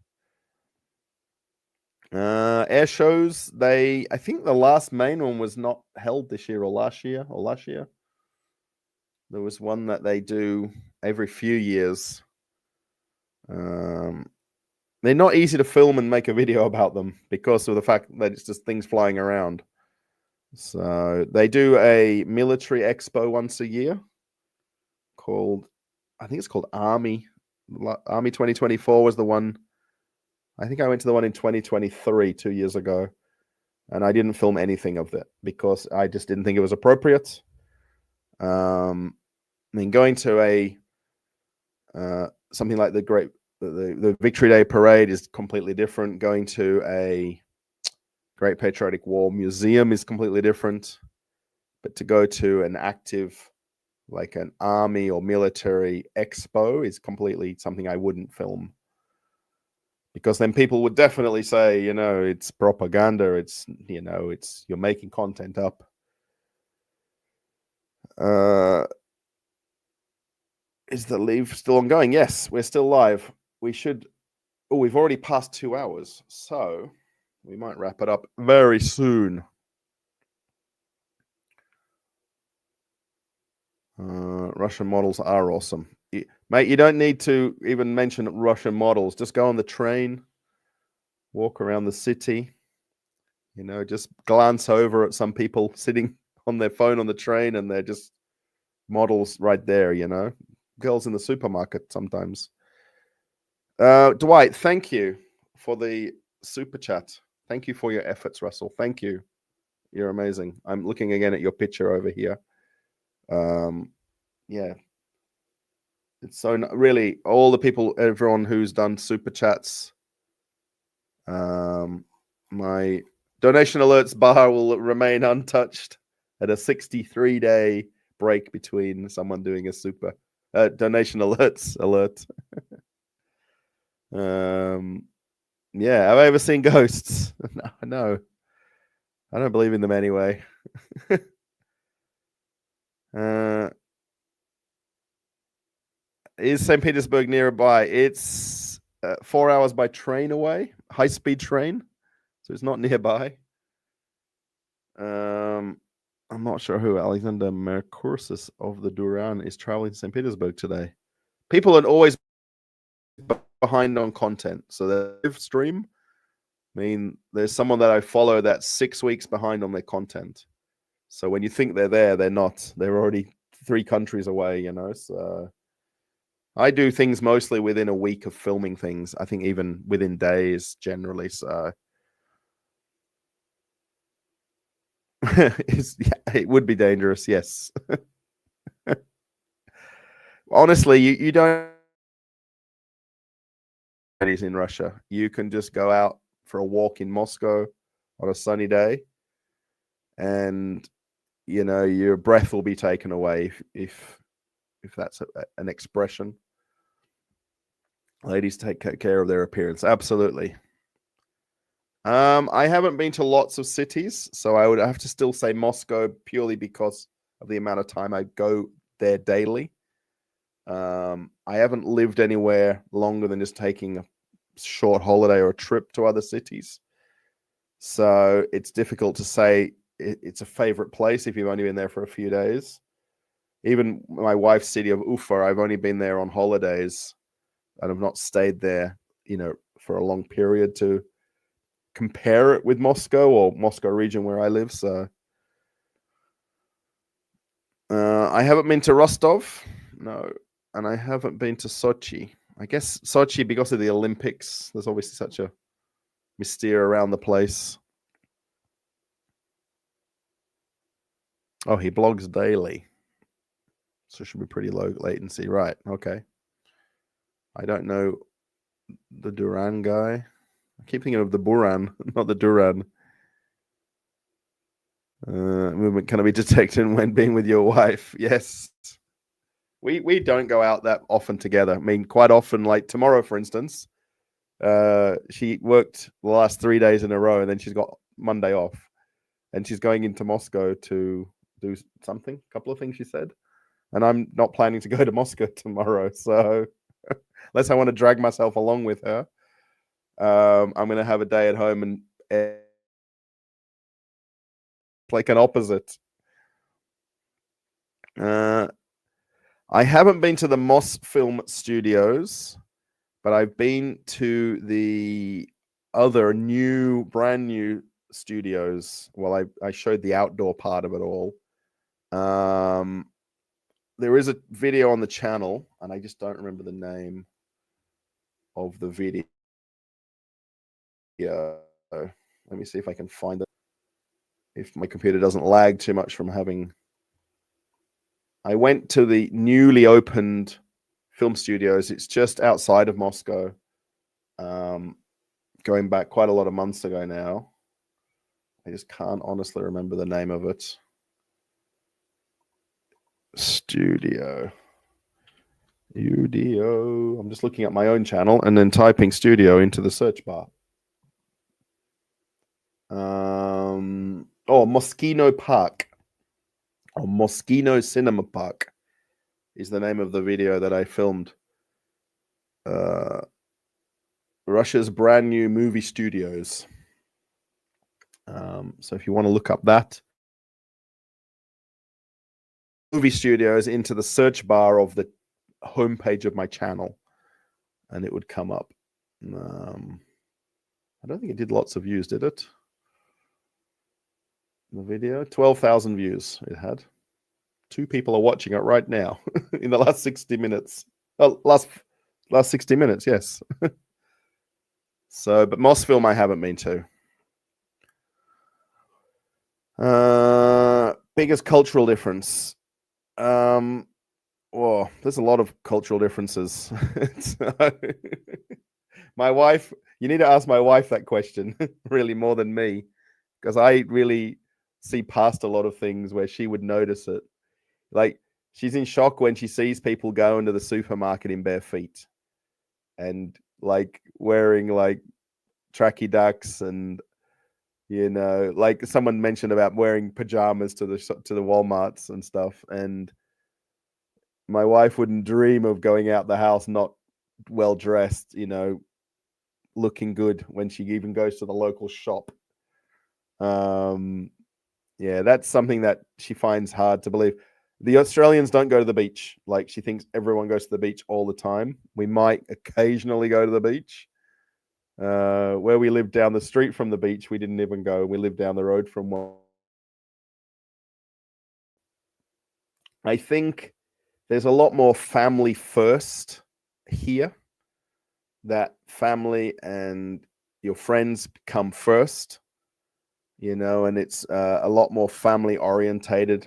Air shows, I think the last main one was not held this year or last year. There was one that they do every few years. They're not easy to film and make a video about them because of the fact that it's just things flying around. So they do a military expo once a year called, I think it's called Army 2024 was the one. I think I went to the one in 2023, 2 years ago, and I didn't film anything of it because I just didn't think it was appropriate. I mean, going to a something like the Victory Day Parade is completely different. Going to a Great Patriotic War Museum is completely different. But to go to an active, like an army or military expo, is completely something I wouldn't film. Because then people would definitely say, you know, it's propaganda. It's, you know, it's, you're making content up. Is the live still ongoing? Yes, we're still live. We should, oh, we've already passed 2 hours. So we might wrap it up very soon. Russian models are awesome. Mate, you don't need to even mention Russian models. Just go on the train, walk around the city, you know, just glance over at some people sitting on their phone on the train, and they're just models right there, you know. Girls in the supermarket sometimes. Dwight, thank you for the super chat. Thank you for your efforts, Russell. Thank you. You're amazing. I'm looking again at your picture over here. Yeah. It's so really all the people, everyone who's done super chats. My donation alerts bar will remain untouched at a 63-day break between someone doing a super donation alerts alert. Yeah, have I ever seen ghosts? No. I don't believe in them anyway. Is St. Petersburg nearby? It's 4 hours by train away, high-speed train, so it's not nearby. I'm not sure who Alexander Mercoursis of the Duran is traveling to St. Petersburg today. People are always behind on content, so the live stream, I mean, there's someone that I follow that's 6 weeks behind on their content. So when you think they're there, they're not. They're already 3 countries away, you know, so I do things mostly within a week of filming things. I think even within days generally. So yeah, it would be dangerous. Yes. Honestly, you don't in Russia. You can just go out for a walk in Moscow on a sunny day, and your breath will be taken away if that's an expression. Ladies take care of their appearance. Absolutely. I haven't been to lots of cities, so I would have to still say Moscow purely because of the amount of time I go there daily. I haven't lived anywhere longer than just taking a short holiday or a trip to other cities. So it's difficult to say it's a favorite place if you've only been there for a few days. Even my wife's city of Ufa, I've only been there on holidays and I've not stayed there, for a long period to compare it with Moscow or Moscow region where I live. So I haven't been to Rostov, no, and I haven't been to Sochi. I guess Sochi because of the Olympics. There's obviously such a mystere around the place. Oh, he blogs daily, so it should be pretty low latency, right? Okay. I don't know the Duran guy. I keep thinking of the Buran, not the Duran. Movement can be detected when being with your wife. Yes. We don't go out that often together. I mean, quite often, like tomorrow, for instance, she worked the last 3 days in a row, and then she's got Monday off, and she's going into Moscow to do something, a couple of things she said, and I'm not planning to go to Moscow tomorrow. So unless I want to drag myself along with her, I'm going to have a day at home and like an opposite. I haven't been to the Moss Film Studios, but I've been to the other brand new studios. Well, I showed the outdoor part of it all. There is a video on the channel, and I just don't remember the name of the video. Let me see if I can find it. If my computer doesn't lag too much from having... I went to the newly opened film studios. It's just outside of Moscow. Going back quite a lot of months ago now. I just can't honestly remember the name of it. Studio. I'm just looking at my own channel and then typing studio into the search bar. Moschino Park. Or Moschino Cinema Park is the name of the video that I filmed. Russia's brand new movie studios. So if you want to look up that, movie studios, into the search bar of the homepage of my channel, and it would come up. I don't think it did lots of views, did it? The video, 12,000 views it had. 2 people are watching it right now in the last 60 minutes. Oh, last 60 minutes, yes. So, but Mosfilm I haven't been to. Biggest cultural difference. Well, there's a lot of cultural differences. My wife, you need to ask my wife that question, really, more than me, because I really see past a lot of things where she would notice it. Like, she's in shock when she sees people go into the supermarket in bare feet and like wearing like tracky ducks, and like someone mentioned about wearing pajamas to the Walmarts and stuff, and my wife wouldn't dream of going out the house not well dressed, looking good when she even goes to the local shop. Yeah, that's something that she finds hard to believe. The Australians don't go to the beach. Like, she thinks everyone goes to the beach all the time. We might occasionally go to the beach. Where we lived down the street from the beach, we didn't even go. We lived down the road from one. I think there's a lot more family first here that family and your friends come first, and it's a lot more family orientated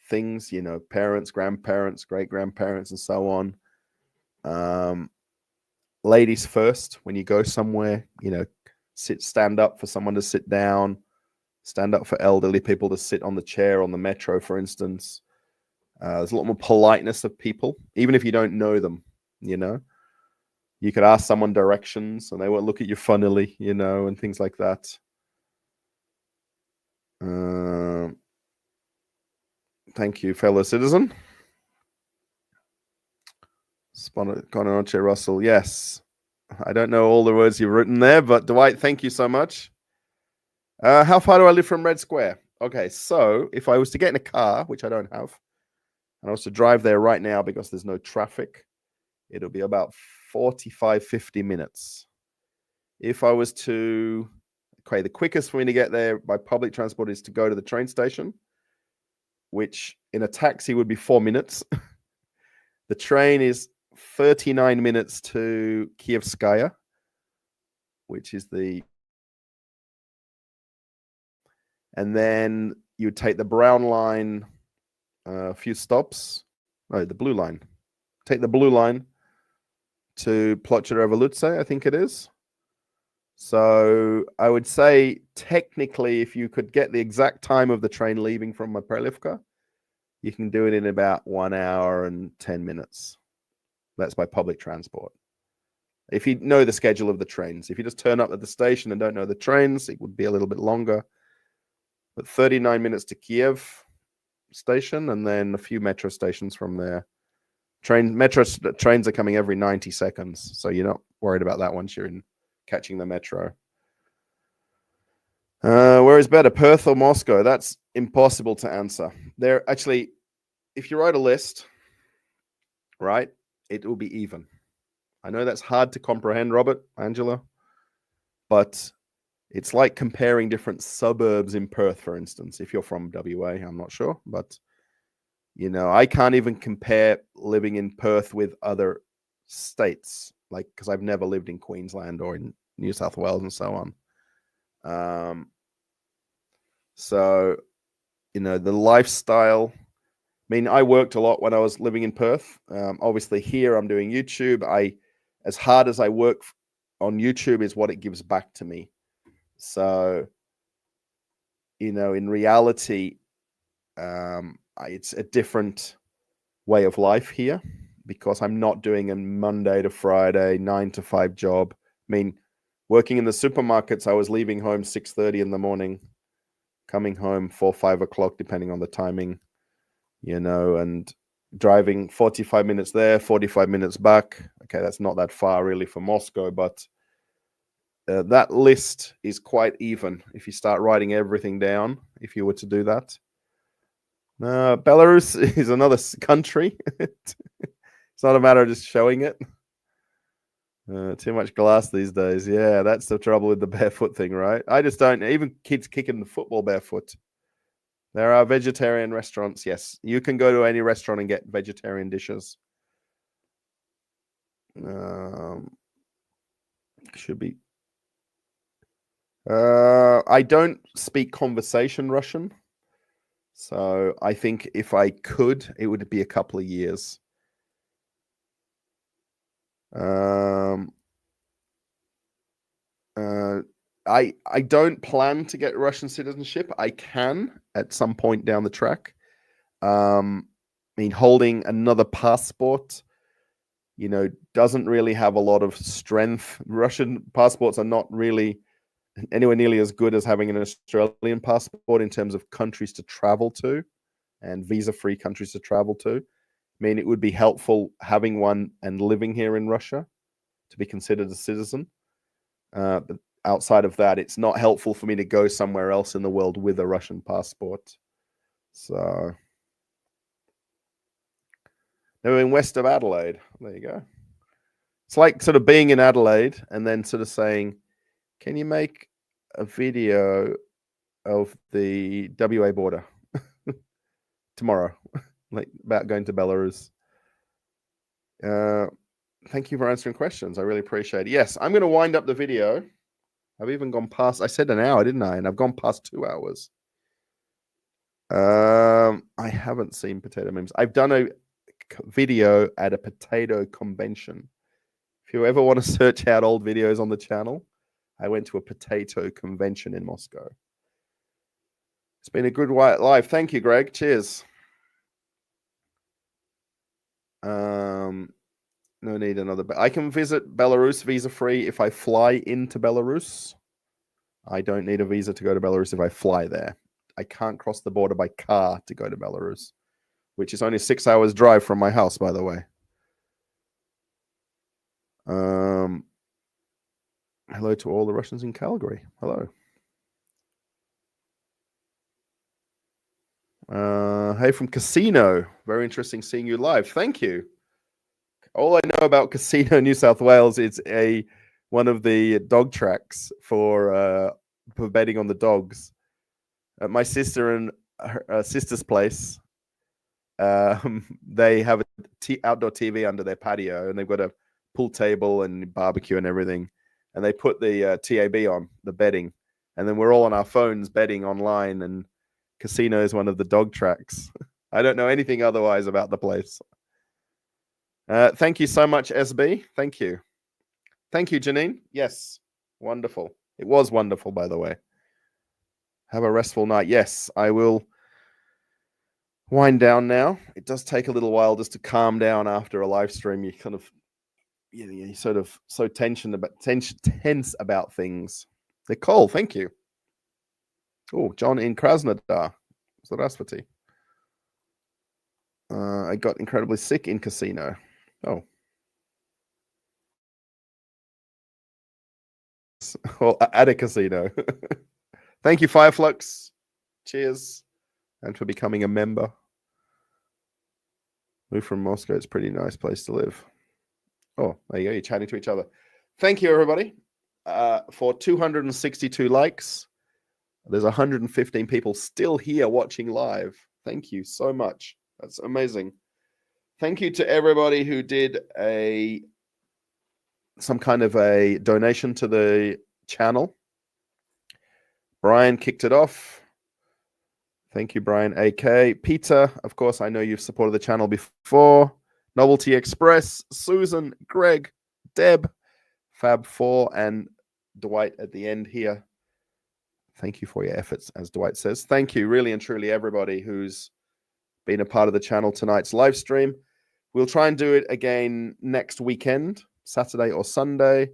things, parents, grandparents, great grandparents, and so on. Ladies first when you go somewhere, stand up for someone to sit down, stand up for elderly people to sit on the chair on the metro, for instance. There's a lot more politeness of people, even if you don't know them. You could ask someone directions and they won't look at you funnily, and things like that. Thank you, fellow citizen. Conoche Russell, yes. I don't know all the words you've written there, but Dwight, thank you so much. How far do I live from Red Square? Okay, so if I was to get in a car, which I don't have, and I was to drive there right now because there's no traffic, it'll be about 45, 50 minutes. If I was to, the quickest for me to get there by public transport is to go to the train station, which in a taxi would be 4 minutes. The train is 39 minutes to Kievskaya, which is and then you take the brown line a few stops. No, the blue line. Take the blue line to Plocha Revoluce, I think it is. So I would say technically, if you could get the exact time of the train leaving from Maprelivka, you can do it in about 1 hour and 10 minutes. That's by public transport. If you know the schedule of the trains. If you just turn up at the station and don't know the trains, it would be a little bit longer. But 39 minutes to Kiev station, and then a few metro stations from there. Trains are coming every 90 seconds, so you're not worried about that once you're catching the metro. Where is better, Perth or Moscow? That's impossible to answer. There actually, if you write a list, right, it will be even. I know that's hard to comprehend, Robert, Angela, but it's like comparing different suburbs in Perth, for instance. If you're from WA, I'm not sure, but I can't even compare living in Perth with other states, because I've never lived in Queensland or in New South Wales and so on. So, the lifestyle. I mean, I worked a lot when I was living in Perth. Obviously, here I'm doing YouTube. As hard as I work on YouTube is what it gives back to me. So, in reality, it's a different way of life here because I'm not doing a Monday to Friday 9 to 5 job. I mean, working in the supermarkets, I was leaving home 6:30 in the morning, coming home 4, 5 o'clock, depending on the timing, and driving 45 minutes there, 45 minutes back. Okay, that's not that far really from Moscow, but that list is quite even if you start writing everything down, if you were to do that. Belarus is another country. It's not a matter of just showing it. Too much glass these days. Yeah, that's the trouble with the barefoot thing, right? I just don't. Even kids kicking the football barefoot. There are vegetarian restaurants. Yes, you can go to any restaurant and get vegetarian dishes. Should be. I don't speak conversation Russian, so I think if I could, it would be a couple of years. I don't plan to get Russian citizenship. I can at some point down the track. I mean, holding another passport, doesn't really have a lot of strength. Russian passports are not really anywhere nearly as good as having an Australian passport in terms of countries to travel to and visa-free countries to travel to. I mean, it would be helpful having one and living here in Russia to be considered a citizen. But outside of that, it's not helpful for me to go somewhere else in the world with a Russian passport. So, they're in west of Adelaide. There you go. It's like sort of being in Adelaide and then sort of saying, can you make a video of the WA border tomorrow, like about going to Belarus? Thank you for answering questions. I really appreciate it. Yes, I'm going to wind up the video. I've even gone past, I said an hour, didn't I? And I've gone past 2 hours. I haven't seen potato memes. I've done a video at a potato convention. If you ever want to search out old videos on the channel, I went to a potato convention in Moscow. It's been a good life. Thank you, Greg. Cheers. No need another. I can visit Belarus visa-free if I fly into Belarus. I don't need a visa to go to Belarus if I fly there. I can't cross the border by car to go to Belarus, which is only 6 hours drive from my house, by the way. Hello to all the Russians in Calgary. Hello. Hey, from Casino. Very interesting seeing you live. Thank you. All I know about Casino New South Wales is one of the dog tracks for betting on the dogs. At my sister and her sister's place, they have a outdoor TV under their patio, and they've got a pool table and barbecue and everything. And they put the TAB on, the betting, and then we're all on our phones betting online. And Casino is one of the dog tracks. I don't know anything otherwise about the place. Thank you so much, SB. Thank you. Thank you, Janine. Yes, wonderful. It was wonderful, by the way. Have a restful night. Yes, I will wind down now. It does take a little while just to calm down after a live stream. You kind of, you're sort of so tense about things. Nicole, thank you. Oh, John in Krasnodar. Здравствуйте. I got incredibly sick in Casino. Oh. Well, at a casino. Thank you, Fireflux. Cheers. And for becoming a member. Move from Moscow. It's a pretty nice place to live. Oh, there you go. You're chatting to each other. Thank you, everybody, for 262 likes. There's 115 people still here watching live. Thank you so much. That's amazing. Thank you to everybody who did some kind of a donation to the channel. Brian kicked it off. Thank you, Brian AK. Peter, of course, I know you've supported the channel before. Novelty Express, Susan, Greg, Deb, Fab4, and Dwight at the end here. Thank you for your efforts, as Dwight says. Thank you, really and truly, everybody who's been a part of the channel tonight's live stream. We'll try and do it again next weekend, Saturday or Sunday.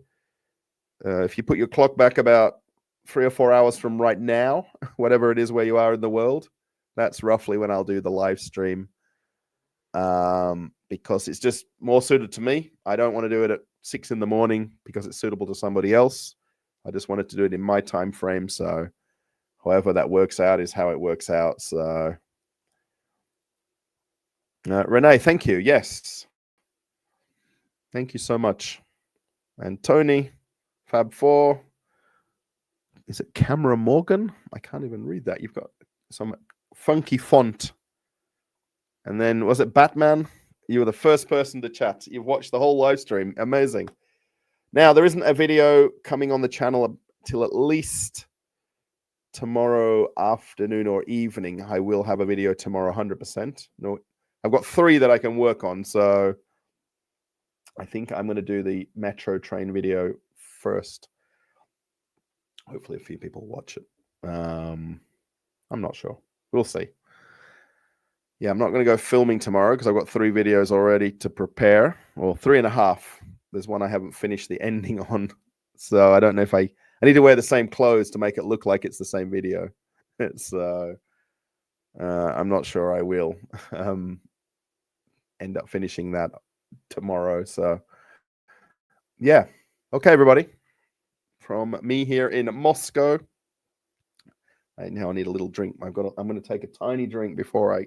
If you put your clock back about 3 or 4 hours from right now, whatever it is where you are in the world, that's roughly when I'll do the live stream. Because it's just more suited to me. I don't want to do it at 6 in the morning because it's suitable to somebody else. I just wanted to do it in my time frame. So however that works out is how it works out. So Renee, thank you. Yes. Thank you so much. And Tony, Fab4. Is it Camera Morgan? I can't even read that. You've got some funky font. And then was it Batman? You were the first person to chat. You've watched the whole live stream. Amazing. Now, there isn't a video coming on the channel till at least tomorrow afternoon or evening. I will have a video tomorrow, 100%. No, I've got 3 that I can work on. So I think I'm going to do the metro train video first. Hopefully a few people watch it. I'm not sure. We'll see. Yeah, I'm not going to go filming tomorrow because I've got 3 videos already to prepare. Well, 3.5. There's one I haven't finished the ending on. So I don't know if I need to wear the same clothes to make it look like it's the same video. So I'm not sure I will end up finishing that tomorrow. So yeah. Okay, everybody. From me here in Moscow. Now I need a little drink. I'm going to take a tiny drink before I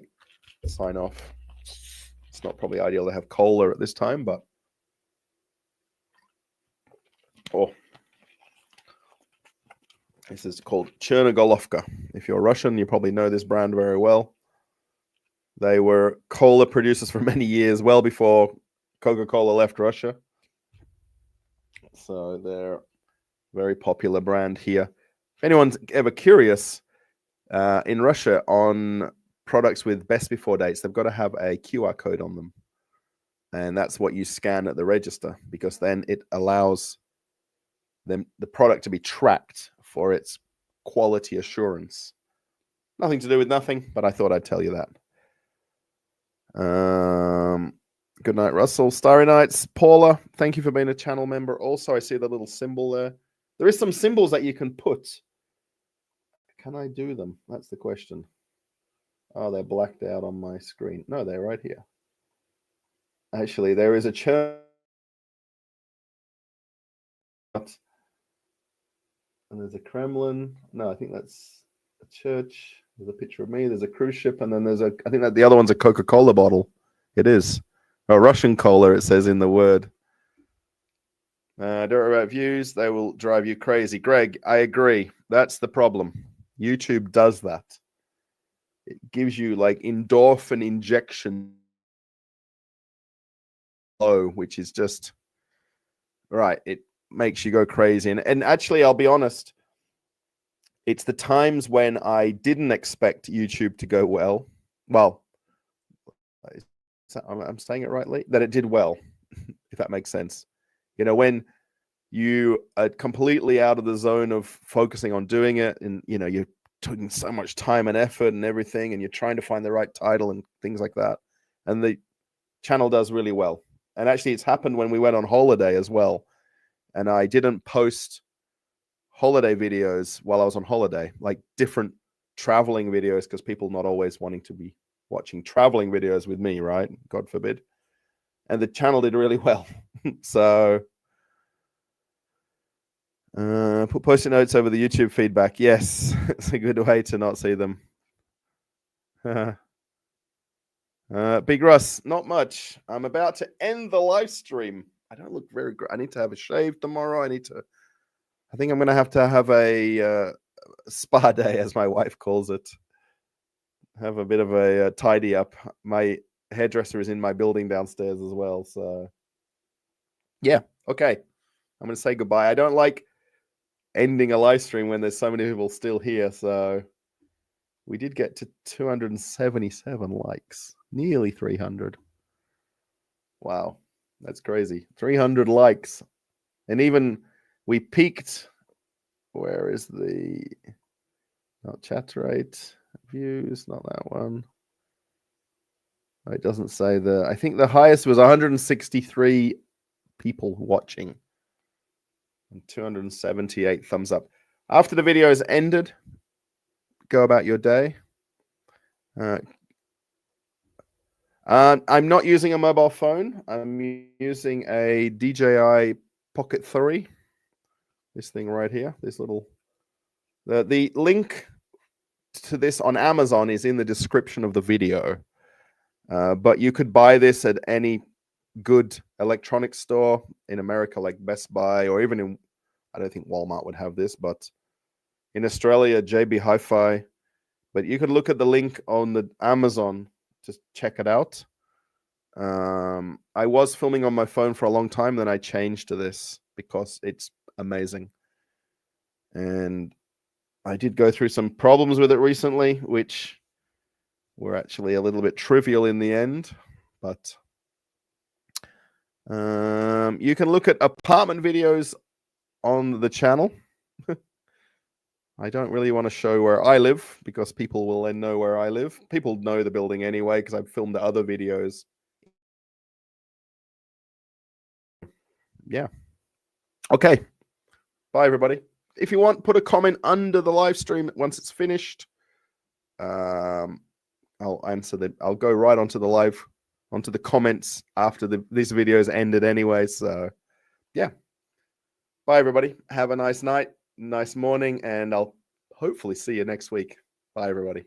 sign off. It's not probably ideal to have cola at this time, but this is called Chernogolovka. If you're Russian, you probably know this brand very well. They were cola producers for many years, well before Coca-Cola left Russia. So they're a very popular brand here. If anyone's ever curious, in Russia on products with best before dates, they've got to have a QR code on them. And that's what you scan at the register, because then it allows the product to be tracked for its quality assurance. Nothing to do with nothing, but I thought I'd tell you that. Good night, Russell. Starry Nights. Paula, thank you for being a channel member. Also, I see the little symbol there. There is some symbols that you can put. Can I do them? That's the question. Oh, they're blacked out on my screen. No, they're right here. Actually, there is a church. And there's a Kremlin. No, I think that's a church. There's a picture of me. There's a cruise ship. And then there's a, I think that the other one's a Coca-Cola bottle. It is. A Russian cola, it says in the word. Don't worry about views. They will drive you crazy. Greg, I agree. That's the problem. YouTube does that. It gives you like endorphin injection, which is just, right, it makes you go crazy. And actually, I'll be honest, it's the times when I didn't expect YouTube to go well. Well, I'm saying it rightly, that it did well, if that makes sense. You know, when you are completely out of the zone of focusing on doing it, and, you know, you're taking so much time and effort and everything, and you're trying to find the right title and things like that. And the channel does really well. And actually, it's happened when we went on holiday as well. And I didn't post holiday videos while I was on holiday, like different traveling videos, because people not always wanting to be watching traveling videos with me, right? God forbid. And the channel did really well. So put post-it notes over the YouTube feedback. Yes, it's a good way to not see them. Big Russ, not much. I'm about to end the live stream. I don't look very good. I need to have a shave tomorrow. I think I'm going to have a spa day, as my wife calls it. Have a bit of a tidy up. My hairdresser is in my building downstairs as well. So, yeah, okay. I'm going to say goodbye. I don't like ending a live stream when there's so many people still here. So we did get to 277 likes, nearly 300. Wow, that's crazy. 300 likes. And even we peaked. Where is the, not chat rate, views, not that one. It doesn't say the, I think the highest was 163 people watching and 278 thumbs up. After the video is ended, go about your day. I'm not using a mobile phone. I'm using a DJI Pocket 3. This thing right here, this little, the link to this on Amazon is in the description of the video. But you could buy this at any good electronics store in America, like Best Buy, or even in, I don't think Walmart would have this, but in Australia, JB Hi-Fi. But you could look at the link on the Amazon to check it out. I was filming on my phone for a long time, then I changed to this because it's amazing. And I did go through some problems with it recently, which were actually a little bit trivial in the end. But you can look at apartment videos on the channel. I don't really want to show where I live because people will then know where I live. People know the building anyway because I've filmed the other videos. Yeah. Okay. Bye, everybody. If you want, put a comment under the live stream once it's finished. I'll answer that. I'll go right onto the comments after this video is ended anyway. So, yeah. Bye, everybody. Have a nice night, nice morning, and I'll hopefully see you next week. Bye, everybody.